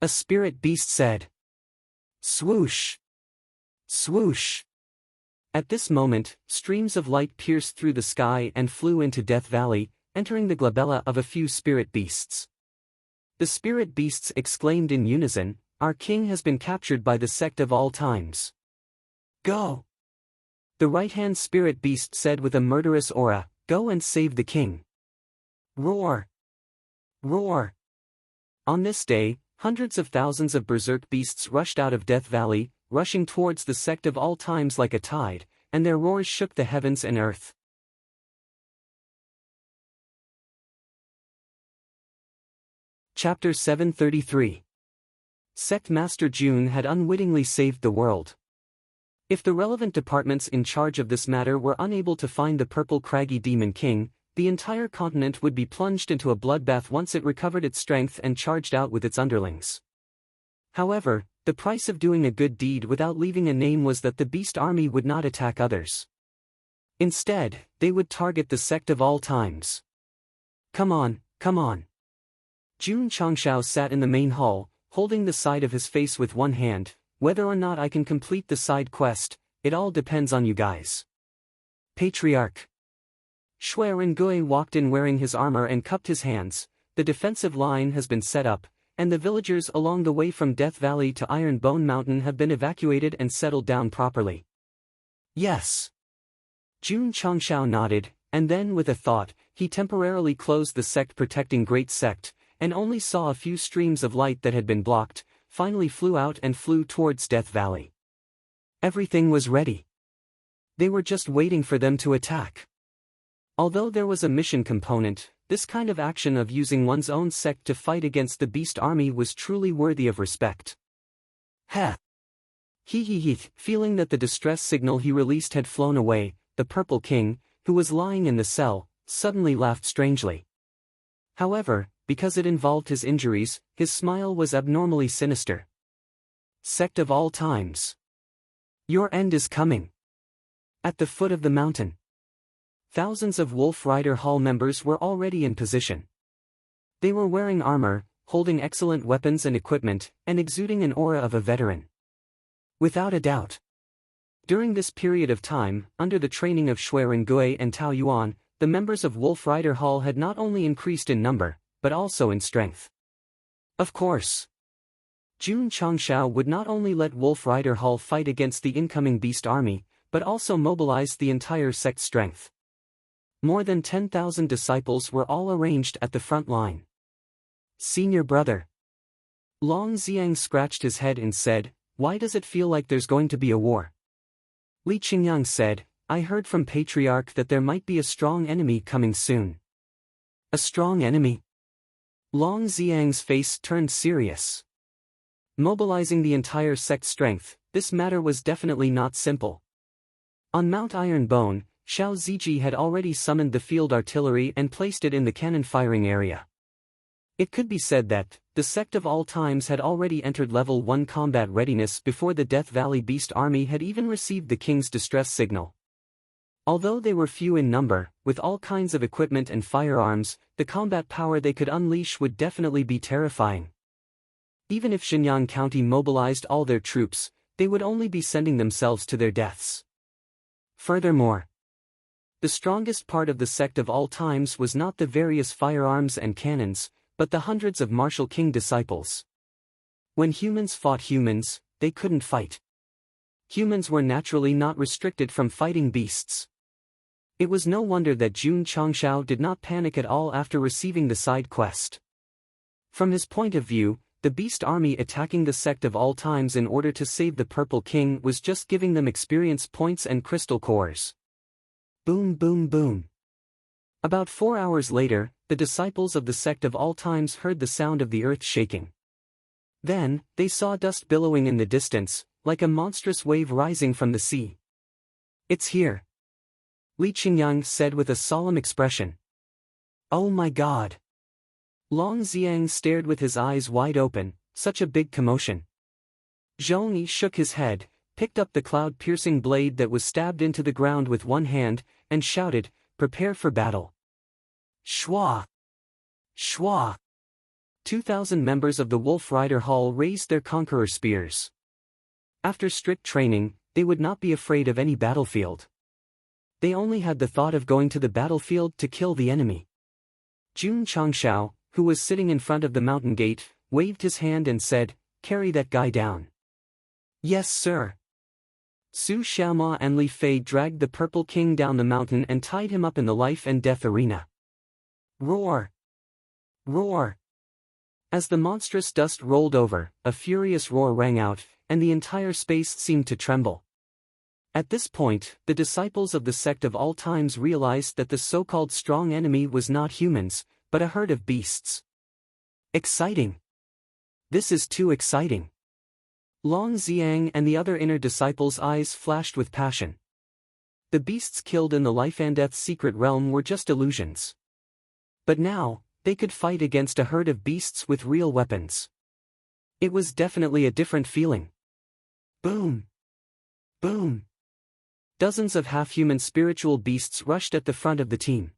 A spirit beast said. Swoosh! Swoosh! At this moment, streams of light pierced through the sky and flew into Death Valley, entering the glabella of a few spirit beasts. The spirit beasts exclaimed in unison, "Our king has been captured by the Sect of all times. Go!" The right-hand spirit beast said with a murderous aura, "Go and save the king." Roar! Roar! On this day, hundreds of thousands of berserk beasts rushed out of Death Valley, rushing towards the Sect of all times like a tide, and their roars shook the heavens and earth. Chapter 733. Sect Master June had unwittingly saved the world. If the relevant departments in charge of this matter were unable to find the purple craggy demon king, the entire continent would be plunged into a bloodbath once it recovered its strength and charged out with its underlings. However, the price of doing a good deed without leaving a name was that the beast army would not attack others. Instead, they would target the Sect of all times. Come on, come on. Jun Changshao sat in the main hall, holding the side of his face with one hand. Whether or not I can complete the side quest, it all depends on you guys. Patriarch. Shui Rengui walked in wearing his armor and cupped his hands. The defensive line has been set up, and the villagers along the way from Death Valley to Iron Bone Mountain have been evacuated and settled down properly. Yes. Jun Changshao nodded, and then with a thought, he temporarily closed the Sect protecting Great Sect, and only saw a few streams of light that had been blocked, finally flew out and flew towards Death Valley. Everything was ready. They were just waiting for them to attack. Although there was a mission component, this kind of action of using one's own sect to fight against the beast army was truly worthy of respect. Ha! He. Feeling that the distress signal he released had flown away, the Purple King, who was lying in the cell, suddenly laughed strangely. However, because it involved his injuries, his smile was abnormally sinister. Sect of all times. Your end is coming. At the foot of the mountain. Thousands of Wolf Rider Hall members were already in position. They were wearing armor, holding excellent weapons and equipment, and exuding an aura of a veteran. Without a doubt. During this period of time, under the training of Shui Rengui and Tao Yuan, the members of Wolf Rider Hall had not only increased in number, but also in strength. Of course. Jun Changshao would not only let Wolf Rider Hall fight against the incoming beast army, but also mobilized the entire Sect's strength. More than 10,000 disciples were all arranged at the front line. Senior brother. Long Xiang scratched his head and said, "Why does it feel like there's going to be a war?" Li Qingyang said, "I heard from Patriarch that there might be a strong enemy coming soon." A strong enemy? Long Xiang's face turned serious. Mobilizing the entire Sect's strength, this matter was definitely not simple. On Mount Iron Bone, Xiao Ziji had already summoned the field artillery and placed it in the cannon firing area. It could be said that, the Sect of all times had already entered level 1 combat readiness before the Death Valley Beast Army had even received the king's distress signal. Although they were few in number, with all kinds of equipment and firearms, the combat power they could unleash would definitely be terrifying. Even if Shenyang County mobilized all their troops, they would only be sending themselves to their deaths. Furthermore, the strongest part of the Sect of all times was not the various firearms and cannons, but the hundreds of martial king disciples. When humans fought humans, they couldn't fight. Humans were naturally not restricted from fighting beasts. It was no wonder that Jun Changshao did not panic at all after receiving the side quest. From his point of view, The beast army attacking the sect of all times in order to save the Purple King was just giving them experience points and crystal cores. Boom boom boom. About 4 hours later, the disciples of the sect of all times heard the sound of the earth shaking. Then, they saw dust billowing in the distance, like a monstrous wave rising from the sea. "It's here," Li Qingyang said with a solemn expression. "Oh my God." Long Xiang stared with his eyes wide open, such a big commotion. Zhong Yi shook his head, picked up the cloud-piercing blade that was stabbed into the ground with one hand, and shouted, "Prepare for battle." Shwa! Shwa! 2,000 members of the Wolf Rider Hall raised their conqueror spears. After strict training, they would not be afraid of any battlefield. They only had the thought of going to the battlefield to kill the enemy. Jun Changshao, who was sitting in front of the mountain gate, waved his hand and said, "Carry that guy down." "Yes, sir." Su Xiaoma and Li Fei dragged the Purple King down the mountain and tied him up in the life and death arena. Roar! Roar! As the monstrous dust rolled over, a furious roar rang out, and the entire space seemed to tremble. At this point, the disciples of the sect of all times realized that the so-called strong enemy was not humans, but a herd of beasts. Exciting! This is too exciting! Long Xiang and the other inner disciples' eyes flashed with passion. The beasts killed in the life and death secret realm were just illusions. But now, they could fight against a herd of beasts with real weapons. It was definitely a different feeling. Boom! Boom! Dozens of half-human spiritual beasts rushed at the front of the team.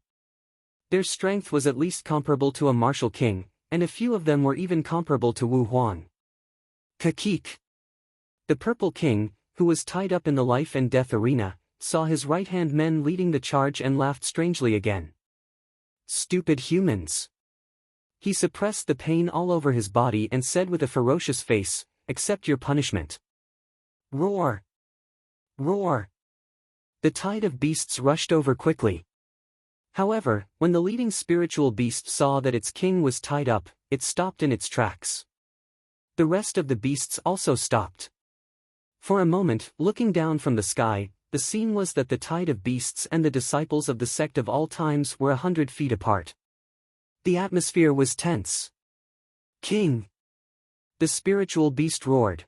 Their strength was at least comparable to a martial king, and a few of them were even comparable to Wu Huang. Kakik! The Purple King, who was tied up in the life and death arena, saw his right-hand men leading the charge and laughed strangely again. Stupid humans! He suppressed the pain all over his body and said with a ferocious face, "Accept your punishment." Roar! Roar! The tide of beasts rushed over quickly. However, when the leading spiritual beast saw that its king was tied up, it stopped in its tracks. The rest of the beasts also stopped. For a moment, looking down from the sky, the scene was that the tide of beasts and the disciples of the sect of all times were 100 feet apart. The atmosphere was tense. "King!" the spiritual beast roared.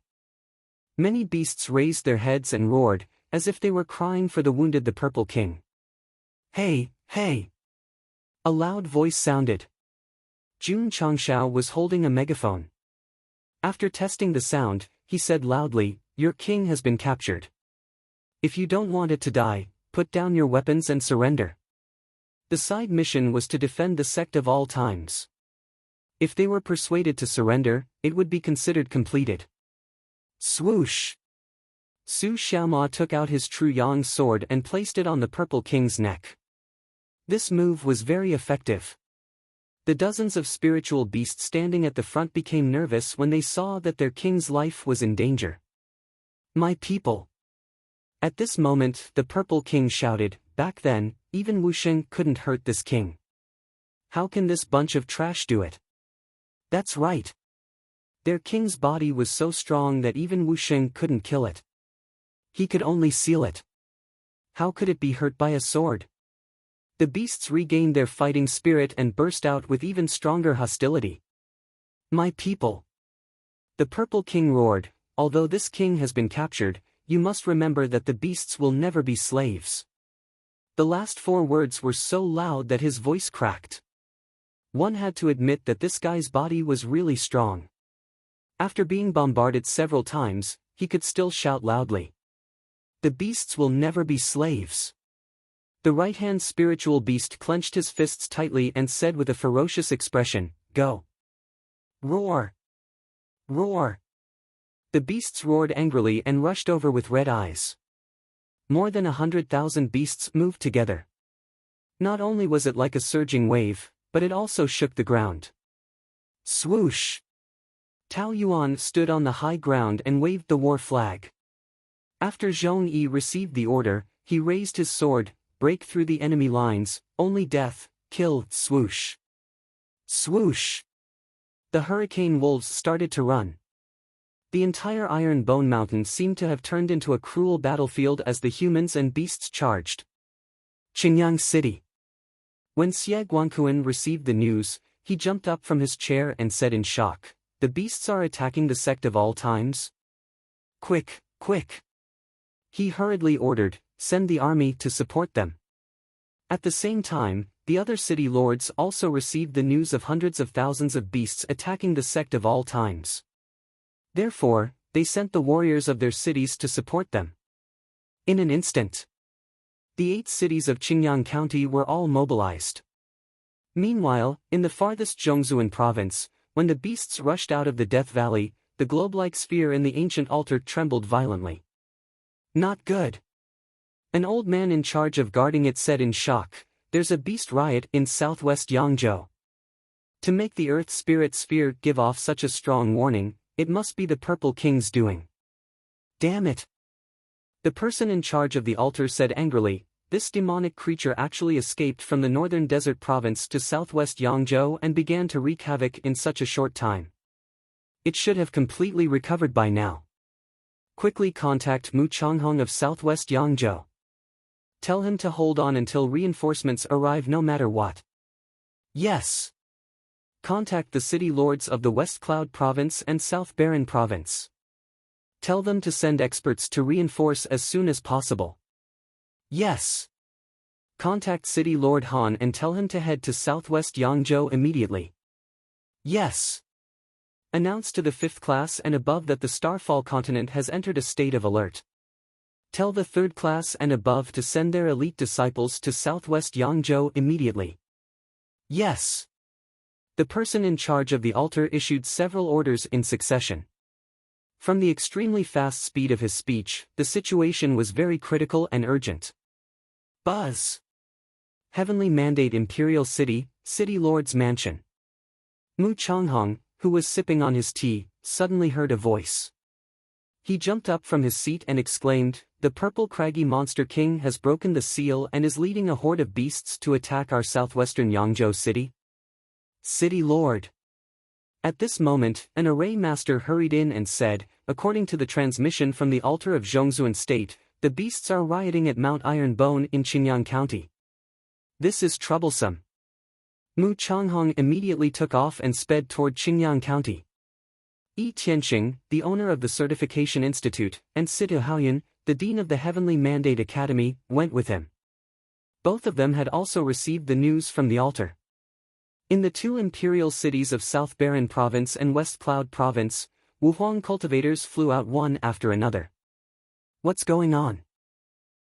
Many beasts raised their heads and roared, as if they were crying for the wounded the Purple King. "Hey, hey!" A loud voice sounded. Jun Changshao was holding a megaphone. After testing the sound, he said loudly, "Your king has been captured. If you don't want it to die, put down your weapons and surrender." The side mission was to defend the sect of all times. If they were persuaded to surrender, it would be considered completed. Swoosh! Su Xiaoma took out his True Yang sword and placed it on the Purple King's neck. This move was very effective. The dozens of spiritual beasts standing at the front became nervous when they saw that their king's life was in danger. "My people!" At this moment, the Purple King shouted, "Back then, even Wusheng couldn't hurt this king. How can this bunch of trash do it?" That's right. Their king's body was so strong that even Wusheng couldn't kill it. He could only seal it. How could it be hurt by a sword? The beasts regained their fighting spirit and burst out with even stronger hostility. "My people!" The Purple King roared, "Although this king has been captured, you must remember that the beasts will never be slaves." The last 4 words were so loud that his voice cracked. One had to admit that this guy's body was really strong. After being bombarded several times, he could still shout loudly. "The beasts will never be slaves." The right-hand spiritual beast clenched his fists tightly and said with a ferocious expression, "Go." Roar! Roar! The beasts roared angrily and rushed over with red eyes. More than 100,000 beasts moved together. Not only was it like a surging wave, but it also shook the ground. Swoosh! Tao Yuan stood on the high ground and waved the war flag. After Zhong Yi received the order, he raised his sword, "Break through the enemy lines, only death, kill, swoosh." Swoosh! The hurricane wolves started to run. The entire Iron Bone Mountain seemed to have turned into a cruel battlefield as the humans and beasts charged. Qingyang City. When Xie Guangquan received the news, he jumped up from his chair and said in shock, "The beasts are attacking the sect of all times? Quick, quick!" He hurriedly ordered, "Send the army to support them." At the same time, the other city lords also received the news of hundreds of thousands of beasts attacking the sect of all times. Therefore, they sent the warriors of their cities to support them. In an instant, the 8 cities of Qingyang County were all mobilized. Meanwhile, in the farthest Zhongzuan province, when the beasts rushed out of the Death Valley, the globe-like sphere in the ancient altar trembled violently. "Not good." An old man in charge of guarding it said in shock, "There's a beast riot in southwest Yangzhou. To make the Earth Spirit Sphere give off such a strong warning, it must be the Purple King's doing. Damn it." The person in charge of the altar said angrily, "This demonic creature actually escaped from the northern desert province to southwest Yangzhou and began to wreak havoc in such a short time. It should have completely recovered by now. Quickly contact Mu Changhong of southwest Yangzhou. Tell him to hold on until reinforcements arrive no matter what." "Yes." Contact the city lords of the West Cloud Province and South Baron Province. Tell them to send experts to reinforce as soon as possible. "Yes." Contact City Lord Han and tell him to head to southwest Yangzhou immediately. "Yes." Announce to the 5th class and above that the Starfall continent has entered a state of alert. Tell the 3rd class and above to send their elite disciples to southwest Yangzhou immediately. "Yes." The person in charge of the altar issued several orders in succession. From the extremely fast speed of his speech, the situation was very critical and urgent. Buzz. Heavenly Mandate Imperial City, City Lord's Mansion. Mu Changhong, who was sipping on his tea, suddenly heard a voice. He jumped up from his seat and exclaimed, "The purple craggy monster king has broken the seal and is leading a horde of beasts to attack our southwestern Yangzhou city." "City Lord." At this moment, an array master hurried in and said, "According to the transmission from the altar of Zhongzuan State, the beasts are rioting at Mount Iron Bone in Qingyang County. This is troublesome." Mu Changhong immediately took off and sped toward Qingyang County. Yi Tianxing, the owner of the Certification Institute, and Situ Haoyun, the dean of the Heavenly Mandate Academy, went with him. Both of them had also received the news from the altar. In the 2 imperial cities of South Baron Province and West Cloud Province, Wuhuang cultivators flew out one after another. "What's going on?"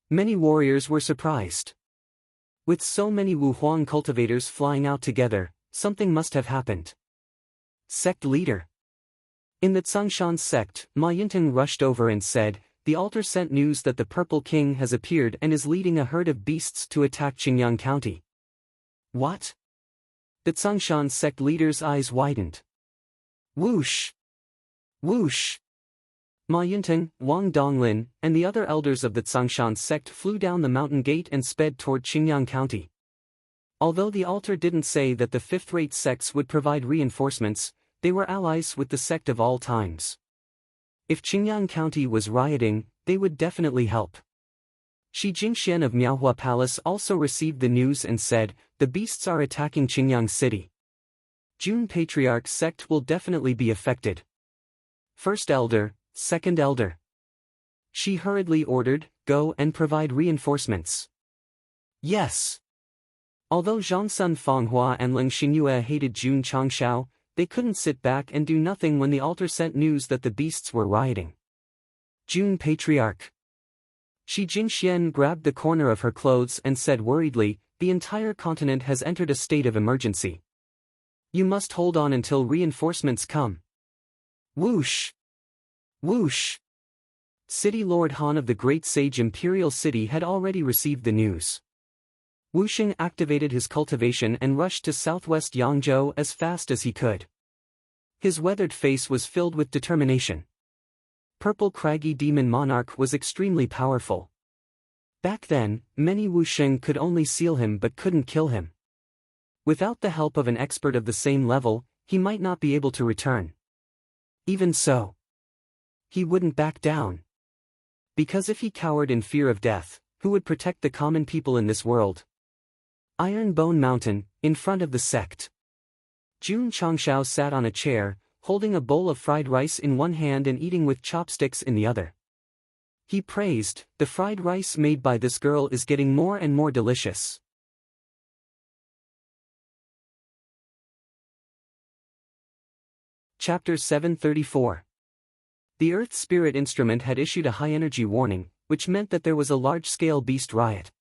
Many warriors were surprised. With so many Wuhuang cultivators flying out together, something must have happened. Sect leader. In the Tsangshan sect, Ma Yinteng rushed over and said, "The altar sent news that the Purple King has appeared and is leading a herd of beasts to attack Qingyang County." "What?" The Tsangshan sect leader's eyes widened. Whoosh! Whoosh! Ma Yinteng, Wang Donglin, and the other elders of the Tsangshan sect flew down the mountain gate and sped toward Qingyang County. Although the altar didn't say that the 5th-rate sects would provide reinforcements, they were allies with the sect of all times. If Qingyang County was rioting, they would definitely help. Shi Jingxian of Miaohua Palace also received the news and said, "The beasts are attacking Qingyang City. June Patriarch sect will definitely be affected. First elder, second elder." She hurriedly ordered, "Go and provide reinforcements." Yes. Although Zhangsun Fanghua and Ling Xinyue hated Jun Changshao, they couldn't sit back and do nothing when the altar sent news that the beasts were rioting. June Patriarch. Shi Jingxian grabbed the corner of her clothes and said worriedly, "The entire continent has entered a state of emergency. You must hold on until reinforcements come." Whoosh! Whoosh! City Lord Han of the Great Sage Imperial City had already received the news. Wuxing activated his cultivation and rushed to southwest Yangzhou as fast as he could. His weathered face was filled with determination. Purple Craggy Demon Monarch was extremely powerful. Back then, many Wuxing could only seal him but couldn't kill him. Without the help of an expert of the same level, he might not be able to return. Even so, he wouldn't back down. Because if he cowered in fear of death, who would protect the common people in this world? Iron Bone Mountain, in front of the sect. Jun Changshao sat on a chair, holding a bowl of fried rice in one hand and eating with chopsticks in the other. He praised, "The fried rice made by this girl is getting more and more delicious." Chapter 734. The Earth Spirit Instrument had issued a high-energy warning, which meant that there was a large-scale beast riot.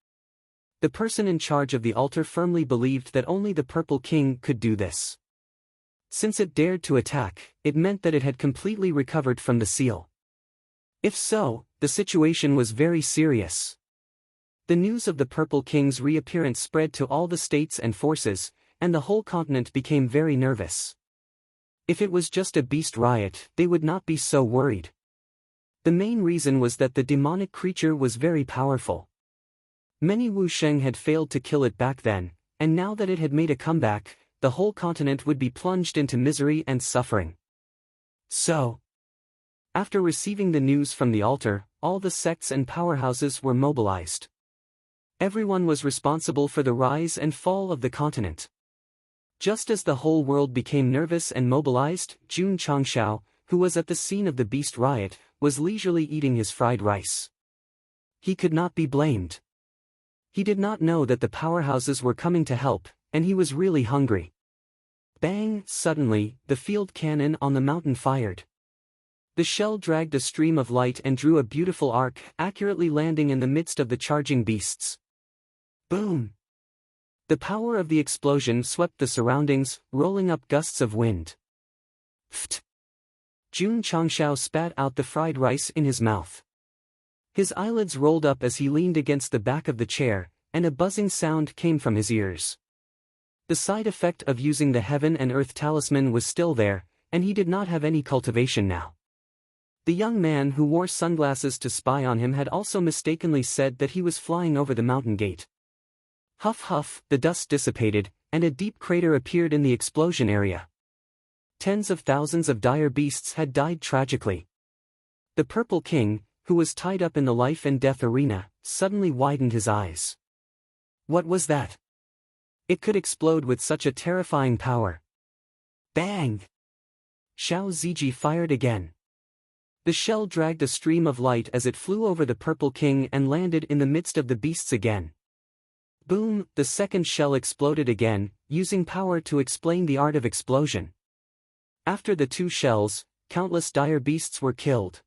The person in charge of the altar firmly believed that only the Purple King could do this. Since it dared to attack, it meant that it had completely recovered from the seal. If so, the situation was very serious. The news of the Purple King's reappearance spread to all the states and forces, and the whole continent became very nervous. If it was just a beast riot, they would not be so worried. The main reason was that the demonic creature was very powerful. Many Wusheng had failed to kill it back then, and now that it had made a comeback, the whole continent would be plunged into misery and suffering. So, after receiving the news from the altar, all the sects and powerhouses were mobilized. Everyone was responsible for the rise and fall of the continent. Just as the whole world became nervous and mobilized, Jun Changshao, who was at the scene of the beast riot, was leisurely eating his fried rice. He could not be blamed. He did not know that the powerhouses were coming to help, and he was really hungry. Bang! Suddenly, the field cannon on the mountain fired. The shell dragged a stream of light and drew a beautiful arc, accurately landing in the midst of the charging beasts. Boom! The power of the explosion swept the surroundings, rolling up gusts of wind. Pft! Jun Changshao spat out the fried rice in his mouth. His eyelids rolled up as he leaned against the back of the chair, and a buzzing sound came from his ears. The side effect of using the Heaven and Earth talisman was still there, and he did not have any cultivation now. The young man who wore sunglasses to spy on him had also mistakenly said that he was flying over the mountain gate. Huff huff, the dust dissipated, and a deep crater appeared in the explosion area. Tens of thousands of dire beasts had died tragically. The Purple King, who was tied up in the life and death arena, suddenly widened his eyes. What was that? It could explode with such a terrifying power. Bang! Xiao Ziji fired again. The shell dragged a stream of light as it flew over the Purple King and landed in the midst of the beasts again. Boom! The second shell exploded again, using power to explain the art of explosion. After the two shells, countless dire beasts were killed.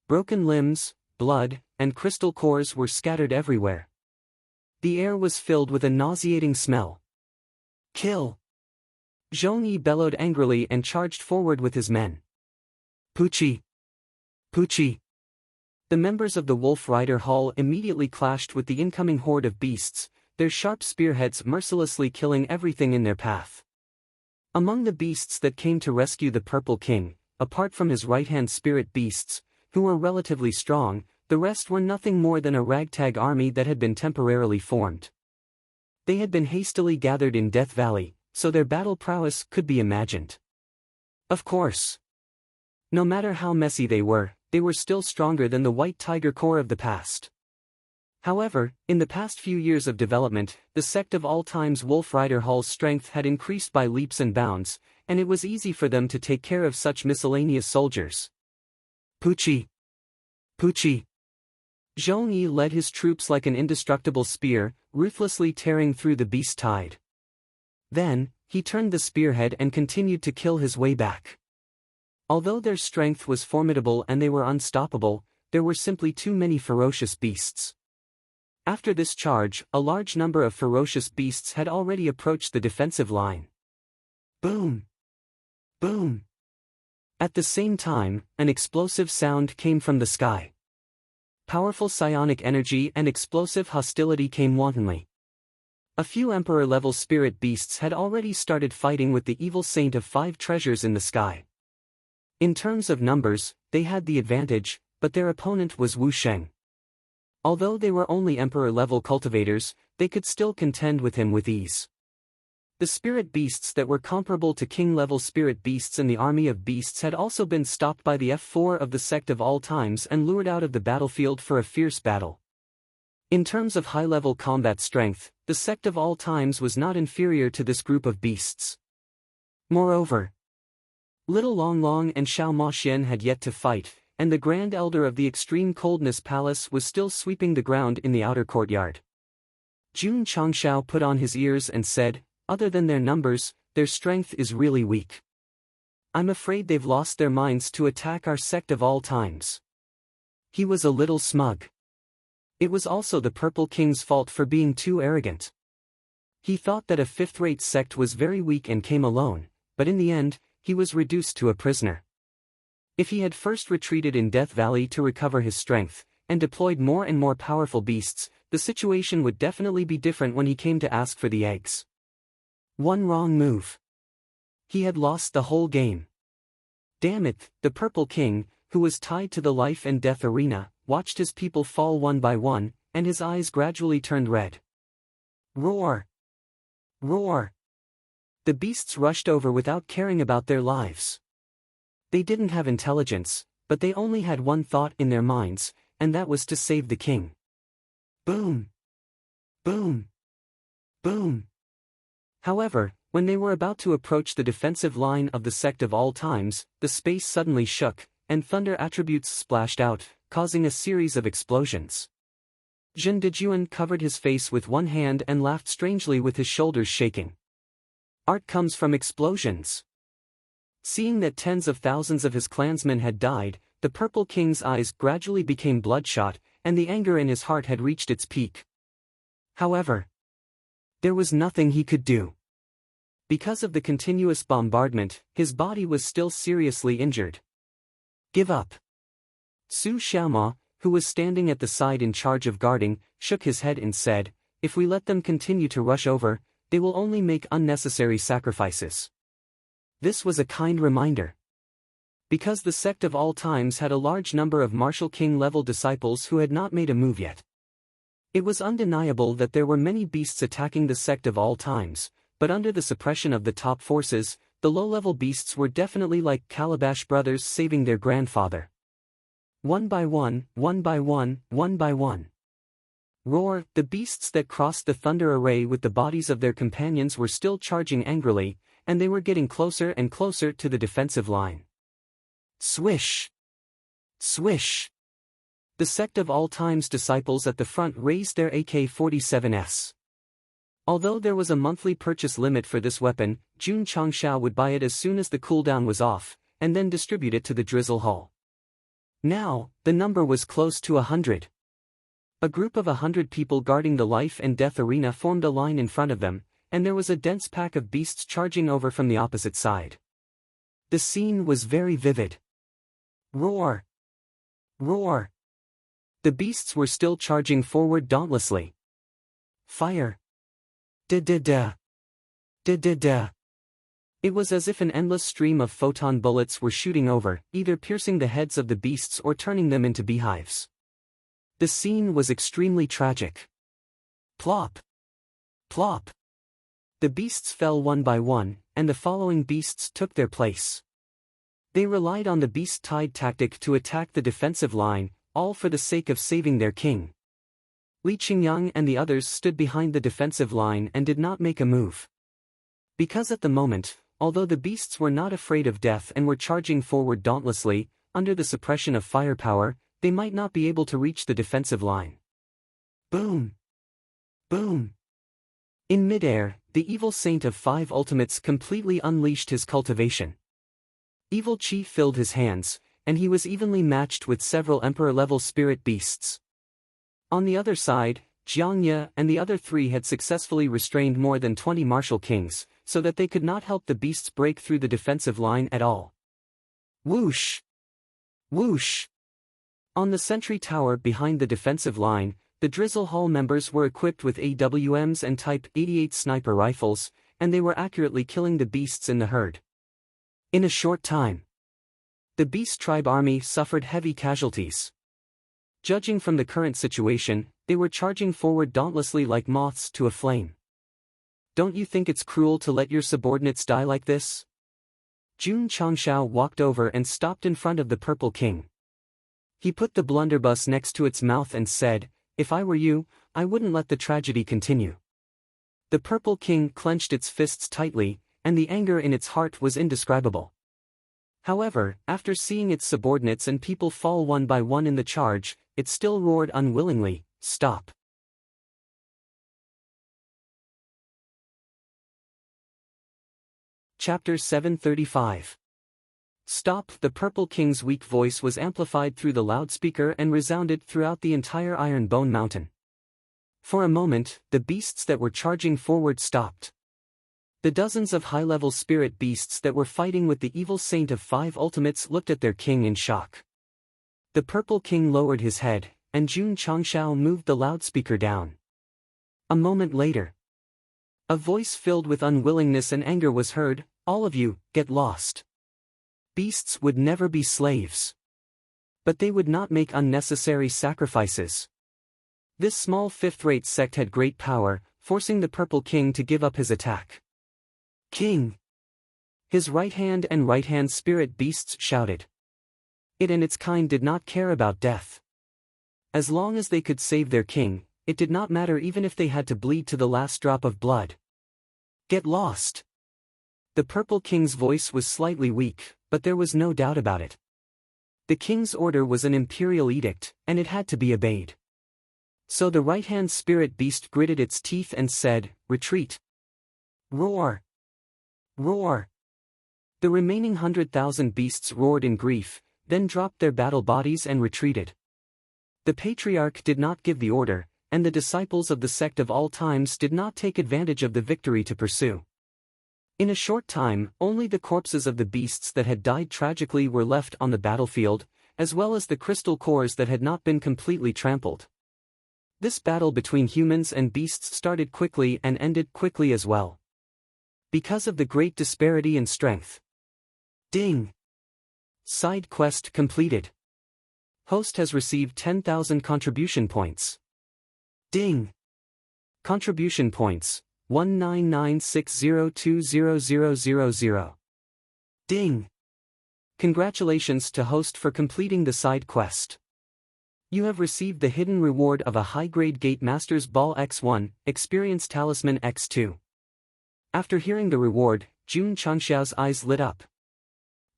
Broken limbs, blood, and crystal cores were scattered everywhere. The air was filled with a nauseating smell. Kill! Zhongyi bellowed angrily and charged forward with his men. Puchi! Puchi! The members of the Wolf Rider Hall immediately clashed with the incoming horde of beasts, their sharp spearheads mercilessly killing everything in their path. Among the beasts that came to rescue the Purple King, apart from his right-hand spirit beasts, who were relatively strong, the rest were nothing more than a ragtag army that had been temporarily formed. They had been hastily gathered in Death Valley, so their battle prowess could be imagined. Of course. No matter how messy they were still stronger than the White Tiger Corps of the past. However, in the past few years of development, the Sect of All Time's Wolf Rider Hall's strength had increased by leaps and bounds, and it was easy for them to take care of such miscellaneous soldiers. Puchi! Puchi! Zhongyi led his troops like an indestructible spear, ruthlessly tearing through the beast tide. Then, he turned the spearhead and continued to kill his way back. Although their strength was formidable and they were unstoppable, there were simply too many ferocious beasts. After this charge, a large number of ferocious beasts had already approached the defensive line. Boom! Boom! At the same time, an explosive sound came from the sky. Powerful psionic energy and explosive hostility came wantonly. A few Emperor-level spirit beasts had already started fighting with the evil Saint of Five Treasures in the sky. In terms of numbers, they had the advantage, but their opponent was Wu Sheng. Although they were only Emperor-level cultivators, they could still contend with him with ease. The spirit beasts that were comparable to king-level spirit beasts in the army of beasts had also been stopped by the F4 of the Sect of all times and lured out of the battlefield for a fierce battle. In terms of high-level combat strength, the Sect of all times was not inferior to this group of beasts. Moreover, Little Long Long and Xiao Ma Xian had yet to fight, and the Grand Elder of the Extreme Coldness Palace was still sweeping the ground in the outer courtyard. Jun Changshao put on his ears and said, "Other than their numbers, their strength is really weak. I'm afraid they've lost their minds to attack our Sect of all times." He was a little smug. It was also the Purple King's fault for being too arrogant. He thought that a fifth-rate sect was very weak and came alone, but in the end, he was reduced to a prisoner. If he had first retreated in Death Valley to recover his strength, and deployed more and more powerful beasts, the situation would definitely be different when he came to ask for the eggs. One wrong move. He had lost the whole game. Damn it, the Purple King, who was tied to the life and death arena, watched his people fall one by one, and his eyes gradually turned red. Roar! Roar! The beasts rushed over without caring about their lives. They didn't have intelligence, but they only had one thought in their minds, and that was to save the king. Boom! Boom! Boom! However, when they were about to approach the defensive line of the Sect of all times, the space suddenly shook, and thunder attributes splashed out, causing a series of explosions. Zhen Dejuan covered his face with one hand and laughed strangely with his shoulders shaking. Art comes from explosions. Seeing that tens of thousands of his clansmen had died, the Purple King's eyes gradually became bloodshot, and the anger in his heart had reached its peak. However, there was nothing he could do. Because of the continuous bombardment, his body was still seriously injured. Give up. Su Xiaoma, who was standing at the side in charge of guarding, shook his head and said, "If we let them continue to rush over, they will only make unnecessary sacrifices." This was a kind reminder. Because the Sect of all times had a large number of Martial King-level disciples who had not made a move yet. It was undeniable that there were many beasts attacking the Sect of all times, but under the suppression of the top forces, the low-level beasts were definitely like Calabash brothers saving their grandfather. One by one, one by one, one by one. Roar! The beasts that crossed the thunder array with the bodies of their companions were still charging angrily, and they were getting closer and closer to the defensive line. Swish! Swish! The Sect of all times disciples at the front raised their AK-47s. Although there was a monthly purchase limit for this weapon, Jun Changshao would buy it as soon as the cooldown was off, and then distribute it to the Drizzle Hull. Now, the number was close to 100. A group of 100 people guarding the life and death arena formed a line in front of them, and there was a dense pack of beasts charging over from the opposite side. The scene was very vivid. Roar! Roar! The beasts were still charging forward dauntlessly. Fire! Da-da-da! Da-da-da! It was as if an endless stream of photon bullets were shooting over, either piercing the heads of the beasts or turning them into beehives. The scene was extremely tragic. Plop! Plop! The beasts fell one by one, and the following beasts took their place. They relied on the beast-tied tactic to attack the defensive line, all for the sake of saving their king. Li Qingyang and the others stood behind the defensive line and did not make a move. Because at the moment, although the beasts were not afraid of death and were charging forward dauntlessly, under the suppression of firepower, they might not be able to reach the defensive line. Boom! Boom! In midair, the evil Saint of Five Ultimates completely unleashed his cultivation. Evil Chi filled his hands, and he was evenly matched with several Emperor-level spirit beasts. On the other side, Jiang Ye and the other three had successfully restrained more than 20 martial kings, so that they could not help the beasts break through the defensive line at all. Whoosh! Whoosh! On the sentry tower behind the defensive line, the Drizzle Hull members were equipped with AWMs and Type 88 sniper rifles, and they were accurately killing the beasts in the herd. In a short time, the Beast Tribe army suffered heavy casualties. Judging from the current situation, they were charging forward dauntlessly like moths to a flame. don't you think it's cruel to let your subordinates die like this? Jun Changshao walked over and stopped in front of the Purple King. He put the blunderbuss next to its mouth and said, "If I were you, I wouldn't let the tragedy continue." The Purple King clenched its fists tightly, and the anger in its heart was indescribable. However, after seeing its subordinates and people fall one by one in the charge, it still roared unwillingly, "Stop." Chapter 735. Stop. The Purple King's weak voice was amplified through the loudspeaker and resounded throughout the entire Iron Bone Mountain. For a moment, the beasts that were charging forward stopped. The dozens of high-level spirit beasts that were fighting with the evil Saint of Five Ultimates looked at their king in shock. The Purple King lowered his head, and Jun Changshao moved the loudspeaker down. A moment later, a voice filled with unwillingness and anger was heard, "All of you, get lost." Beasts would never be slaves. But they would not make unnecessary sacrifices. This small fifth-rate sect had great power, forcing the Purple King to give up his attack. "King!" His right-hand and right-hand spirit beasts shouted. It and its kind did not care about death. As long as they could save their king, it did not matter even if they had to bleed to the last drop of blood. "Get lost!" The Purple King's voice was slightly weak, but there was no doubt about it. The king's order was an imperial edict, and it had to be obeyed. So the right-hand spirit beast gritted its teeth and said, "Retreat!" Roar! Roar! The remaining 100,000 beasts roared in grief, then dropped their battle bodies and retreated. The Patriarch did not give the order, and the disciples of the Sect of all times did not take advantage of the victory to pursue. In a short time, only the corpses of the beasts that had died tragically were left on the battlefield, as well as the crystal cores that had not been completely trampled. This battle between humans and beasts started quickly and ended quickly as well. Because of the great disparity in strength. Ding! Side quest completed. Host has received 10,000 contribution points. Ding! Contribution points, 19960200000. Ding! Congratulations to host for completing the side quest. You have received the hidden reward of a high-grade Gate Master's Ball X1, Experience Talisman X2. After hearing the reward, Jun Changshao's eyes lit up.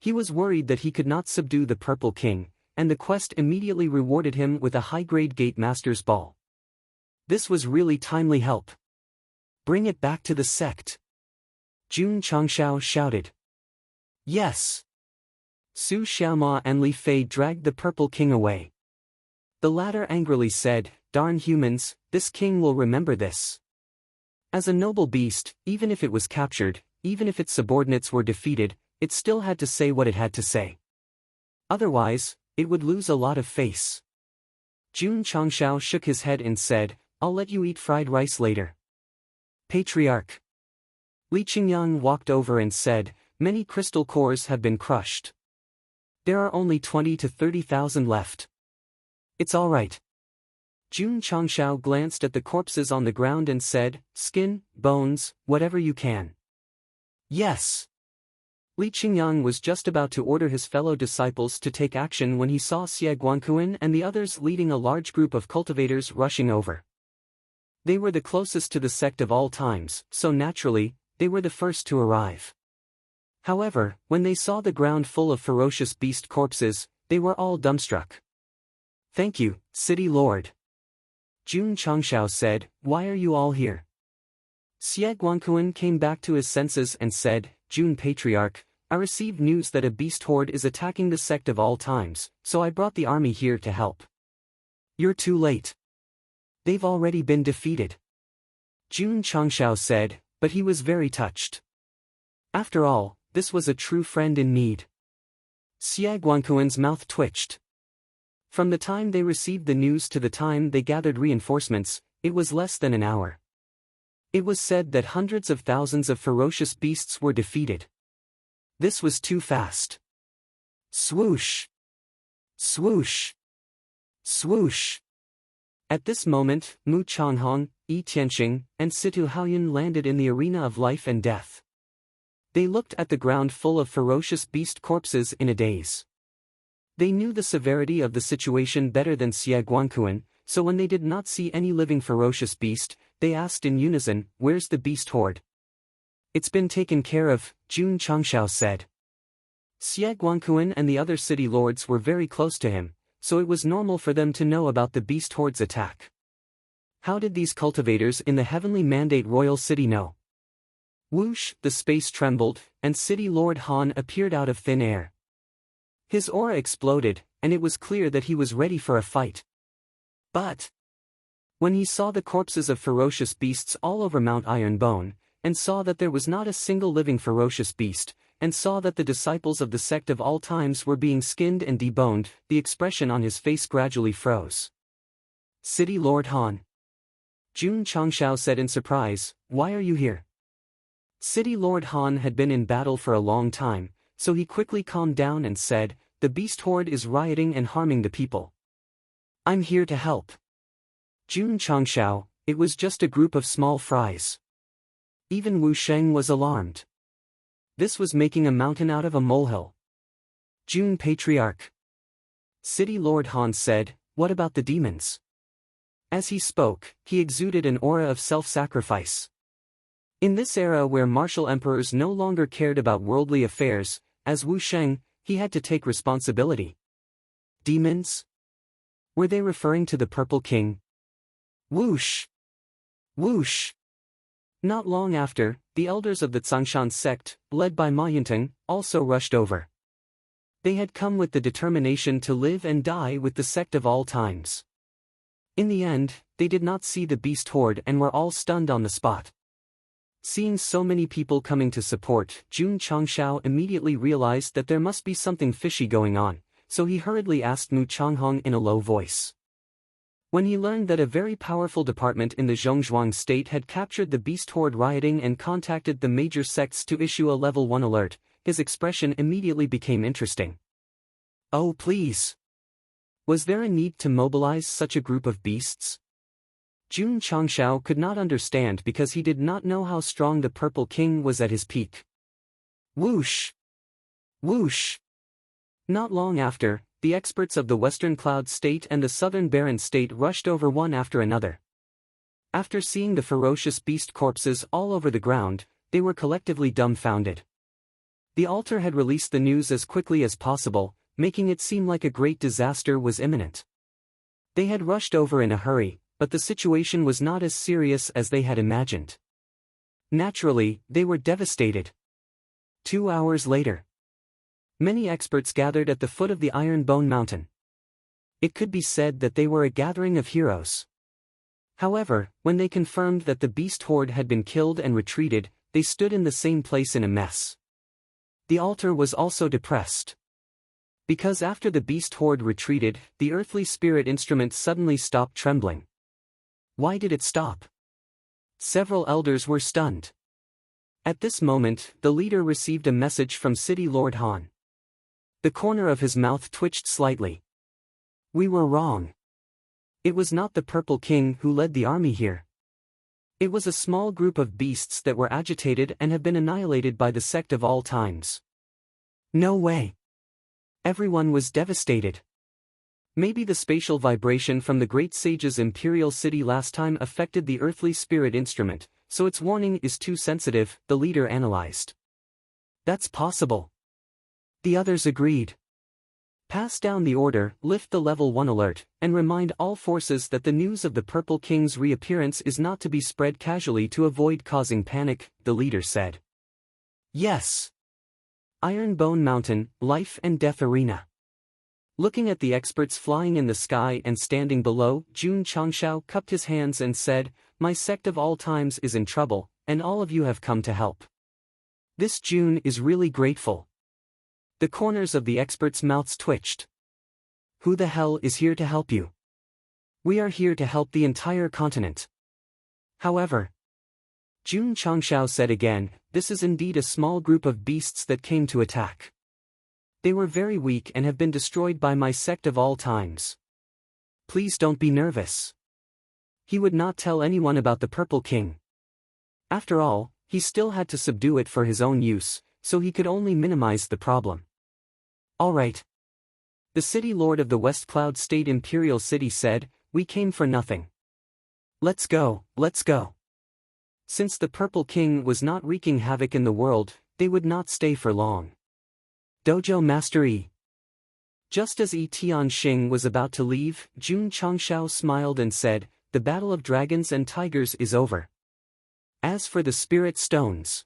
He was worried that he could not subdue the Purple King, and the quest immediately rewarded him with a high-grade Gate Master's Ball. This was really timely help. Bring it back to the sect. Jun Changshao shouted. Yes. Su Xiaoma and Li Fei dragged the Purple King away. The latter angrily said, "Darn humans, this king will remember this." As a noble beast, even if it was captured, even if its subordinates were defeated, it still had to say what it had to say. Otherwise, it would lose a lot of face. Jun Changshao shook his head and said, "I'll let you eat fried rice later." Patriarch. Li Qingyang walked over and said, "Many crystal cores have been crushed. There are only 20 to 30,000 left. It's all right." Jun Changshao glanced at the corpses on the ground and said, "Skin, bones, whatever you can." Yes. Li Qingyang was just about to order his fellow disciples to take action when he saw Xie Guanquan and the others leading a large group of cultivators rushing over. They were the closest to the sect of all times, so naturally, they were the first to arrive. However, when they saw the ground full of ferocious beast corpses, they were all dumbstruck. "Thank you, City Lord." Jun Changshao said, "Why are you all here?" Xie Guanquan came back to his senses and said, "Jun Patriarch, I received news that a beast horde is attacking the sect of all times, so I brought the army here to help." "You're too late. They've already been defeated." Jun Changshao said, but he was very touched. After all, this was a true friend in need. Xie Guanquan's mouth twitched. From the time they received the news to the time they gathered reinforcements, it was less than an hour. It was said that hundreds of thousands of ferocious beasts were defeated. This was too fast. Swoosh! Swoosh! Swoosh! At this moment, Mu Changhong, Yi Tianxing, and Situ Haoyun landed in the arena of life and death. They looked at the ground full of ferocious beast corpses in a daze. They knew the severity of the situation better than Xie Guangquan, so when they did not see any living ferocious beast, they asked in unison, "Where's the beast horde?" "It's been taken care of," Jun Changshao said. Xie Guangquan and the other city lords were very close to him, so it was normal for them to know about the beast horde's attack. How did these cultivators in the heavenly mandate royal city know? Whoosh, the space trembled, and City Lord Han appeared out of thin air. His aura exploded, and it was clear that he was ready for a fight. But when he saw the corpses of ferocious beasts all over Mount Ironbone, and saw that there was not a single living ferocious beast, and saw that the disciples of the sect of all times were being skinned and deboned, the expression on his face gradually froze. "City Lord Han," Jun Changshao said in surprise, "why are you here?" City Lord Han had been in battle for a long time, so he quickly calmed down and said, "The beast horde is rioting and harming the people. I'm here to help." Jun Changshao, it was just a group of small fries. Even Wu Sheng was alarmed. This was making a mountain out of a molehill. Jun Patriarch. City Lord Han said, "What about the demons?" As he spoke, he exuded an aura of self-sacrifice. In this era where martial emperors no longer cared about worldly affairs, as Wu Sheng, he had to take responsibility. Demons? Were they referring to the Purple King? Whoosh! Whoosh! Not long after, the elders of the Zhongshan sect, led by Ma Yinteng, also rushed over. They had come with the determination to live and die with the sect of all times. In the end, they did not see the beast horde and were all stunned on the spot. Seeing so many people coming to support, Jun Changshao immediately realized that there must be something fishy going on, so he hurriedly asked Mu Changhong in a low voice. When he learned that a very powerful department in the Zhongzhuang state had captured the beast horde rioting and contacted the major sects to issue a level 1 alert, his expression immediately became interesting. "Oh please! Was there a need to mobilize such a group of beasts?" Jun Changshao could not understand because he did not know how strong the Purple King was at his peak. Whoosh! Whoosh! Not long after, the experts of the Western Cloud State and the Southern Barren State rushed over one after another. After seeing the ferocious beast corpses all over the ground, they were collectively dumbfounded. The altar had released the news as quickly as possible, making it seem like a great disaster was imminent. They had rushed over in a hurry, but the situation was not as serious as they had imagined. Naturally, they were devastated. 2 hours later, many experts gathered at the foot of the Ironbone Mountain. It could be said that they were a gathering of heroes. However, when they confirmed that the beast horde had been killed and retreated, they stood in the same place in a mess. The altar was also depressed. Because after the beast horde retreated, the earthly spirit instrument suddenly stopped trembling. Why did it stop? Several elders were stunned. At this moment, the leader received a message from City Lord Han. The corner of his mouth twitched slightly. "We were wrong. It was not the Purple King who led the army here. It was a small group of beasts that were agitated and have been annihilated by the sect of all times." No way. Everyone was devastated. Maybe the spatial vibration from the great sage's imperial city last time affected the earthly spirit instrument, so its warning is too sensitive, the leader analyzed. That's possible. The others agreed. Pass down the order, lift the level 1 alert, and remind all forces that the news of the Purple King's reappearance is not to be spread casually to avoid causing panic, the leader said. Yes. Ironbone Mountain, Life and Death Arena. Looking at the experts flying in the sky and standing below, Jun Changshao cupped his hands and said, "My sect of all times is in trouble, and all of you have come to help. This Jun is really grateful." The corners of the experts' mouths twitched. "Who the hell is here to help you? We are here to help the entire continent." However, Jun Changshao said again, "This is indeed a small group of beasts that came to attack. They were very weak and have been destroyed by my sect of all times. Please don't be nervous. He would not tell anyone about the Purple King. After all, he still had to subdue it for his own use, so he could only minimize the problem. Alright. The city lord of the West Cloud State Imperial City said, "We came for nothing. Let's go, let's go." Since the Purple King was not wreaking havoc in the world, they would not stay for long. Dojo Master Yi. Just as Yi Tianxing was about to leave, Jun Changshao smiled and said, "The battle of dragons and tigers is over. As for the spirit stones..."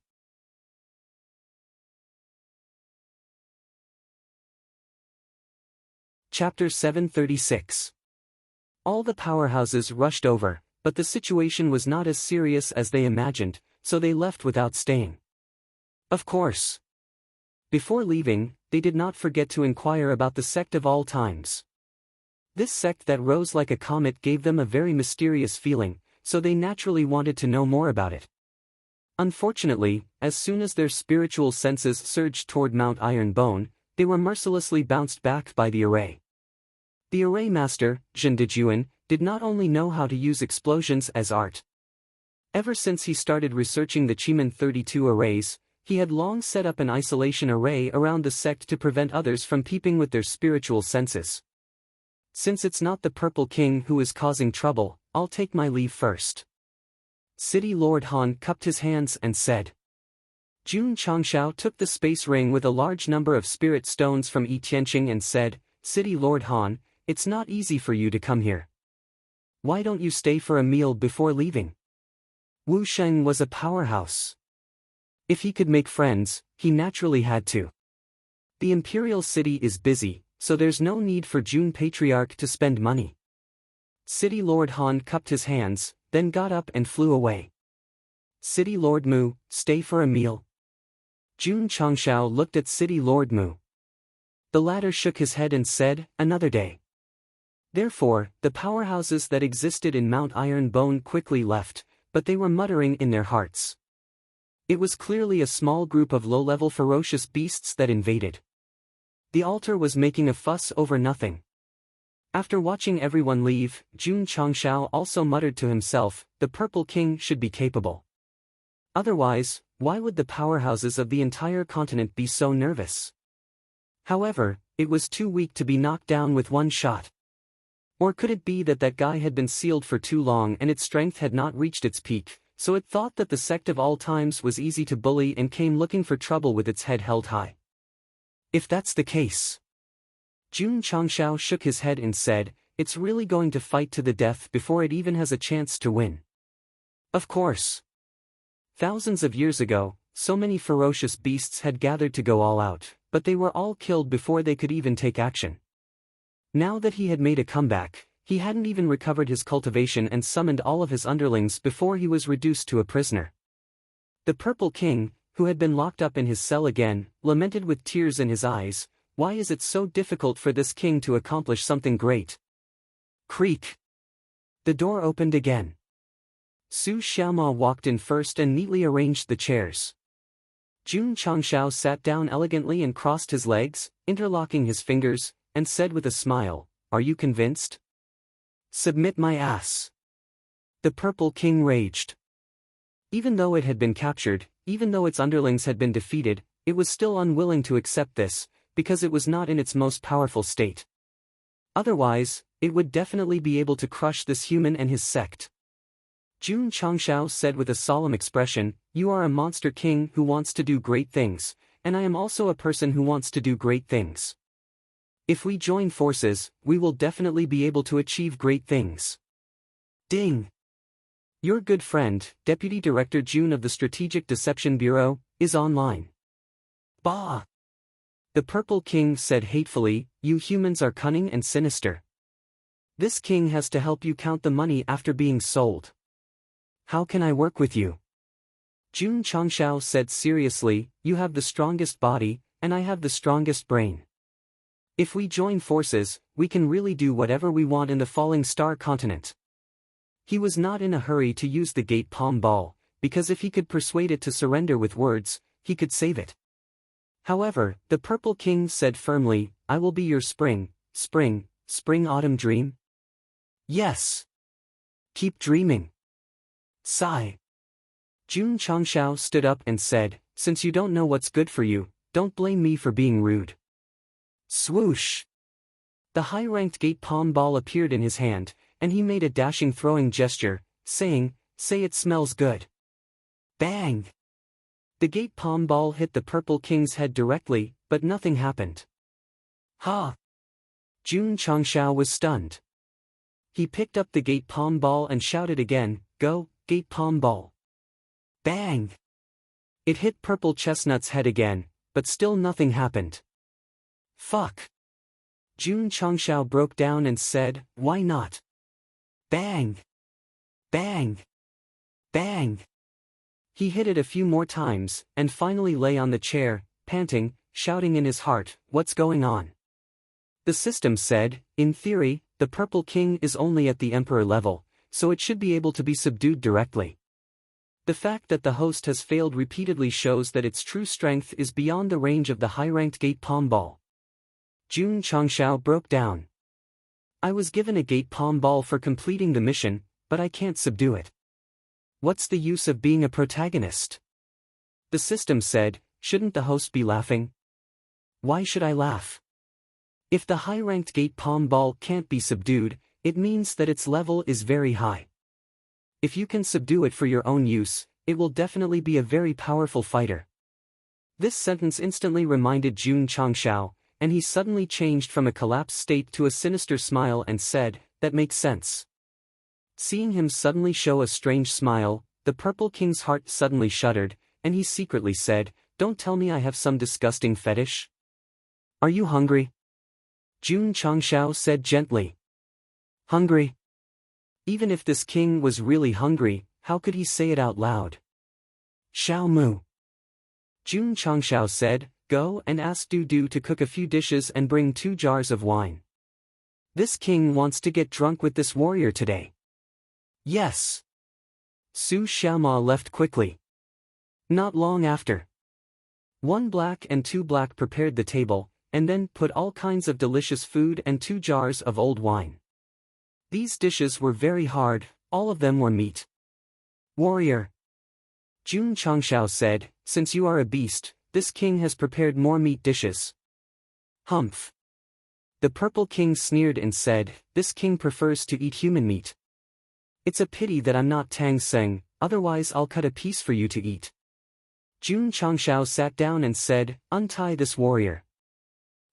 Chapter 736. All the powerhouses rushed over, but the situation was not as serious as they imagined, so they left without staying. Of course. Before leaving, they did not forget to inquire about the sect of all times. This sect that rose like a comet gave them a very mysterious feeling, so they naturally wanted to know more about it. Unfortunately, as soon as their spiritual senses surged toward Mount Iron Bone, they were mercilessly bounced back by the array. The array master, Zhen Dijuan, did not only know how to use explosions as art. Ever since he started researching the Chiman 32 arrays, he had long set up an isolation array around the sect to prevent others from peeping with their spiritual senses. Since it's not the Purple King who is causing trouble, I'll take my leave first. City Lord Han cupped his hands and said. Jun Changshao took the space ring with a large number of spirit stones from Yi Tianxing and said, "City Lord Han, it's not easy for you to come here. Why don't you stay for a meal before leaving?" Wu Sheng was a powerhouse. If he could make friends, he naturally had to. The imperial city is busy, so there's no need for Jun Patriarch to spend money. City Lord Han cupped his hands, then got up and flew away. City Lord Mu, stay for a meal? Jun Changshao looked at City Lord Mu. The latter shook his head and said, "Another day." Therefore, the powerhouses that existed in Mount Iron Bone quickly left, but they were muttering in their hearts. It was clearly a small group of low-level ferocious beasts that invaded. The altar was making a fuss over nothing. After watching everyone leave, Jun Changshao also muttered to himself, "The Purple King should be capable. Otherwise, why would the powerhouses of the entire continent be so nervous?" However, it was too weak to be knocked down with one shot. Or could it be that that guy had been sealed for too long and its strength had not reached its peak, so it thought that the sect of all times was easy to bully and came looking for trouble with its head held high? If that's the case... Jun Changshao shook his head and said, "It's really going to fight to the death before it even has a chance to win." Of course. Thousands of years ago, so many ferocious beasts had gathered to go all out, but they were all killed before they could even take action. Now that he had made a comeback, he hadn't even recovered his cultivation and summoned all of his underlings before he was reduced to a prisoner. The Purple King, who had been locked up in his cell again, lamented with tears in his eyes, "Why is it so difficult for this king to accomplish something great?" Creak. The door opened again. Su Xiaoma walked in first and neatly arranged the chairs. Jun Changshao sat down elegantly and crossed his legs, interlocking his fingers, and said with a smile, "Are you convinced?" "Submit my ass." The Purple King raged. Even though it had been captured, even though its underlings had been defeated, it was still unwilling to accept this, because it was not in its most powerful state. Otherwise, it would definitely be able to crush this human and his sect. Jun Changshao said with a solemn expression, "You are a monster king who wants to do great things, and I am also a person who wants to do great things. If we join forces, we will definitely be able to achieve great things." Ding! Your good friend, Deputy Director Jun of the Strategic Deception Bureau, is online. Bah! The Purple King said hatefully, "You humans are cunning and sinister. This king has to help you count the money after being sold. How can I work with you?" Jun Changshao said seriously, "You have the strongest body, and I have the strongest brain. If we join forces, we can really do whatever we want in the Falling Star continent." He was not in a hurry to use the Gate Palm Ball, because if he could persuade it to surrender with words, he could save it. However, the Purple King said firmly, "I will be your spring, autumn dream." Yes. Keep dreaming. Sigh. Jun Changshao stood up and said, since you don't know what's good for you, don't blame me for being rude. Swoosh. The high-ranked gate palm ball appeared in his hand, and he made a dashing throwing gesture, saying, say it smells good. Bang! The gate palm ball hit the purple king's head directly, but nothing happened. Ha! Jun Changshao was stunned. He picked up the gate palm ball and shouted again, go, gate palm ball. Bang! It hit purple chestnut's head again, but still nothing happened. Fuck! Jun Changshao broke down and said, why not? Bang! Bang! Bang! He hit it a few more times, and finally lay on the chair, panting, shouting in his heart, what's going on? The system said, in theory, the Purple King is only at the Emperor level, so it should be able to be subdued directly. The fact that the host has failed repeatedly shows that its true strength is beyond the range of the high-ranked gate palm ball. Jun Changshao broke down. I was given a gate palm ball for completing the mission, but I can't subdue it. What's the use of being a protagonist? The system said, shouldn't the host be laughing? Why should I laugh? If the high-ranked gate palm ball can't be subdued, it means that its level is very high. If you can subdue it for your own use, it will definitely be a very powerful fighter. This sentence instantly reminded Jun Changshao, and he suddenly changed from a collapsed state to a sinister smile and said, that makes sense. Seeing him suddenly show a strange smile, the Purple King's heart suddenly shuddered, and he secretly said, don't tell me I have some disgusting fetish. Are you hungry? Jun Changshao said gently. Hungry? Even if this king was really hungry, how could he say it out loud? Xiao Mu. Jun Changshao said, go and ask Du to cook a few dishes and bring 2 jars of wine. This king wants to get drunk with this warrior today. Yes. Su Xiaoma left quickly. Not long after. 1 black and 2 black prepared the table, and then put all kinds of delicious food and 2 jars of old wine. These dishes were very hard, all of them were meat. Warrior. Jun Changshao said, since you are a beast, this king has prepared more meat dishes. Humph. The Purple King sneered and said, this king prefers to eat human meat. It's a pity that I'm not Tang Seng, otherwise I'll cut a piece for you to eat. Jun Changshao sat down and said, untie this warrior.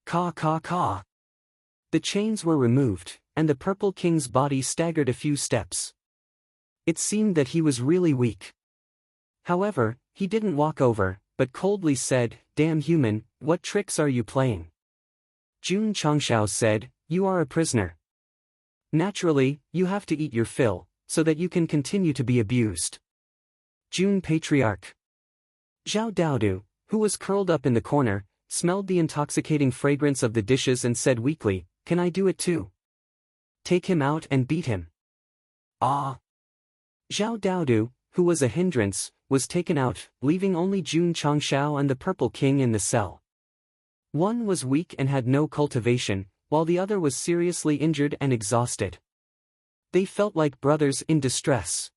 Caw caw caw. The chains were removed, and the Purple King's body staggered a few steps. It seemed that he was really weak. However, he didn't walk over, but coldly said, damn human, what tricks are you playing? Jun Changshao said, you are a prisoner. Naturally, you have to eat your fill, so that you can continue to be abused. Jun Patriarch. Zhao Daodu, who was curled up in the corner, smelled the intoxicating fragrance of the dishes and said weakly, can I do it too? Take him out and beat him. Ah! Zhao Daodu, who was a hindrance, was taken out, leaving only Jun Changshao and the Purple King in the cell. One was weak and had no cultivation, while the other was seriously injured and exhausted. They felt like brothers in distress.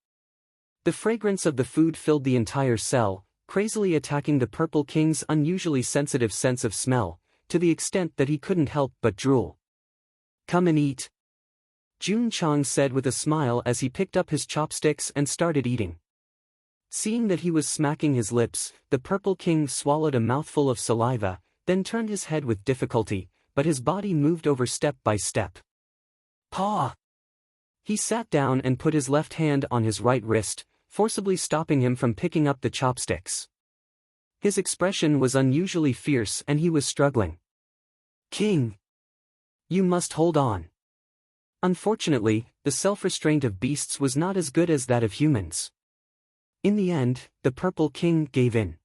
The fragrance of the food filled the entire cell, crazily attacking the Purple King's unusually sensitive sense of smell, to the extent that he couldn't help but drool. Come and eat. Jun Chang said with a smile as he picked up his chopsticks and started eating. Seeing that he was smacking his lips, the Purple King swallowed a mouthful of saliva, then turned his head with difficulty, but his body moved over step by step. Paw! He sat down and put his left hand on his right wrist, forcibly stopping him from picking up the chopsticks. His expression was unusually fierce and he was struggling. King! You must hold on. Unfortunately, the self-restraint of beasts was not as good as that of humans. In the end, the Purple King gave in.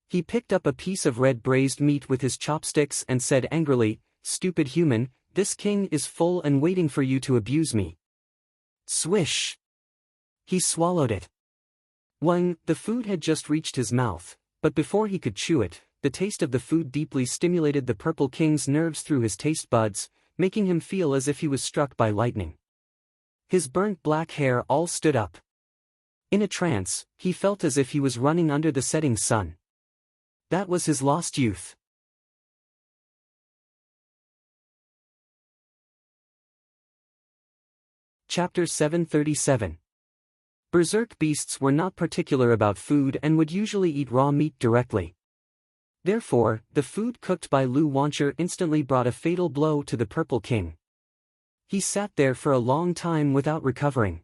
He picked up a piece of red braised meat with his chopsticks and said angrily, stupid human, this king is full and waiting for you to abuse me. Swish! He swallowed it. The food had just reached his mouth, but before he could chew it, the taste of the food deeply stimulated the Purple King's nerves through his taste buds, making him feel as if he was struck by lightning. His burnt black hair all stood up. In a trance, he felt as if he was running under the setting sun. That was his lost youth. Chapter 737. Berserk beasts were not particular about food and would usually eat raw meat directly. Therefore, the food cooked by Lu Wancher instantly brought a fatal blow to the Purple King. He sat there for a long time without recovering.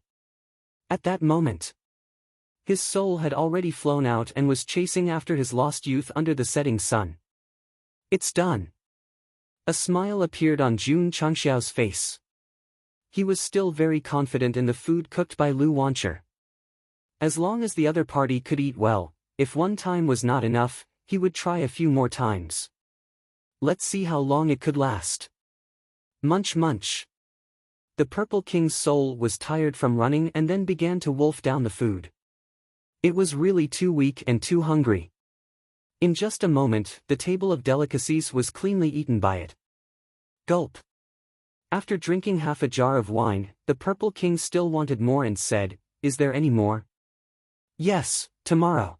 At that moment, his soul had already flown out and was chasing after his lost youth under the setting sun. It's done. A smile appeared on Jun Changxiao's face. He was still very confident in the food cooked by Lu Wancher. As long as the other party could eat well, if one time was not enough, he would try a few more times. Let's see how long it could last. Munch munch. The Purple King's soul was tired from running and then began to wolf down the food. It was really too weak and too hungry. In just a moment, the table of delicacies was cleanly eaten by it. Gulp. After drinking half a jar of wine, the Purple King still wanted more and said, "Is there any more?" "Yes, tomorrow."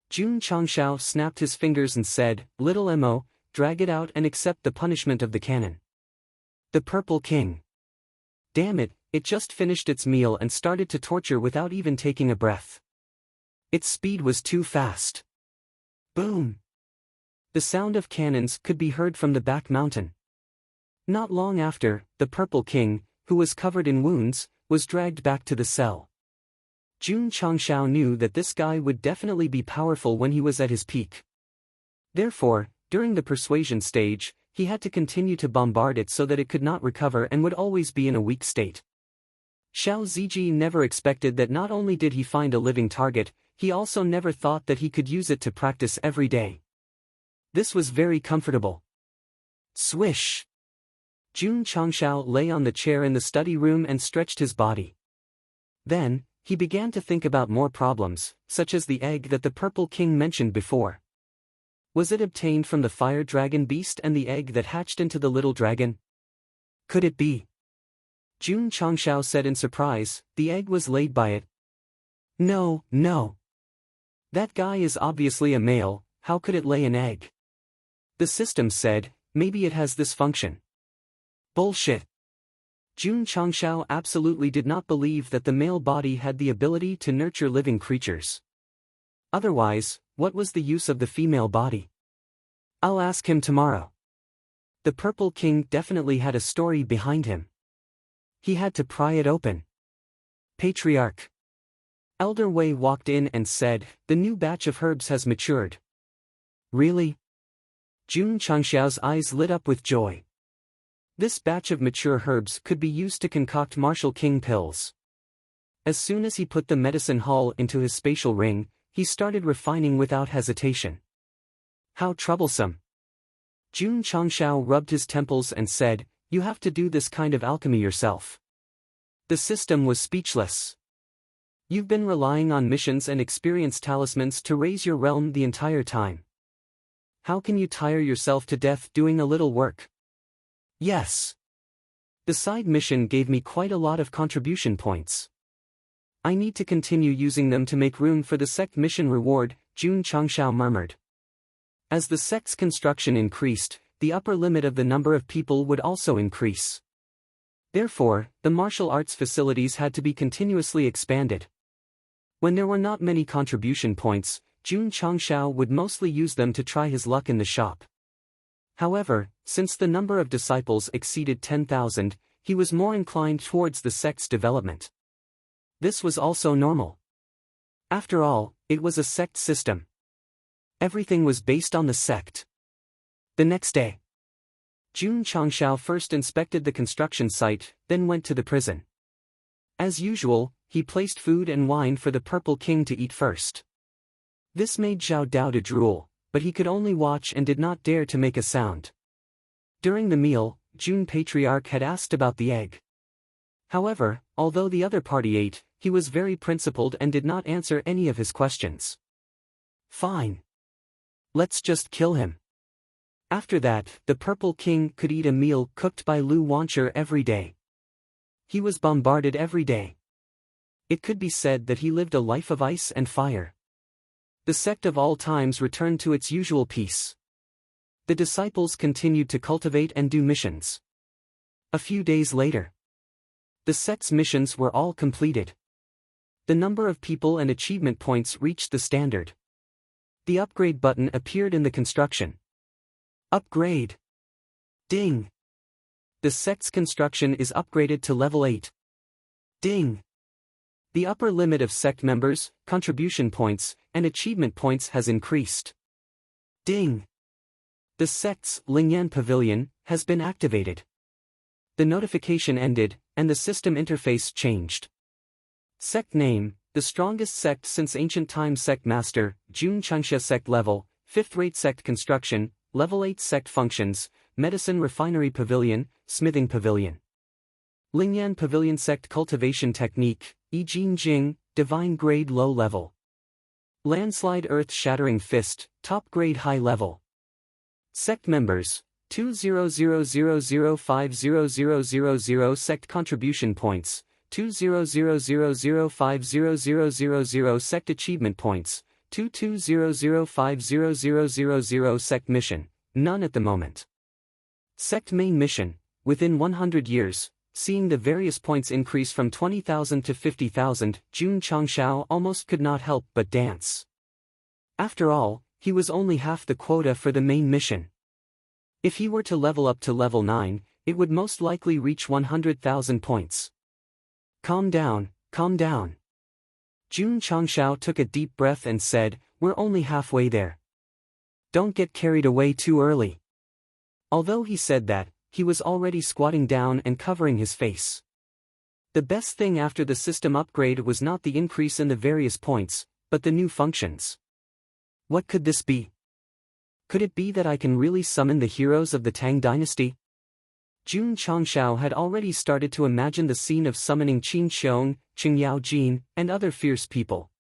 Jun Changxiao snapped his fingers and said, "Little Mo, drag it out and accept the punishment of the cannon." The Purple King. Damn it, it just finished its meal and started to torture without even taking a breath. Its speed was too fast. Boom! The sound of cannons could be heard from the back mountain. Not long after, the Purple King, who was covered in wounds, was dragged back to the cell. Jun Changxiao knew that this guy would definitely be powerful when he was at his peak. Therefore, during the persuasion stage, he had to continue to bombard it so that it could not recover and would always be in a weak state. Xiao Ziji never expected that not only did he find a living target, he also never thought that he could use it to practice every day. This was very comfortable. Swish! Jun Changxiao lay on the chair in the study room and stretched his body. Then, he began to think about more problems, such as the egg that the Purple King mentioned before. Was it obtained from the fire dragon beast and the egg that hatched into the little dragon? Could it be? Jun Changxiao said in surprise, the egg was laid by it. No, no. That guy is obviously a male, how could it lay an egg? The system said, maybe it has this function. Bullshit. Jun Changxiao absolutely did not believe that the male body had the ability to nurture living creatures. Otherwise, what was the use of the female body? I'll ask him tomorrow. The Purple King definitely had a story behind him. He had to pry it open. Patriarch. Elder Wei walked in and said, the new batch of herbs has matured. Really? Jun Changxiao's eyes lit up with joy. This batch of mature herbs could be used to concoct Martial King pills. As soon as he put the medicine hull into his spatial ring, he started refining without hesitation. How troublesome. Jun Changxiao rubbed his temples and said, you have to do this kind of alchemy yourself. The system was speechless. You've been relying on missions and experience talismans to raise your realm the entire time. How can you tire yourself to death doing a little work? Yes. The side mission gave me quite a lot of contribution points. I need to continue using them to make room for the Sect mission reward, Jun Changxiao murmured. As the Sect's construction increased, the upper limit of the number of people would also increase. Therefore, the martial arts facilities had to be continuously expanded. When there were not many contribution points, Jun Changxiao would mostly use them to try his luck in the shop. However, since the number of disciples exceeded 10,000, he was more inclined towards the Sect's development. This was also normal. After all, it was a Sect system. Everything was based on the Sect. The next day, Jun Changxiao first inspected the construction site, then went to the prison. As usual, he placed food and wine for the Purple King to eat first. This made Zhao Dao to drool, but he could only watch and did not dare to make a sound. During the meal, Jun Patriarch had asked about the egg. However, although the other party ate, he was very principled and did not answer any of his questions. Fine. Let's just kill him. After that, the Purple King could eat a meal cooked by Lu Wancher every day. He was bombarded every day. It could be said that he lived a life of ice and fire. The sect of all times returned to its usual peace. The disciples continued to cultivate and do missions. A few days later, the sect's missions were all completed. The number of people and achievement points reached the standard. The upgrade button appeared in the construction. Upgrade. Ding. The sect's construction is upgraded to level 8. Ding. The upper limit of sect members, contribution points, and achievement points has increased. Ding. The sect's Lingyan Pavilion has been activated. The notification ended, and the system interface changed. Sect name: the strongest sect since ancient times. Sect master: Jun Changsha. Sect level: 5th rate. Sect construction: level 8. Sect functions: medicine refinery pavilion, smithing pavilion. Lingyan Pavilion. Sect cultivation technique: Yi Jin Jing, divine grade low level. Landslide earth shattering fist, top grade high level. Sect members: 20000500000. Sect contribution points: 20000500000. Sect achievement points: 220050000. Sect mission: none at the moment. Sect main mission: within 100 years, seeing the various points increase from 20,000 to 50,000, Jun Changshao almost could not help but dance. After all, he was only half the quota for the main mission. If he were to level up to level 9, it would most likely reach 100,000 points. Calm down, calm down. Jun Changshao took a deep breath and said, "We're only halfway there. Don't get carried away too early." Although he said that, he was already squatting down and covering his face. The best thing after the system upgrade was not the increase in the various points, but the new functions. What could this be? Could it be that I can really summon the heroes of the Tang dynasty? Jun Changshao had already started to imagine the scene of summoning Qin Xiong, Qing Yao Jin, and other fierce people.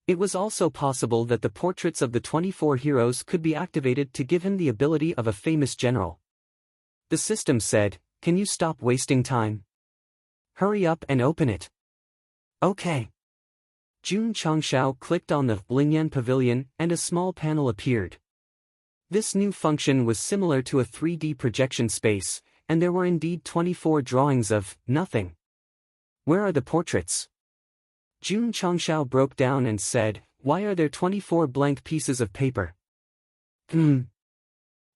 It was also possible that the portraits of the 24 heroes could be activated to give him the ability of a famous general. The system said, "Can you stop wasting time? Hurry up and open it." Okay. Jun Changshao clicked on the Lingyan Pavilion and a small panel appeared. This new function was similar to a 3D projection space, and there were indeed 24 drawings of nothing. Where are the portraits? Jun Changshao broke down and said, "Why are there 24 blank pieces of paper?"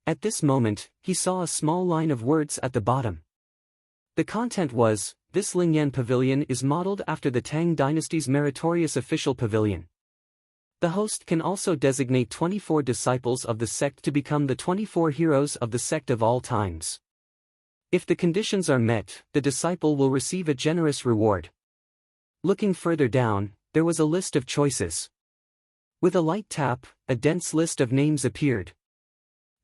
At this moment, he saw a small line of words at the bottom. The content was, "This Lingyan Pavilion is modeled after the Tang Dynasty's meritorious official pavilion. The host can also designate 24 disciples of the sect to become the 24 heroes of the sect of all times. If the conditions are met, the disciple will receive a generous reward." Looking further down, there was a list of choices. With a light tap, a dense list of names appeared.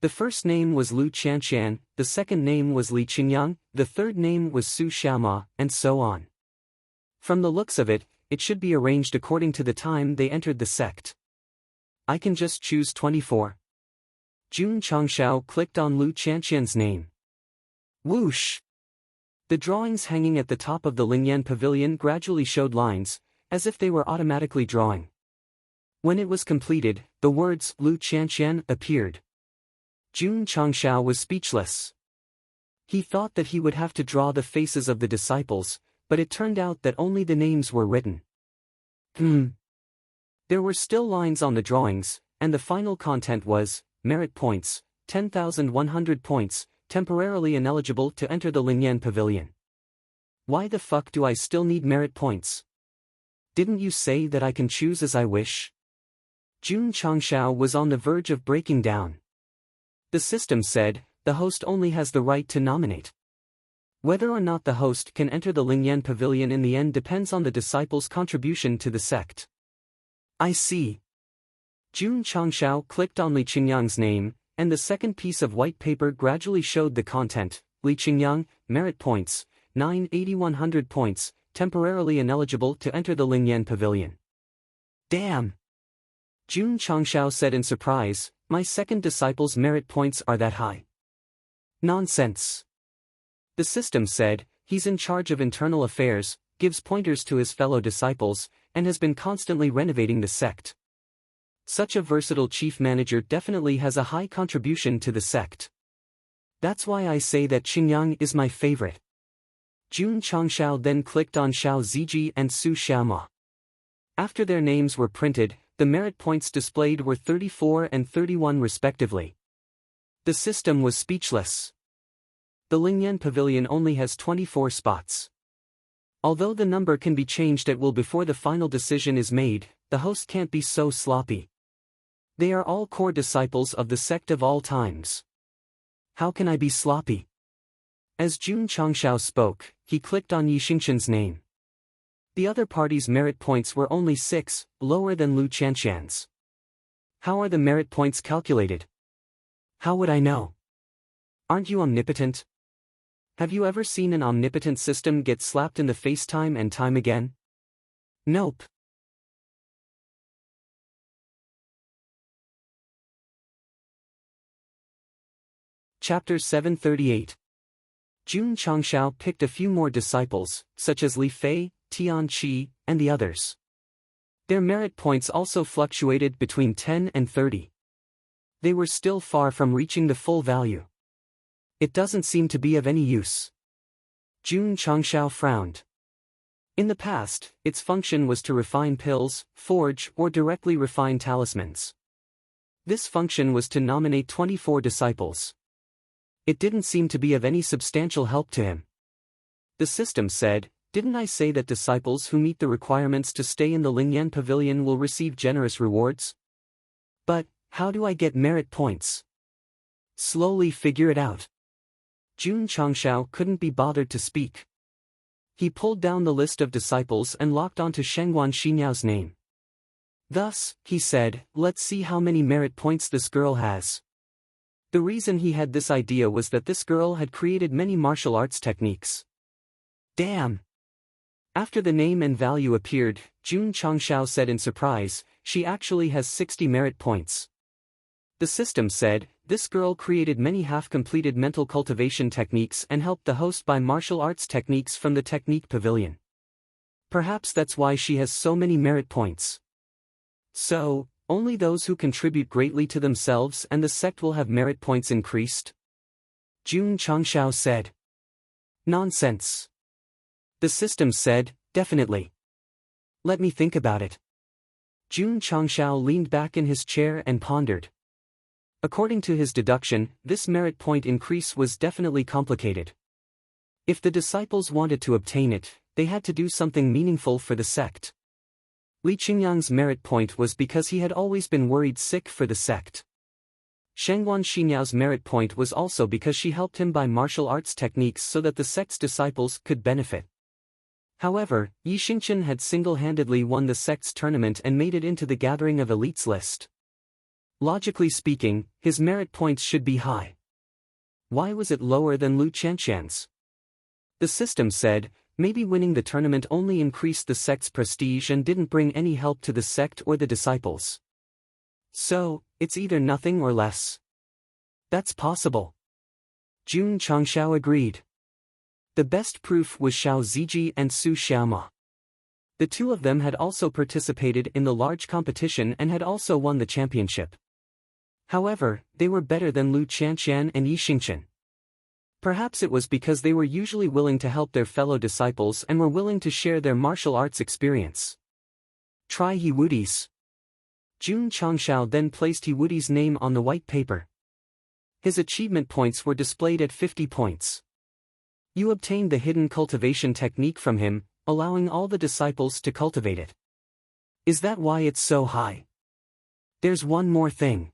The first name was Lu Qianqian, the second name was Li Qingyang, the third name was Su Xiaoma, and so on. From the looks of it, it should be arranged according to the time they entered the sect. I can just choose 24. Jun Changshao clicked on Lu Qianqian's name. Whoosh! The drawings hanging at the top of the Lingyan Pavilion gradually showed lines, as if they were automatically drawing. When it was completed, the words Lu Qianqian appeared. Jun Changshao was speechless. He thought that he would have to draw the faces of the disciples, but it turned out that only the names were written. There were still lines on the drawings, and the final content was, merit points, 10,100 points, temporarily ineligible to enter the Lingyan Pavilion. Why the fuck do I still need merit points? Didn't you say that I can choose as I wish? Jun Changshao was on the verge of breaking down. The system said, the host only has the right to nominate. Whether or not the host can enter the Lingyan Pavilion in the end depends on the disciple's contribution to the sect. I see. Jun Changshao clicked on Li Qingyang's name, and the second piece of white paper gradually showed the content. Li Qingyang, merit points, 9,100 points, temporarily ineligible to enter the Lingyan Pavilion. Damn! Jun Changshao said in surprise, my second disciple's merit points are that high. Nonsense. The system said, He's in charge of internal affairs, gives pointers to his fellow disciples, and has been constantly renovating the sect. Such a versatile chief manager definitely has a high contribution to the sect. That's why I say that Qingyang is my favorite. Jun Changshao then clicked on Xiao Ziji and Su Xiaoma. After their names were printed, the merit points displayed were 34 and 31 respectively. The system was speechless. The Lingyan Pavilion only has 24 spots. Although the number can be changed at will before the final decision is made, the host can't be so sloppy. They are all core disciples of the sect of all times. How can I be sloppy? As Jun Changshao spoke, he clicked on Yi Xingqian's name. The other party's merit points were only 6, lower than Lu Qianqian's. How are the merit points calculated? How would I know? Aren't you omnipotent? Have you ever seen an omnipotent system get slapped in the face time and time again? Nope. Chapter 738. Jun Changshao picked a few more disciples, such as Li Fei, Tian Qi, and the others. Their merit points also fluctuated between 10 and 30. They were still far from reaching the full value. It doesn't seem to be of any use. Jun Changshao frowned. In the past, its function was to refine pills, forge, or directly refine talismans. This function was to nominate 24 disciples. It didn't seem to be of any substantial help to him. The system said, "Didn't I say that disciples who meet the requirements to stay in the Lingyan Pavilion will receive generous rewards? But, how do I get merit points? Slowly figure it out." Jun Changshao couldn't be bothered to speak. He pulled down the list of disciples and locked onto Shengguan Xiniao's name. Thus, he said, "Let's see how many merit points this girl has." The reason he had this idea was that this girl had created many martial arts techniques. Damn! After the name and value appeared, Jun Changshao said in surprise, "She actually has 60 merit points." The system said, "This girl created many half-completed mental cultivation techniques and helped the host buy martial arts techniques from the Technique Pavilion. Perhaps that's why she has so many merit points. So, only those who contribute greatly to themselves and the sect will have merit points increased?" Jun Changshao said. "Nonsense." The system said, "Definitely. Let me think about it." Jun Changshao leaned back in his chair and pondered. According to his deduction, this merit point increase was definitely complicated. If the disciples wanted to obtain it, they had to do something meaningful for the sect. Li Qingyang's merit point was because he had always been worried sick for the sect. Shengguan Xiniao's merit point was also because she helped him buy martial arts techniques so that the sect's disciples could benefit. However, Yi Xingqian had single-handedly won the sect's tournament and made it into the Gathering of Elites list. Logically speaking, his merit points should be high. Why was it lower than Lu Qianqian's? The system said, maybe winning the tournament only increased the sect's prestige and didn't bring any help to the sect or the disciples. So, it's either nothing or less. That's possible. Jun Changshao agreed. The best proof was Xiao Ziji and Su Xiaoma. The two of them had also participated in the large competition and had also won the championship. However, they were better than Lu Qianqian and Yi Xingqian. Perhaps it was because they were usually willing to help their fellow disciples and were willing to share their martial arts experience. Try He Wudi's. Jun Changshao then placed He Wudi's name on the white paper. His achievement points were displayed at 50 points. You obtained the hidden cultivation technique from him, allowing all the disciples to cultivate it. Is that why it's so high? There's one more thing.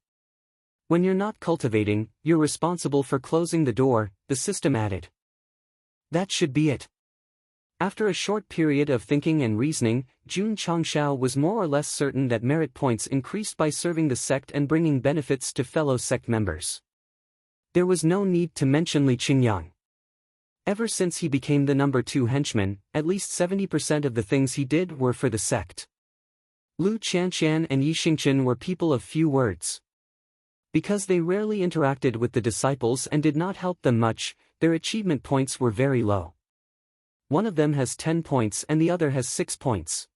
When you're not cultivating, you're responsible for closing the door, the system added. That should be it. After a short period of thinking and reasoning, Jun Changshao was more or less certain that merit points increased by serving the sect and bringing benefits to fellow sect members. There was no need to mention Li Qingyang. Ever since he became the number 2 henchman, at least 70% of the things he did were for the sect. Lu Qianqian and Yi Xingqian were people of few words. Because they rarely interacted with the disciples and did not help them much, their achievement points were very low. one of them has 10 points and the other has 6 points.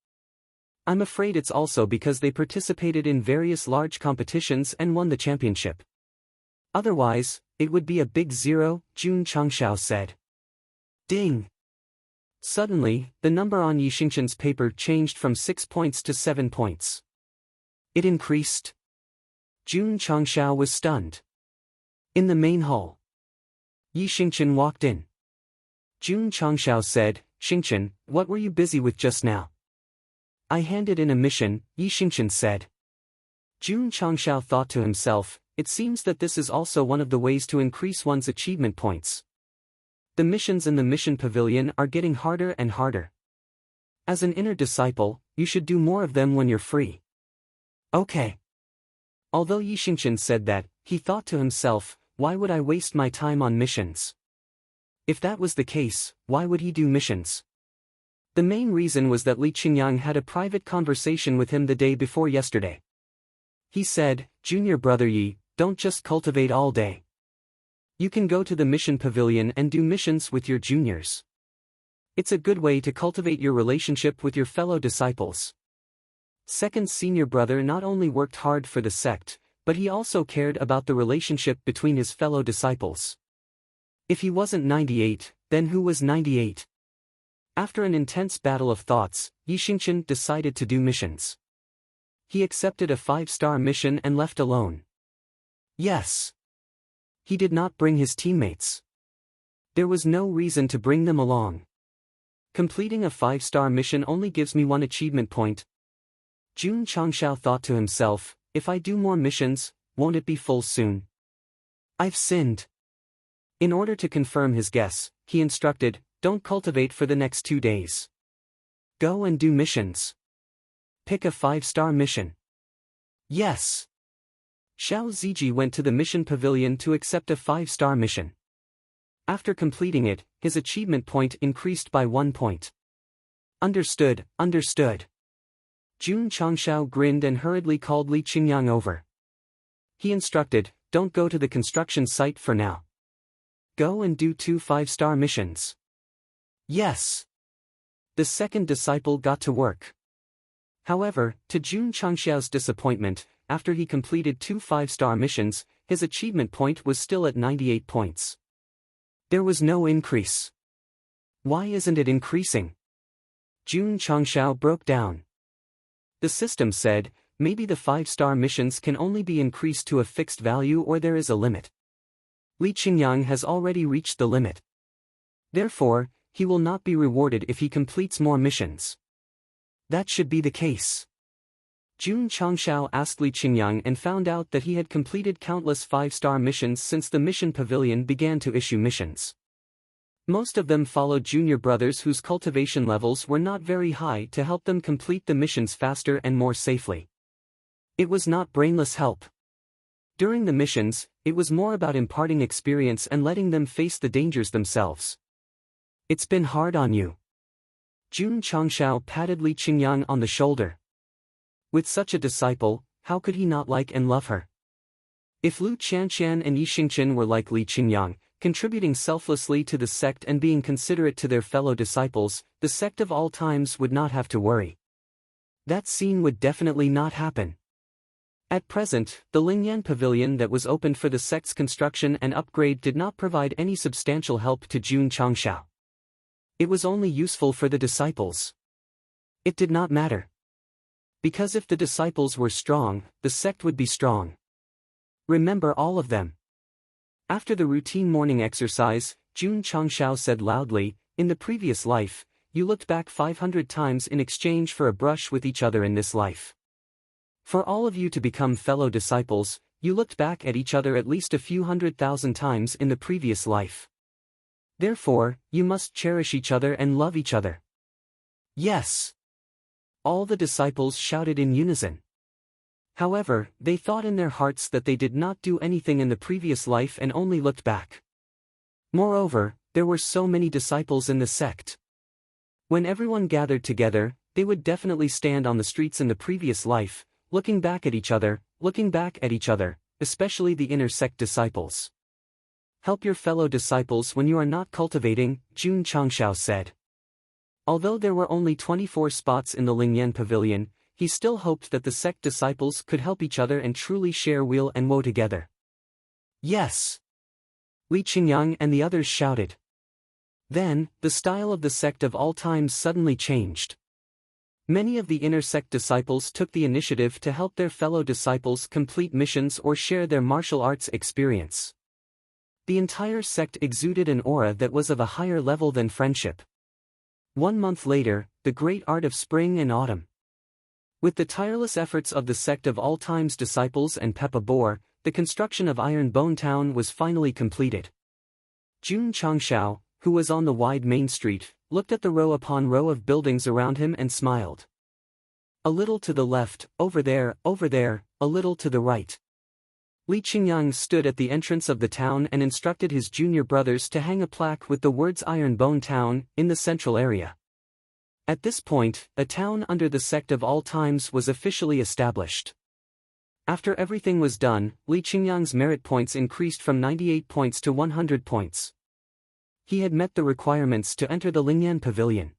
I'm afraid it's also because they participated in various large competitions and won the championship. Otherwise, it would be a big 0, Jun Changshao said. Ding! Suddenly, the number on Yi Xingqian's paper changed from 6 points to 7 points. It increased. Jun Changshao was stunned. In the main hall, Yi Xingqian walked in. Jun Changshao said, "Xingqian, what were you busy with just now?" "I handed in a mission," Yi Xingqian said. Jun Changshao thought to himself, it seems that this is also one of the ways to increase one's achievement points. The missions in the mission pavilion are getting harder and harder. As an inner disciple, you should do more of them when you're free. Okay. Although Yi Xingqian said that, he thought to himself, why would I waste my time on missions? If that was the case, why would he do missions? The main reason was that Li Qingyang had a private conversation with him the day before yesterday. He said, "Junior brother Yi, don't just cultivate all day. You can go to the mission pavilion and do missions with your juniors. It's a good way to cultivate your relationship with your fellow disciples." Second senior brother not only worked hard for the sect, but he also cared about the relationship between his fellow disciples. If he wasn't 98, then who was 98? After an intense battle of thoughts, Yi Xingqian decided to do missions. He accepted a 5-star mission and left alone. Yes. He did not bring his teammates. There was no reason to bring them along. Completing a 5-star mission only gives me 1 achievement point. Jun Changshao thought to himself, if I do more missions, won't it be full soon? I've sinned. In order to confirm his guess, he instructed, don't cultivate for the next 2 days. Go and do missions. Pick a 5-star mission. Yes. Xiao Ziji went to the mission pavilion to accept a 5-star mission. After completing it, his achievement point increased by 1 point. Understood, understood. Jun Changshao grinned and hurriedly called Li Qingyang over. He instructed, don't go to the construction site for now. Go and do 2 5-star missions. Yes. The second disciple got to work. However, to Jun Changshao's disappointment, after he completed 2 5-star missions, his achievement point was still at 98 points. There was no increase. Why isn't it increasing? Jun Changshao broke down. The system said, maybe the 5-star missions can only be increased to a fixed value or there is a limit. Li Qingyang has already reached the limit. Therefore, he will not be rewarded if he completes more missions. That should be the case. Jun Changshao asked Li Qingyang and found out that he had completed countless 5-star missions since the mission pavilion began to issue missions. Most of them followed junior brothers whose cultivation levels were not very high to help them complete the missions faster and more safely. It was not brainless help. During the missions, it was more about imparting experience and letting them face the dangers themselves. It's been hard on you. Jun Changshao patted Li Qingyang on the shoulder. With such a disciple, how could he not like and love her? If Lu Qianqian and Yi Xingqian were like Li Qingyang, contributing selflessly to the sect and being considerate to their fellow disciples, the sect of all times would not have to worry. That scene would definitely not happen. At present, the Lingyan pavilion that was opened for the sect's construction and upgrade did not provide any substantial help to Jun Changshao. It was only useful for the disciples. It did not matter. Because if the disciples were strong, the sect would be strong. Remember all of them. After the routine morning exercise, Jun Changshao said loudly, in the previous life, you looked back 500 times in exchange for a brush with each other in this life. For all of you to become fellow disciples, you looked back at each other at least a few 100,000 times in the previous life. Therefore, you must cherish each other and love each other. Yes. All the disciples shouted in unison. However, they thought in their hearts that they did not do anything in the previous life and only looked back. Moreover, there were so many disciples in the sect. When everyone gathered together, they would definitely stand on the streets in the previous life, looking back at each other, especially the inner sect disciples. Help your fellow disciples when you are not cultivating, Jun Changshao said. Although there were only 24 spots in the Lingyan Pavilion, he still hoped that the sect disciples could help each other and truly share weal and woe together. Yes! Li Qingyang and the others shouted. Then, the style of the sect of all times suddenly changed. Many of the inner sect disciples took the initiative to help their fellow disciples complete missions or share their martial arts experience. The entire sect exuded an aura that was of a higher level than friendship. 1 month later, the great art of spring and autumn. With the tireless efforts of the sect of all times disciples and Peppa Boar, the construction of Iron Bone Town was finally completed. Jun Changshao, who was on the wide main street, looked at the row upon row of buildings around him and smiled. A little to the left, over there, a little to the right. Li Qingyang stood at the entrance of the town and instructed his junior brothers to hang a plaque with the words Iron Bone Town in the central area. At this point, a town under the sect of all times was officially established. After everything was done, Li Qingyang's merit points increased from 98 points to 100 points. He had met the requirements to enter the Lingyan Pavilion.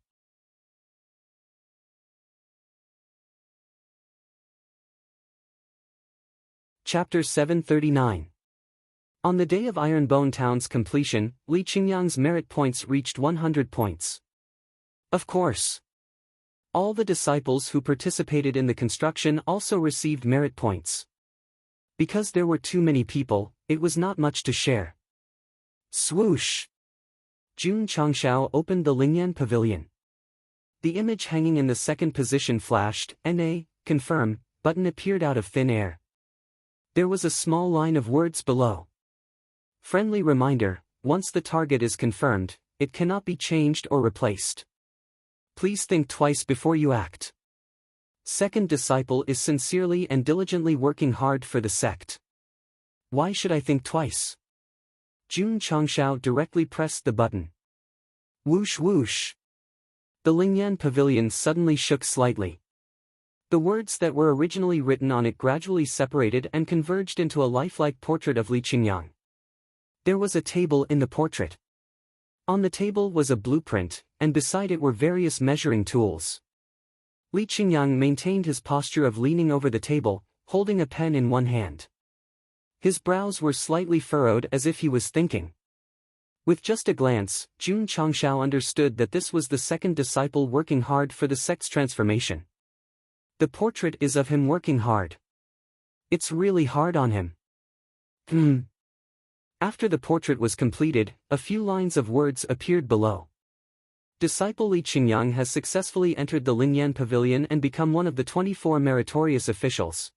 Chapter 739. On the day of Iron Bone Town's completion, Li Qingyang's merit points reached 100 points. Of course. All the disciples who participated in the construction also received merit points. Because there were too many people, it was not much to share. Swoosh! Jun Changshao opened the Lingyan Pavilion. The image hanging in the second position flashed, and a confirm button appeared out of thin air. There was a small line of words below. Friendly reminder, once the target is confirmed, it cannot be changed or replaced. Please think twice before you act. Second disciple is sincerely and diligently working hard for the sect. Why should I think twice? Jun Changshao directly pressed the button. Whoosh whoosh. The Lingyan Pavilion suddenly shook slightly. The words that were originally written on it gradually separated and converged into a lifelike portrait of Li Qingyang. There was a table in the portrait. On the table was a blueprint, and beside it were various measuring tools. Li Qingyang maintained his posture of leaning over the table, holding a pen in one hand. His brows were slightly furrowed as if he was thinking. With just a glance, Jun Changshao understood that this was the second disciple working hard for the sect's transformation. The portrait is of him working hard. It's really hard on him. After the portrait was completed, a few lines of words appeared below. Disciple Li Qingyang has successfully entered the Lingyan Pavilion and become one of the 24 meritorious officials.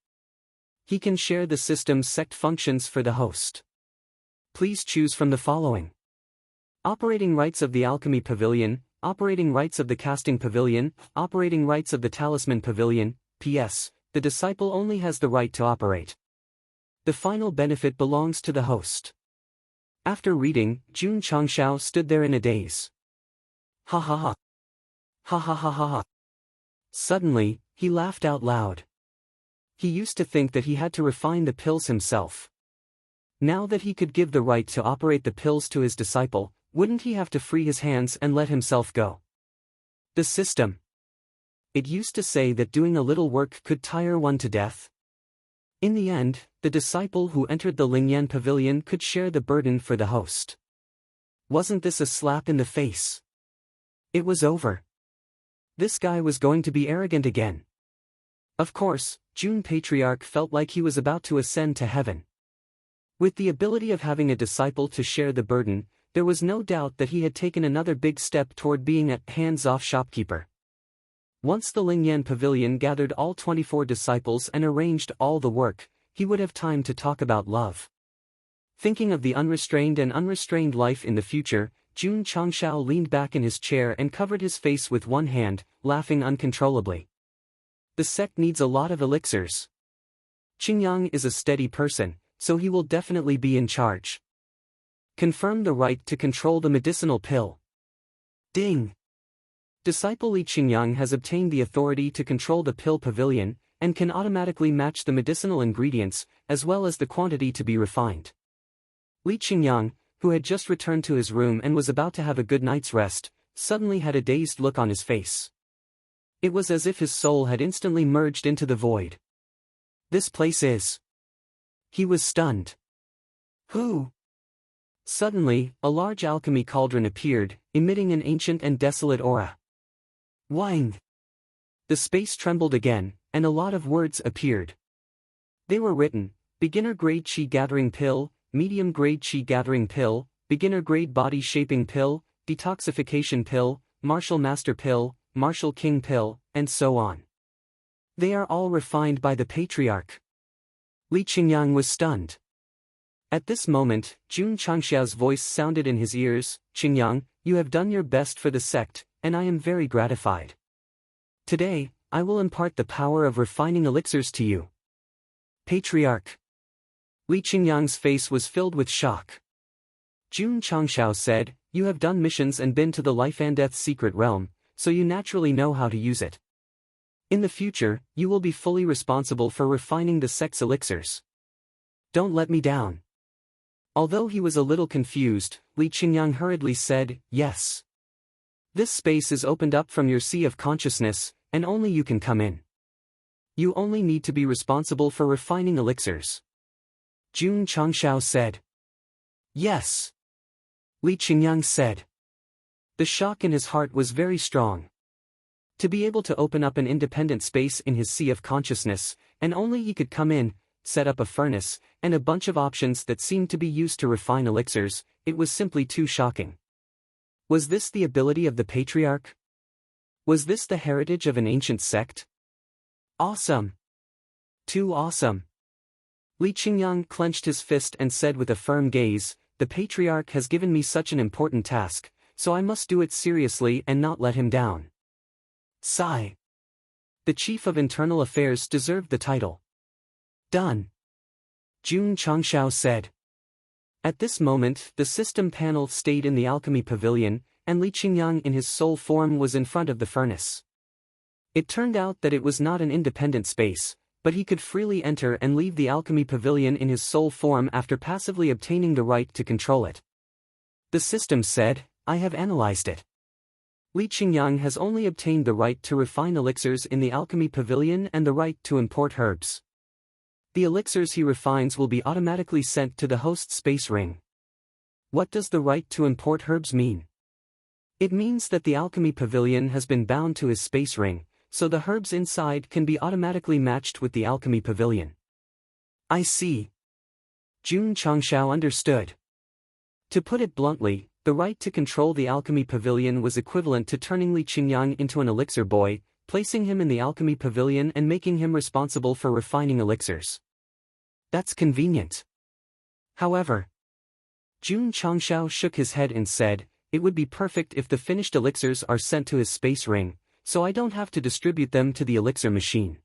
He can share the system's sect functions for the host. Please choose from the following: operating rights of the Alchemy Pavilion, operating rights of the Casting Pavilion, operating rights of the Talisman Pavilion. P.S. The disciple only has the right to operate. The final benefit belongs to the host. After reading, Jun Changshao stood there in a daze. Ha ha ha. Ha ha ha ha ha. Suddenly, he laughed out loud. He used to think that he had to refine the pills himself. Now that he could give the right to operate the pills to his disciple, wouldn't he have to free his hands and let himself go? The system. It used to say that doing a little work could tire one to death. In the end, the disciple who entered the Lingyan Pavilion could share the burden for the host. Wasn't this a slap in the face? It was over. This guy was going to be arrogant again. Of course, Jun Patriarch felt like he was about to ascend to heaven. With the ability of having a disciple to share the burden, there was no doubt that he had taken another big step toward being a hands-off shopkeeper. Once the Lingyan Pavilion gathered all 24 disciples and arranged all the work, he would have time to talk about love. Thinking of the unrestrained and unrestrained life in the future, Jun Changshao leaned back in his chair and covered his face with one hand, laughing uncontrollably. The sect needs a lot of elixirs. Qingyang is a steady person, so he will definitely be in charge. Confirm the right to control the medicinal pill. Ding! Disciple Li Qingyang has obtained the authority to control the pill pavilion, and can automatically match the medicinal ingredients, as well as the quantity to be refined. Li Qingyang, who had just returned to his room and was about to have a good night's rest, suddenly had a dazed look on his face. It was as if his soul had instantly merged into the void. This place is... He was stunned. Who? Suddenly, a large alchemy cauldron appeared, emitting an ancient and desolate aura. Wang! The space trembled again, and a lot of words appeared. They were written: beginner-grade chi gathering pill, medium-grade chi gathering pill, beginner-grade body shaping pill, detoxification pill, martial master pill, martial king pill, and so on. They are all refined by the patriarch. Li Qingyang was stunned. At this moment, Jun Changxiao's voice sounded in his ears: Qingyang, you have done your best for the sect, and I am very gratified. Today, I will impart the power of refining elixirs to you. Patriarch. Li Qingyang's face was filled with shock. Jun Changxiao said, you have done missions and been to the life and death secret realm, so you naturally know how to use it. In the future, you will be fully responsible for refining the sect's elixirs. Don't let me down. Although he was a little confused, Li Qingyang hurriedly said, yes. This space is opened up from your sea of consciousness, and only you can come in. You only need to be responsible for refining elixirs. Jun Changxiao said. Yes. Li Qingyang said. The shock in his heart was very strong. To be able to open up an independent space in his sea of consciousness, and only he could come in, set up a furnace, and a bunch of options that seemed to be used to refine elixirs, it was simply too shocking. Was this the ability of the patriarch? Was this the heritage of an ancient sect? Awesome! Too awesome! Li Qingyang clenched his fist and said with a firm gaze, the patriarch has given me such an important task, so I must do it seriously and not let him down. Sigh. The chief of internal affairs deserved the title. Done. Jun Changxiao said. At this moment, the system panel stayed in the alchemy pavilion, and Li Qingyang in his soul form was in front of the furnace. It turned out that it was not an independent space, but he could freely enter and leave the alchemy pavilion in his soul form after passively obtaining the right to control it. The system said, I have analyzed it. Li Qingyang has only obtained the right to refine elixirs in the alchemy pavilion and the right to import herbs. The elixirs he refines will be automatically sent to the host space ring. What does the right to import herbs mean? It means that the alchemy pavilion has been bound to his space ring, so the herbs inside can be automatically matched with the alchemy pavilion. I see. Jun Changxiao understood. To put it bluntly, the right to control the alchemy pavilion was equivalent to turning Li Qingyang into an elixir boy, placing him in the alchemy pavilion and making him responsible for refining elixirs. That's convenient. However, Jun Changxiao shook his head and said, it would be perfect if the finished elixirs are sent to his space ring, so I don't have to distribute them to the elixir machine.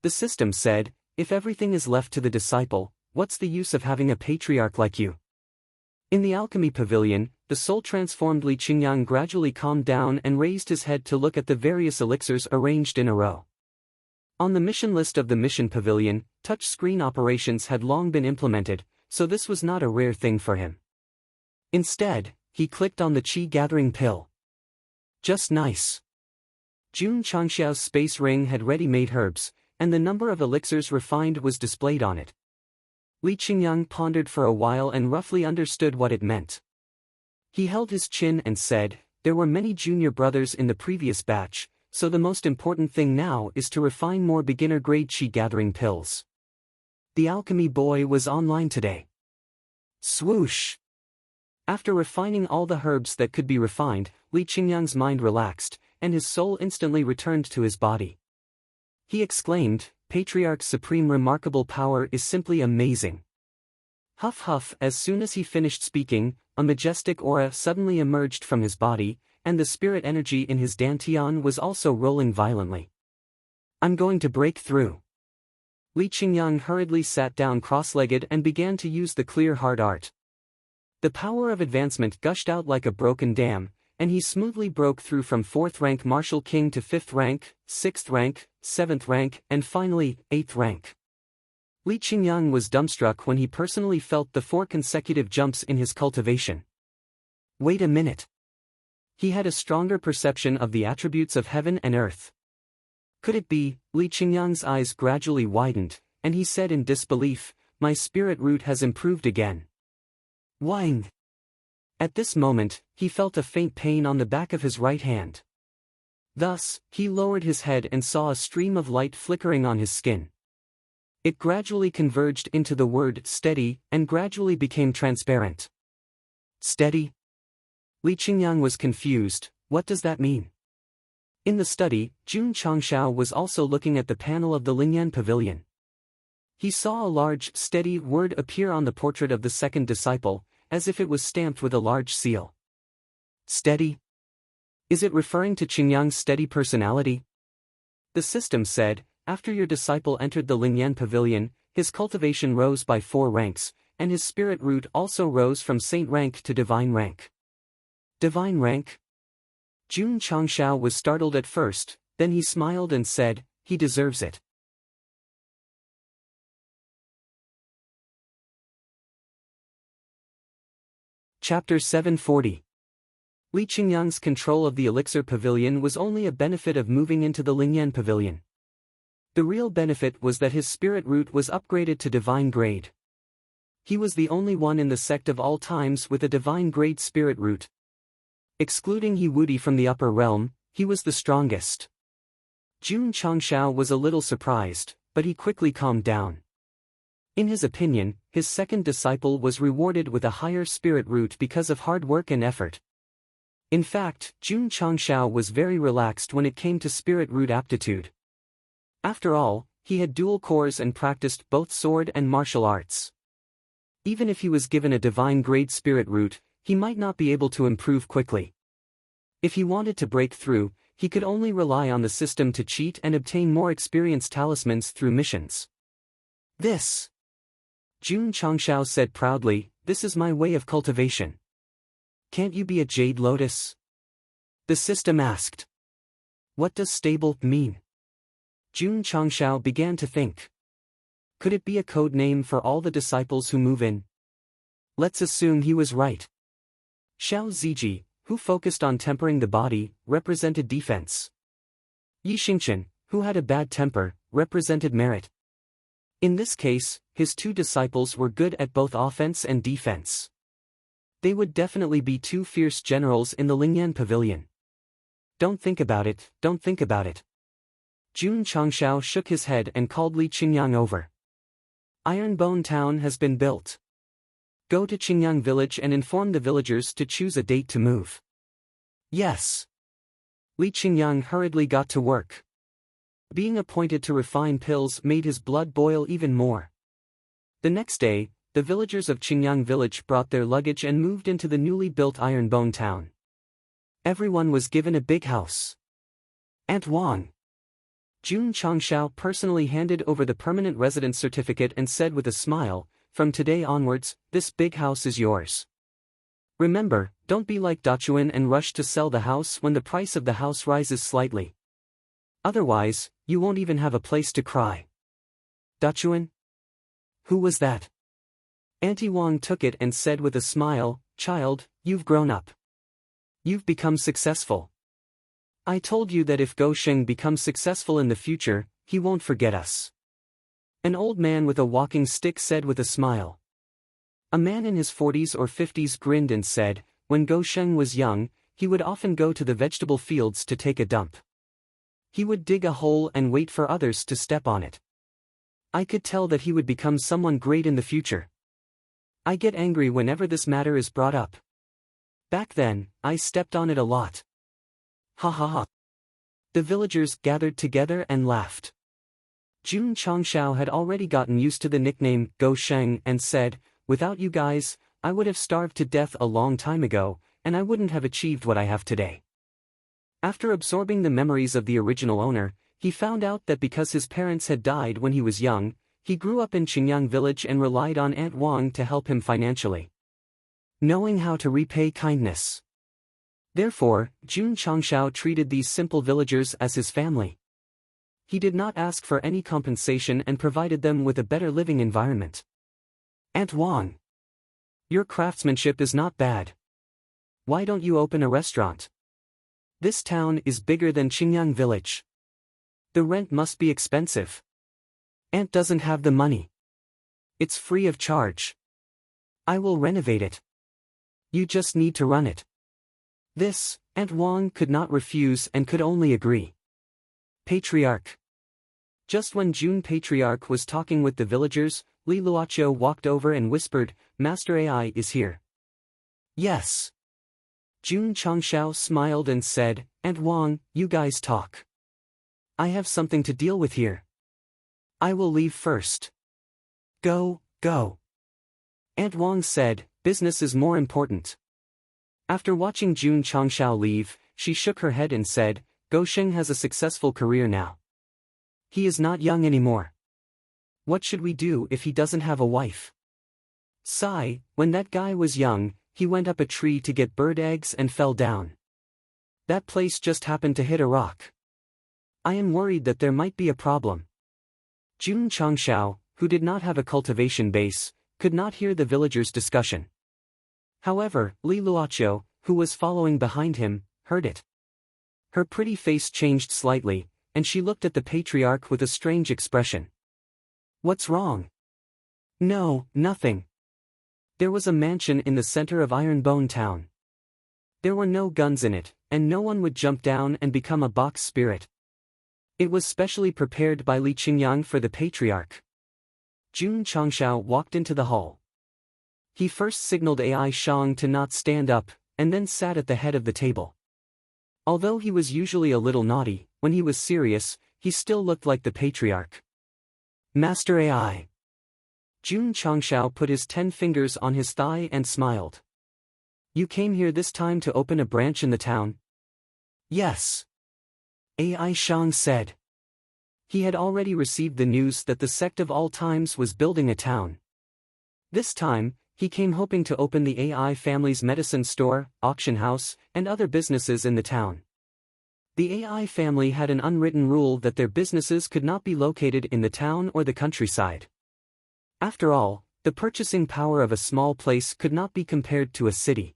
The system said, if everything is left to the disciple, what's the use of having a patriarch like you? In the alchemy pavilion, the soul-transformed Li Qingyang gradually calmed down and raised his head to look at the various elixirs arranged in a row. On the mission list of the mission pavilion, touch-screen operations had long been implemented, so this was not a rare thing for him. Instead, he clicked on the chi-gathering pill. Just nice. Jun Changxiao's space ring had ready-made herbs, and the number of elixirs refined was displayed on it. Li Qingyang pondered for a while and roughly understood what it meant. He held his chin and said, there were many junior brothers in the previous batch, so the most important thing now is to refine more beginner-grade chi-gathering pills. The alchemy boy was online today. Swoosh! After refining all the herbs that could be refined, Li Qingyang's mind relaxed, and his soul instantly returned to his body. He exclaimed, Patriarch's supreme remarkable power is simply amazing. Huff huff. As soon as he finished speaking, a majestic aura suddenly emerged from his body, and the spirit energy in his dantian was also rolling violently. I'm going to break through. Li Qingyang hurriedly sat down cross-legged and began to use the clear hard art. The power of advancement gushed out like a broken dam, and he smoothly broke through from 4th rank Martial King to 5th rank, 6th rank, 7th rank, and finally, 8th rank. Li Qingyang was dumbstruck when he personally felt the 4 consecutive jumps in his cultivation. Wait a minute. He had a stronger perception of the attributes of heaven and earth. Could it be? Li Qingyang's eyes gradually widened, and he said in disbelief, "My spirit root has improved again." Wang. At this moment, he felt a faint pain on the back of his right hand. Thus, he lowered his head and saw a stream of light flickering on his skin. It gradually converged into the word steady and gradually became transparent. Steady? Li Qingyang was confused. What does that mean? In the study, Jun Changshao was also looking at the panel of the Lingyan pavilion. He saw a large, steady word appear on the portrait of the second disciple, as if it was stamped with a large seal. Steady? Is it referring to Qingyang's steady personality? The system said, after your disciple entered the Lingyan pavilion, his cultivation rose by 4 ranks, and his spirit root also rose from saint rank to divine rank. Divine rank? Jun Changshao was startled at first, then he smiled and said, he deserves it. Chapter 740. Li Qingyang's control of the elixir pavilion was only a benefit of moving into the Lingyan pavilion. The real benefit was that his spirit root was upgraded to divine grade. He was the only one in the sect of all times with a divine grade spirit root. Excluding He Wudi from the upper realm, he was the strongest. Jun Changshao was a little surprised, but he quickly calmed down. In his opinion, his second disciple was rewarded with a higher spirit root because of hard work and effort. In fact, Jun Changshao was very relaxed when it came to spirit root aptitude. After all, he had dual cores and practiced both sword and martial arts. Even if he was given a divine grade spirit root, he might not be able to improve quickly. If he wanted to break through, he could only rely on the system to cheat and obtain more experience talismans through missions. This, Jun Changshao said proudly, this is my way of cultivation. Can't you be a jade lotus? The system asked. What does stable mean? Jun Changshao began to think. Could it be a code name for all the disciples who move in? Let's assume he was right. Xiao Ziji, who focused on tempering the body, represented defense. Yi Xingchen, who had a bad temper, represented merit. In this case, his 2 disciples were good at both offense and defense. They would definitely be 2 fierce generals in the Lingyan pavilion. Don't think about it, don't think about it. Jun Changshao shook his head and called Li Qingyang over. Ironbone Town has been built. Go to Qingyang village and inform the villagers to choose a date to move. Yes. Li Qingyang hurriedly got to work. Being appointed to refine pills made his blood boil even more. The next day, the villagers of Qingyang village brought their luggage and moved into the newly built Ironbone Town. Everyone was given a big house. Aunt Wang. Jun Changshao personally handed over the permanent residence certificate and said with a smile, from today onwards, this big house is yours. Remember, don't be like Dachuan and rush to sell the house when the price of the house rises slightly. Otherwise, you won't even have a place to cry. Dachuan? Who was that? Auntie Wang took it and said with a smile, child, you've grown up. You've become successful. I told you that if Go Sheng becomes successful in the future, he won't forget us. An old man with a walking stick said with a smile. A man in his 40s or 50s grinned and said, when Go Sheng was young, he would often go to the vegetable fields to take a dump. He would dig a hole and wait for others to step on it. I could tell that he would become someone great in the future. I get angry whenever this matter is brought up. Back then, I stepped on it a lot. Ha ha ha. The villagers gathered together and laughed. Jun Changshao had already gotten used to the nickname Go Sheng and said, without you guys, I would have starved to death a long time ago, and I wouldn't have achieved what I have today. After absorbing the memories of the original owner, he found out that because his parents had died when he was young, he grew up in Qingyang village and relied on Aunt Wang to help him financially. Knowing how to repay kindness. Therefore, Jun Changshao treated these simple villagers as his family. He did not ask for any compensation and provided them with a better living environment. Aunt Wang. Your craftsmanship is not bad. Why don't you open a restaurant? This town is bigger than Qingyang village. The rent must be expensive. Aunt doesn't have the money. It's free of charge. I will renovate it. You just need to run it. This, Aunt Wang could not refuse and could only agree. Patriarch. Just when June Patriarch was talking with the villagers, Li Luoqiu walked over and whispered, Master AI is here. Yes. June Changshao smiled and said, Aunt Wang, you guys talk. I have something to deal with here. I will leave first. Go, go. Aunt Wang said, business is more important. After watching June Changshao leave, she shook her head and said, Gosheng has a successful career now. He is not young anymore. What should we do if he doesn't have a wife? Sigh, when that guy was young, he went up a tree to get bird eggs and fell down. That place just happened to hit a rock. I am worried that there might be a problem. June Changshao, who did not have a cultivation base, could not hear the villagers' discussion. However, Li Luoqiu, who was following behind him, heard it. Her pretty face changed slightly, and she looked at the patriarch with a strange expression. What's wrong? No, nothing. There was a mansion in the center of Ironbone Town. There were no guns in it, and no one would jump down and become a box spirit. It was specially prepared by Li Qingyang for the patriarch. June Changshao walked into the hall. He first signaled AI Shang to not stand up, and then sat at the head of the table. Although he was usually a little naughty, when he was serious, he still looked like the patriarch. Master AI. June Changshao put his 10 fingers on his thigh and smiled. You came here this time to open a branch in the town? Yes. AI Shang said. He had already received the news that the Sect of all times was building a town. This time, he came hoping to open the AI family's medicine store, auction house, and other businesses in the town. The AI family had an unwritten rule that their businesses could not be located in the town or the countryside. After all, the purchasing power of a small place could not be compared to a city.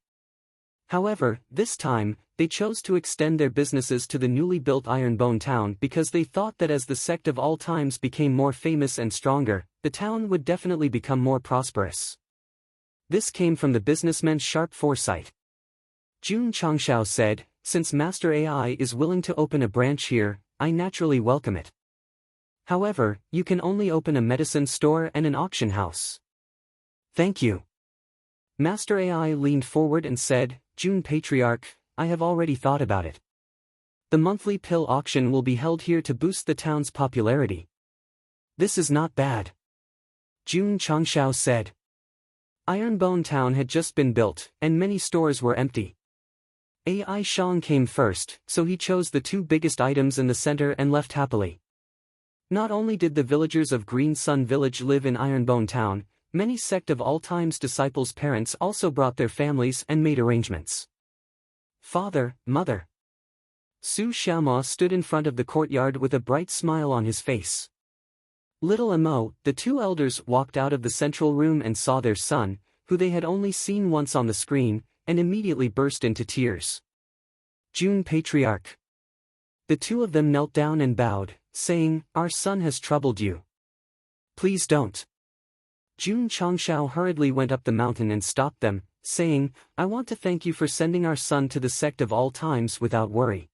However, this time, they chose to extend their businesses to the newly built Ironbone Town because they thought that as the Sect of all times became more famous and stronger, the town would definitely become more prosperous. This came from the businessman's sharp foresight. June Changshao said, since Master AI is willing to open a branch here, I naturally welcome it. However, you can only open a medicine store and an auction house. Thank you. Master AI leaned forward and said, June Patriarch, I have already thought about it. The monthly pill auction will be held here to boost the town's popularity. This is not bad. June Changshao said. Ironbone Town had just been built, and many stores were empty. AI Shang came first, so he chose the 2 biggest items in the center and left happily. Not only did the villagers of Green Sun Village live in Ironbone Town, many Sect of all times disciples' parents also brought their families and made arrangements. Father, mother. Su Xiaoma stood in front of the courtyard with a bright smile on his face. Little Amo, the 2 elders walked out of the central room and saw their son, who they had only seen once on the screen, and immediately burst into tears. June Patriarch. The 2 of them knelt down and bowed, saying, Our son has troubled you. Please don't. June Changshao hurriedly went up the mountain and stopped them, saying, I want to thank you for sending our son to the Sect of all times without worry.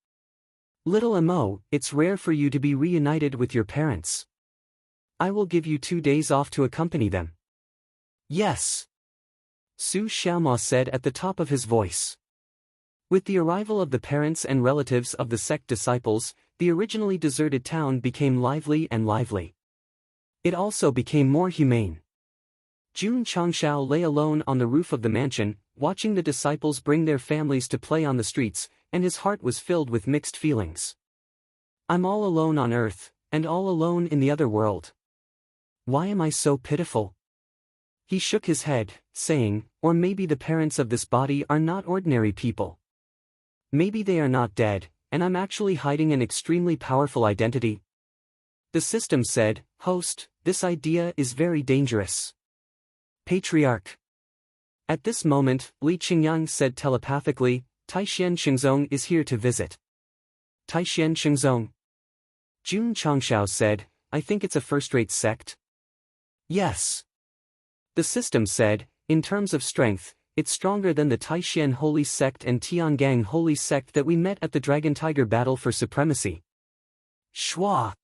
Little Amo, it's rare for you to be reunited with your parents. I will give you 2 days off to accompany them. Yes. Su Xiaoma said at the top of his voice. With the arrival of the parents and relatives of the Sect disciples, the originally deserted town became lively and lively. It also became more humane. June Changshao lay alone on the roof of the mansion, watching the disciples bring their families to play on the streets, and his heart was filled with mixed feelings. I'm all alone on earth, and all alone in the other world. Why am I so pitiful? He shook his head, saying, or maybe the parents of this body are not ordinary people. Maybe they are not dead, and I'm actually hiding an extremely powerful identity. The system said, Host, this idea is very dangerous. Patriarch. At this moment, Li Qingyang said telepathically, Taishan Shengzong is here to visit. Taishan Shengzong. Jun Changshao said, I think it's a first-rate sect. Yes. The system said, in terms of strength, it's stronger than the Taishan Holy Sect and Tiangang Holy Sect that we met at the Dragon Tiger battle for supremacy. Shua.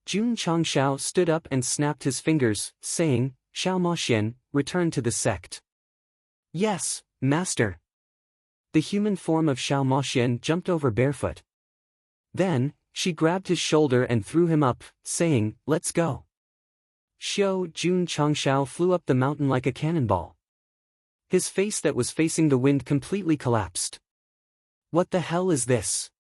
Jun Changshao stood up and snapped his fingers, saying, Xiao Maxian, return to the sect. Yes, master. The human form of Xiao Maxian jumped over barefoot. Then, she grabbed his shoulder and threw him up, saying, let's go. Xiao Jun Changshao flew up the mountain like a cannonball. His face that was facing the wind completely collapsed. What the hell is this?